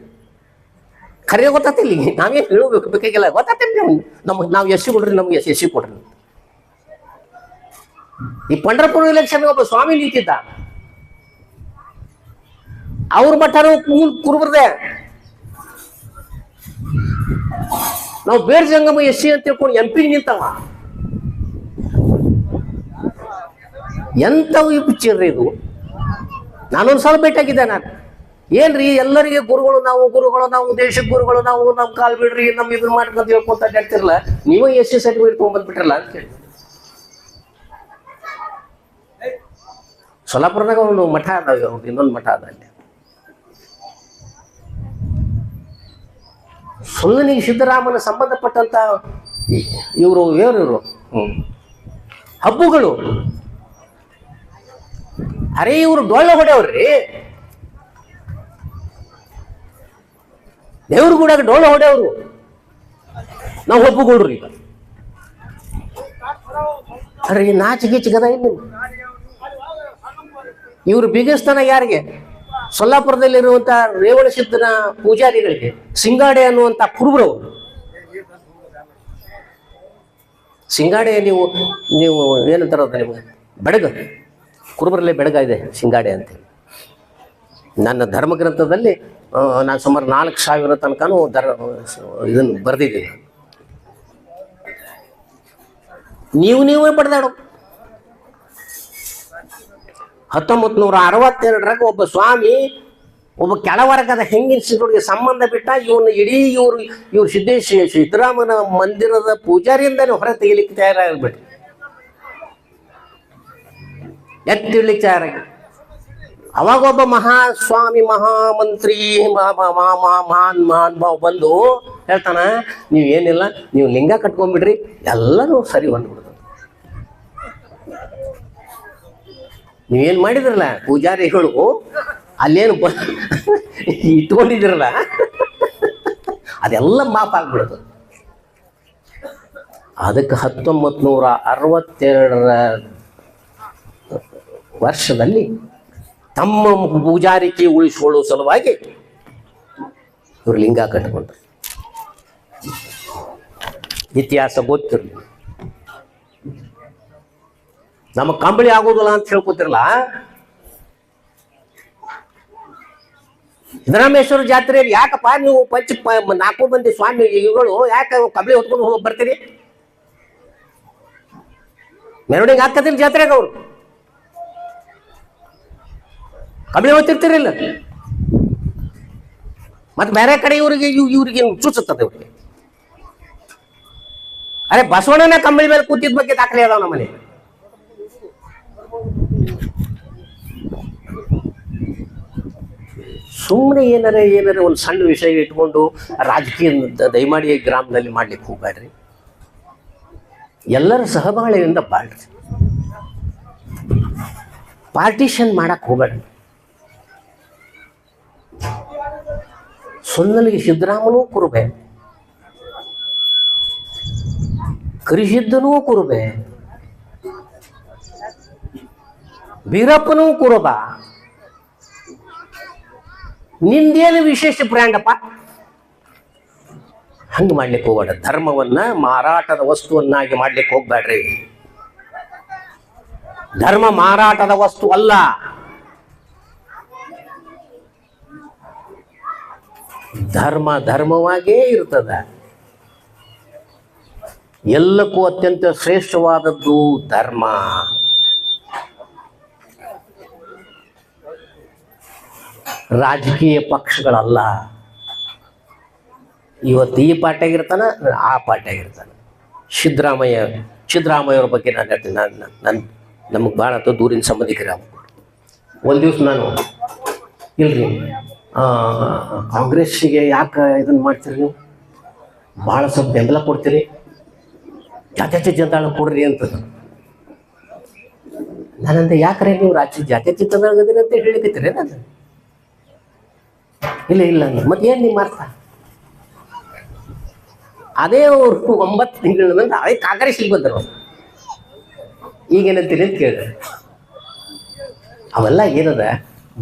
ಖರೆ ಗೊತ್ತಾತಿಲ್ಲ. ನಾವೇನು ಹೇಳಬೇಕು ಬೇಕಾಗಿಲ್ಲ, ಗೊತ್ತಾತಿಲ್ಲ ನಮ್ಗೆ. ನಾವು SC ಕೊಡ್ರಿ, ನಮ್ಗೆ SC ಕೊಡ್ರಿ. ಈ ಪಂಢರಪುರ ಎಲೆಕ್ಷನ್ ಒಬ್ಬ ಸ್ವಾಮಿ ನಿಂತಿದ್ದ, ಅವ್ರ ಮಠನೂ ಕುರುಬರ್ದೆ. ನಾವು ಬೇಡ ಜಂಗಮ SC ಅಂತ ತಿಳ್ಕೊಂಡು MP ನಿಂತವ. ಎಂಥವು ಈ ಪಿಕ್ಚರ್ರಿ ಇದು. ನಾನೊಂದು ಸಲ ಭೇಟಿಯಾಗಿದ್ದೆ. ನಾನು ಏನ್ರಿ ಎಲ್ಲರಿಗೆ ಗುರುಗಳು ನಾವು ದೇಶಕ್ಕೆ ಗುರುಗಳು ನಾವು, ನಮ್ಮ ಕಾಲ್ ಬಿಡ್ರಿ, ನಮ್ಮ ಇದನ್ನ ಮಾಡ್ಕೊಂತ ಹೇಳ್ಕೊಂತ ಅಡ್ಡಾಡ್ತಿರಲ್ಲ, ನೀವು SC ಸರ್ಟಿಫಿಕೇಟ್ ತೊಗೊಂಡ್ಬಂದ್ಬಿಟ್ರಲ್ಲ ಅಂತ ಹೇಳಿ. ಸೊಲ್ಲಾಪುರದಾಗ ಒಂದು ಮಠ ಅದಾವ, ಇನ್ನೊಂದು ಮಠ ಅದ ಅಲ್ಲಿ. ಸುಮ್ಮನಿಗೆ ಸಿದ್ದರಾಮನ ಸಂಬಂಧಪಟ್ಟಂತ ಇವರು ಹಬ್ಬಗಳು. ಅರೆ ಇವರು ಡೊಳ್ಳ ಹೊಡೆಯವ್ರಿ, ದೇವ್ರ ಗುಡಿಯಾಗ ಡೊಳ್ಳ ಹೊಡೆಯವರು. ನಾವು ಹಬ್ಬಗಳ್ರಿ. ಈಗ ಅರೆ ನಾಚಿಗದ ಇಲ್ಲಿ. ಇವರು ಬಿಗಸ್ತಾನ ಯಾರಿಗೆ? ಸೊಲ್ಲಾಪುರದಲ್ಲಿರುವಂಥ ರೇವಣಸಿದ್ದನ ಪೂಜಾರಿಗಳಿಗೆ, ಸಿಂಗಾಡೆ ಅನ್ನುವಂಥ ಕುರುಬರವರು. ಸಿಂಗಾಡೆ ನೀವು ಏನಂತಾರದ ನಿಮ್ಗೆ ಬೆಡಗ, ಕುರುಬರಲ್ಲೇ ಬೆಡಗ ಇದೆ ಸಿಂಗಾಡೆ ಅಂತೇಳಿ. ನನ್ನ ಧರ್ಮಗ್ರಂಥದಲ್ಲಿ ನಾನು ಸುಮಾರು 4,000 ತನಕನೂ ಇದನ್ನು ಬರೆದಿದ್ದೀನಿ. ನೀವೇ ಬಡ್ದಾಡು. 1962 ಒಬ್ಬ ಸ್ವಾಮಿ ಒಬ್ಬ ಕೆಳವರ್ಗದ ಹೆಂಗಸಿಗಳಿಗೆ ಸಂಬಂಧ ಬಿಟ್ಟ ಇವನು ಇಡೀ ಇವ್ರು ಸಿದ್ದರಾಮನ ಮಂದಿರದ ಪೂಜಾರಿಯಿಂದನೇ ಹೊರ ತೆಗಿಲಿಕ್ಕೆ ತಯಾರಾಗ್ಬಿಟ್ಟು ಎತ್ತಿಡ್ಲಿಕ್ಕೆ ತಯಾರಾಗಿ. ಅವಾಗ ಒಬ್ಬ ಮಹಾಸ್ವಾಮಿ ಮಹಾಮಂತ್ರಿ ಮಹಾನ್ ಭಾವ ಬಂದು ಹೇಳ್ತಾನ, ನೀವು ಏನಿಲ್ಲ, ನೀವು ಲಿಂಗ ಕಟ್ಕೊಂಡ್ಬಿಡ್ರಿ, ಎಲ್ಲರೂ ಸರಿ ಹೊಂದ್ಬಿಡ್ದು. ನೀವೇನು ಮಾಡಿದ್ರಲ್ಲ ಪೂಜಾರಿಗಳು, ಅಲ್ಲೇನು ಇಟ್ಕೊಂಡಿದ್ರಲ್ಲ ಅದೆಲ್ಲ ಮಾಪಾಗ್ಬಿಡೋದು. ಅದಕ್ಕೆ 1962 ವರ್ಷದಲ್ಲಿ ತಮ್ಮ ಪೂಜಾರಿಕೆ ಉಳಿಸಿಕೊಳ್ಳುವ ಸಲುವಾಗಿ ಇವರು ಲಿಂಗ ಕಟ್ಟಿಕೊಂಡ್ರು. ಇತಿಹಾಸ ಗೊತ್ತಿರಲಿ. ನಮ್ಮ ಕಂಬಳಿ ಆಗೋದಿಲ್ಲ ಅಂತ ಹೇಳ್ಕೊತಿರಲ್ಲ. ಸಿದ್ದರಾಮೇಶ್ವರ ಜಾತ್ರೆಯಲ್ಲಿ ಯಾಕಪ್ಪ ನೀವು 4 ಮಂದಿ ಸ್ವಾಮಿಗಳು ಯಾಕೆ ಕಂಬಳಿ ಹೊತ್ಕೊಂಡು ಹೋಗಿ ಬರ್ತೀರಿ? ಮೆರವಣಿಗೆ ಹಾಕತಿಲ್ಲ ಜಾತ್ರೆಗೆ, ಅವರು ಕಂಬಳಿ ಹೊತ್ತಿರ್ತಿರಿಲ್ಲ. ಮತ್ತೆ ಬೇರೆ ಕಡೆ ಇವ್ರಿಗೆ ಚುಚ್ಚುತ್ತದೆ. ಇವ್ರಿಗೆ ಅರೆ ಬಸವಣ್ಣನ ಕಂಬಳಿ ಮೇಲೆ ಕೂತಿದ್ ಬಗ್ಗೆ ದಾಖಲೆ ಅದಾವ ನಮ್ಮನೆ. ಸುಮ್ಮನೆ ಏನಾರ ಒಂದು ಸಣ್ಣ ವಿಷಯ ಇಟ್ಕೊಂಡು ರಾಜಕೀಯ ದಯಮಾಡಿ ಗ್ರಾಮದಲ್ಲಿ ಮಾಡ್ಲಿಕ್ಕೆ ಹೋಗ್ಬೇಡ್ರಿ. ಎಲ್ಲರ ಸಹಬಾಳ್ವೆಯಿಂದ ಬಾಳ್ರಿ. ಪಾರ್ಟಿಷನ್ ಮಾಡಕ್ ಹೋಗ್ಬೇಡ್ರಿ. ಸೊನ್ನಲಿಗೆ ಸಿದ್ದರಾಮನೂ ಕುರುಬೆ, ಕರಿಸಿದ್ದನೂ ಕುರುಬೆ, ಬೀರಪ್ಪನೂ ಕುರುಬ. ನಿಂದೇನು ವಿಶೇಷ ಬ್ರ್ಯಾಂಡಪ್ಪ? ಹಂಗೆ ಮಾಡ್ಲಿಕ್ಕೆ ಹೋಗ್ಬೇಡ. ಧರ್ಮವನ್ನ ಮಾರಾಟದ ವಸ್ತುವನ್ನಾಗಿ ಮಾಡ್ಲಿಕ್ಕೆ ಹೋಗ್ಬೇಡ್ರಿ. ಧರ್ಮ ಮಾರಾಟದ ವಸ್ತು ಅಲ್ಲ. ಧರ್ಮ ಧರ್ಮವಾಗೇ ಇರ್ತದ. ಎಲ್ಲಕ್ಕೂ ಅತ್ಯಂತ ಶ್ರೇಷ್ಠವಾದದ್ದು ಧರ್ಮ. ರಾಜಕೀಯ ಪಕ್ಷಗಳಲ್ಲ. ಇವತ್ತು ಈ ಪಾರ್ಟಿಯಾಗಿರ್ತಾನ, ಆ ಪಾರ್ಟಿಯಾಗಿರ್ತಾನೆ. ಸಿದ್ದರಾಮಯ್ಯವ್ರ ಬಗ್ಗೆ ನಾನು ಹೇಳ್ತೀನಿ. ನಮಗೆ ಭಾಳ ದೂರಿನ ಸಂಬಂಧಿಕರ. ಒಂದು ದಿವಸ ನಾನು ಇಲ್ರಿ ಕಾಂಗ್ರೆಸ್ಸಿಗೆ ಯಾಕೆ ಇದನ್ನು ಮಾಡ್ತೀರಿ ನೀವು, ಭಾಳ ಸ್ವಲ್ಪ ಬೆಂಬಲ ಕೊಡ್ತೀರಿ, ಜಾತ್ಯತೀತ ಜನತಾದಳ ಕೊಡ್ರಿ ಅಂತ. ನಾನಂದ್ರೆ ಯಾಕ್ರೆ ನೀವು ಜಾತ್ಯತೀತ ಜನತಾದಳಗದಿರಿ ಅಂತ ಹೇಳಿಕತ್ತೀರಿ? ನಾನು ಇಲ್ಲ ಮತ್ತೆ ಏನು ನಿಮ್ಮ ಅರ್ಥ? ಅದೇ ಅವರು 9 ತಿಂಗಳ ನಂತರ ಅದೇ ಕಾಂಗ್ರೆಸ್ಸಿಗೆ ಬಂದರು. ಈಗೇನಂತೀರಿ ಅಂತ ಕೇಳಿದ್ರೆ ಅವೆಲ್ಲ ಏನದ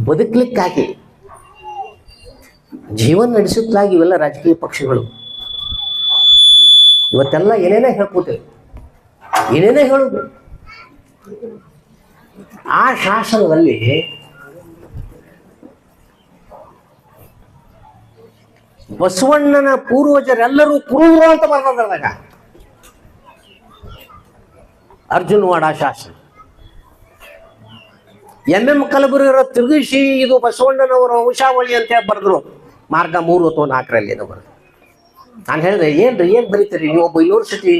ಬದುಕಲಿಕ್ಕಾಗಿ, ಜೀವನ ನಡೆಸಲಿಕ್ಕಾಗಿ ಇವೆಲ್ಲ ರಾಜಕೀಯ ಪಕ್ಷಗಳು. ಇವತ್ತೆಲ್ಲ ಏನೇನೇ ಹೇಳ್ಕೋತೇವೆ, ಏನೇನೇ ಹೇಳುದು. ಆ ಶಾಸನದಲ್ಲಿ ಬಸವಣ್ಣನ ಪೂರ್ವಜರೆಲ್ಲರೂ ಕುರುಬರು ಅಂತ ಬರ್ತದಾಗ ಅರ್ಜುನವಾಡ ಶಾಸನ. MM ಕಲಬುರ್ಗಿಯವರು ತಿರುಗಿಸಿ ಇದು ಬಸವಣ್ಣನವರ ವಂಶಾವಳಿ ಅಂತ ಹೇಳಿ ಬರೆದ್ರು. ಮಾರ್ಗ 3 ಅಥವಾ 4ರಲ್ಲಿ ಏನೋ ಬರೆದ್ರು. ನಾನು ಹೇಳಿದೆ, ಏನು ಬರೀತೀರಿ ನೀವು? ಒಬ್ಬ ಯೂನಿವರ್ಸಿಟಿ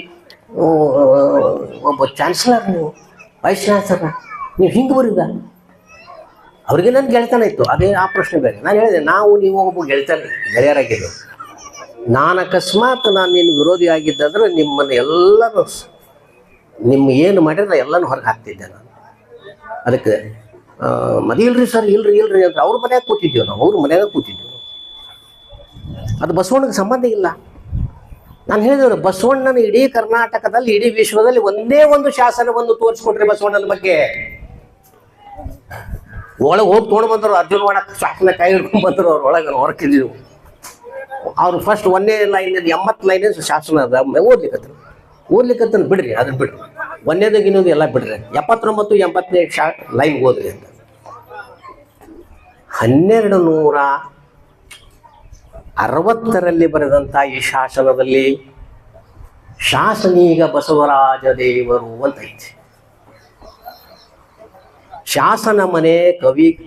ಒಬ್ಬ ಚಾನ್ಸಲರ್, ನೀವು ವೈಸ್ ಚಾನ್ಸಲರ್, ನೀವು ಹಿಂಗೆ ಬರೀದ? ಅವ್ರಿಗೆ ನನ್ನ ಗೆಳೆತನ ಇತ್ತು. ಅದೇ ಆ ಪ್ರಶ್ನೆ ಬೇರೆ. ನಾನು ಹೇಳಿದೆ, ನೀವು ಒಬ್ಬ ಗೆಳೆಯರಾಗಿದ್ದೆ. ನಾನು ಅಕಸ್ಮಾತ್ ನಿನ್ನ ವಿರೋಧಿ ಆಗಿದ್ದಂದ್ರೆ ನಿಮ್ಮನ್ನು ಎಲ್ಲರೂ, ನಿಮ್ಮ ಏನು ಮಾಡಿದ್ರೆ ಎಲ್ಲನೂ ಹೊರಗೆ ಹಾಕ್ತಿದ್ದೆ ನಾನು. ಅದಕ್ಕೆ ಇಲ್ರಿ ಸರ್, ಇಲ್ರಿ ಅಂತ ಅವ್ರ ಮನ್ಯಾಗ ಕೂತಿದ್ದೇವೆ ನಾವು. ಅವ್ರ ಮನ್ಯಾಗ ಕೂತಿದ್ದೇವೆ. ಅದು ಬಸವಣ್ಣಗೆ ಸಂಬಂಧ ಇಲ್ಲ. ನಾನು ಹೇಳಿದೆವು, ಬಸವಣ್ಣನ ಇಡೀ ಕರ್ನಾಟಕದಲ್ಲಿ, ಇಡೀ ವಿಶ್ವದಲ್ಲಿ ಒಂದೇ ಒಂದು ಶಾಸನವನ್ನು ತೋರಿಸ್ಕೊಟ್ರಿ ಬಸವಣ್ಣನ ಬಗ್ಗೆ. ಒಳಗೆ ಹೋಗಿ ತೊಗೊಂಡು ಬಂದರು. ಅರ್ಜುನವಾಡ ಶಾಸನ ಕೈ ಹಿಡ್ಕೊಂಡು ಬಂದರು. ಅವ್ರ ಒಳಗೆ ಹೊರಕಿದ್ದೀವಿ. ಅವ್ರು ಫಸ್ಟ್ 1ನೇ ಲೈನ್ 80 ಲೈನ್ ಶಾಸನ ಅದ. ಓದ್ಲಿಕ್ಕತ್ತನ ಬಿಡ್ರಿ, ಅದನ್ನ ಬಿಡ್ರಿ. 1ನೇದಾಗ ಇನ್ನೊಂದು ಎಲ್ಲ ಬಿಡ್ರಿ. 79, 80ನೇ ಲೈನ್ ಓದ್ರಿ ಅಂತ. 1260ರಲ್ಲಿ ಬರೆದಂಥ ಈ ಶಾಸನದಲ್ಲಿ ಶಾಸನೀಗ ಬಸವರಾಜ ದೇವರು ಅಂತ ಐತಿ. ಶಾಸನ ಮನೆ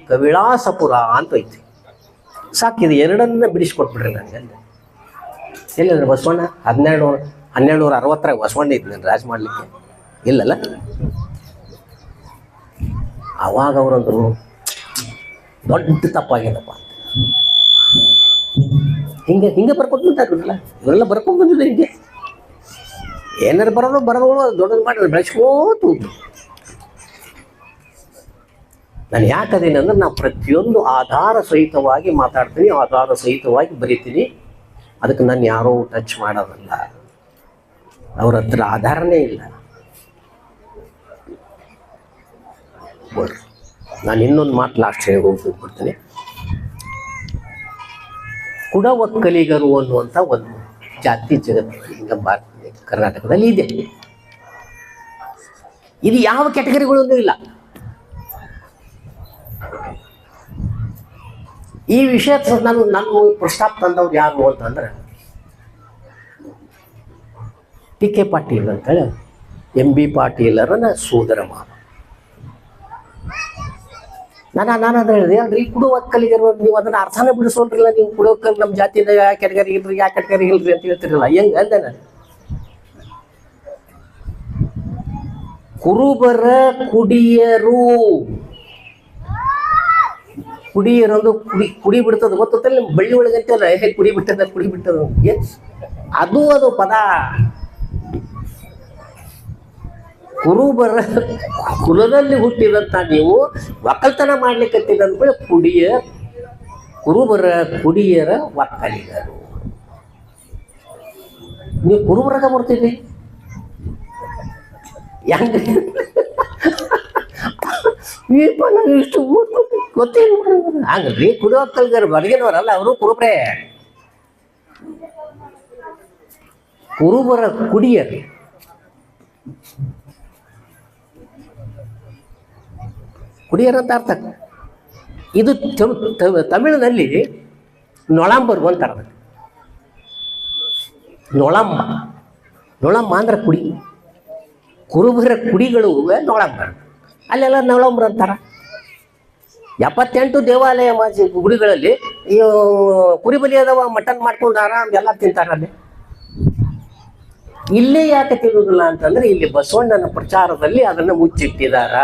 ಕವಿಳಾಸಪುರ ಅಂತ ಐತಿ. ಸಾಕಿದು, ಎರಡನ್ನ ಬಿಡಿಸ್ಕೊಟ್ಬಿಡ್ರಿ ನನಗೆ. ಎಲ್ಲಿಂದ್ರೆ ಬಸವಣ್ಣ 1260 ಬಸವಣ್ಣ ಇದ್ನೇನು ರಾಜ ಮಾಡಲಿಕ್ಕೆ? ಇಲ್ಲಲ್ಲ. ಅವಾಗ ಅವರಂದ್ರು ದೊಡ್ಡ ತಪ್ಪಾಗ್ಯದಪ್ಪ. ಹಿಂಗೆ ಬರ್ಕೊಂಡು ಬಂದಾರಲ್ಲ ಇವರೆಲ್ಲ, ಬರ್ಕೊಂಡು ಬಂದಿಲ್ಲ. ಹಿಂಗೆ ಏನಾರು ಬರೋದು ದೊಡ್ಡದು ಮಾಡಿದ್ರೆ ಬೆಳೆಸ್ಕೋತು. ನಾನು ಯಾಕದೇನೆ ಅಂದ್ರೆ, ನಾನು ಪ್ರತಿಯೊಂದು ಆಧಾರ ಸಹಿತವಾಗಿ ಮಾತಾಡ್ತೀನಿ, ಆಧಾರ ಸಹಿತವಾಗಿ ಬರೀತೀನಿ. ಅದಕ್ಕೆ ನಾನು ಯಾರೋ ಟಚ್ ಮಾಡೋದಲ್ಲ. ಅವ್ರ ಹತ್ರ ಆಧಾರನೇ ಇಲ್ಲ. ನಾನು ಇನ್ನೊಂದು ಮಾತು ಲಾಸ್ಟ್ ಹೇಳಿ ಹೋಗ್ಬಿಡ್ತೀನಿ. ಕುಡ ಒಕ್ಕಲಿಗರು ಅನ್ನುವಂಥ ಒಂದು ಜಾತಿ ಜಗತ್ತು ಕರ್ನಾಟಕದಲ್ಲಿ ಇದೆ. ಇದು ಯಾವ ಕ್ಯಾಟಗರಿಗಳನ್ನೂ ಇಲ್ಲ. ಈ ವಿಷಯ ನನ್ನ ಪ್ರಸ್ತಾಪ ತಂದವ್ರು ಯಾರು ಅಂತಂದ್ರೆ ಟಿ.ಕೆ. ಪಾಟೀಲ್ ಅಂತೇಳಿ, MB ಪಾಟೀಲರನ ಸೋದರ ಮಾವ. ನಾನು ಹೇಳಿದೆ, ಅಲ್ರಿ ಕುಡು ಒಕ್ಕಲಿಗರು, ನೀವು ಅದನ್ನ ಅರ್ಥನೇ ಬಿಡಿಸೋಲ್ರಿಲ್ಲ. ನೀವು ಕುಡು ಒಕ್ಕಲ್ ನಮ್ಮ ಜಾತಿಯಿಂದ ಯಾವ ಕ್ಯಾಟಗರಿ ಇಲ್ರಿ, ಯಾವ ಕ್ಯಾಟಗರಿ ಇಲ್ರಿ ಅಂತ ಹೇಳ್ತಿರಲ್ಲ. ಹೆಂಗೆ ಅಂದೆ ನಾನು. ಕುರುಬರ ಕುಡಿಯರು. ಕುಡಿಯರಂದು ಕುಡಿ ಬಿಡ್ತದ ಗೊತ್ತಲ್ಲ, ಬಳ್ಳಿ ಒಳಗಂತೆಲ್ಲ ಕುಡಿ ಬಿಟ್ಟದ ಅದು ಪದ. ಕುರುಬರ ಕುಲದಲ್ಲಿ ಹುಟ್ಟಿದಂತ ನೀವು ಒಕ್ಕಲ್ತನ ಮಾಡ್ಲಿಕ್ಕೆ ಕುರುಬರ ಕುಡಿಯರ ಒಕ್ಕಲಿಗರು. ನೀವು ಕುರುಬರಾಗ ಬರ್ತೀರಿ ಹೆಂಗ? ಇಷ್ಟು ಗೊತ್ತೇನು ಹಂಗಲ್ರಿ, ಕುಡಿ ಒಕ್ಕಲಿಗರು ಹೊರಗಿನವರಲ್ಲ, ಅವರು ಕುರುಬ್ರೆ. ಕುರುಬರ ಕುಡಿಯರು. ಕುಡಿಯರಂತ ಅರ್ಥ. ಇದು ತಮಿಳಿನಲ್ಲಿ ನೊಳಂಬರು ಅಂತಾರೆ. ನೊಳಂಬ ಅಂದ್ರೆ ಕುಡಿ. ಕುರುಬರ ಕುಡಿಗಳು ನೊಳಂಬರು, ಅಲ್ಲೆಲ್ಲ ನೊಳಂಬರು ಅಂತಾರ. 78 ದೇವಾಲಯ ಗುಡಿಗಳಲ್ಲಿ ಕುರಿ ಬಲಿ ಅದಾವ, ಮಟನ್ ಮಾಡ್ಕೊಂಡು ಆರಾಮ್ ಎಲ್ಲ ತಿಂತಾರ. ಅಲ್ಲಿ ಇಲ್ಲೇ ಯಾಕೆ ತಿನ್ನುವುದಿಲ್ಲ ಅಂತಂದ್ರೆ ಇಲ್ಲಿ ಬಸವಣ್ಣನ ಪ್ರಚಾರದಲ್ಲಿ ಅದನ್ನು ಮುಚ್ಚಿಟ್ಟಿದಾರ.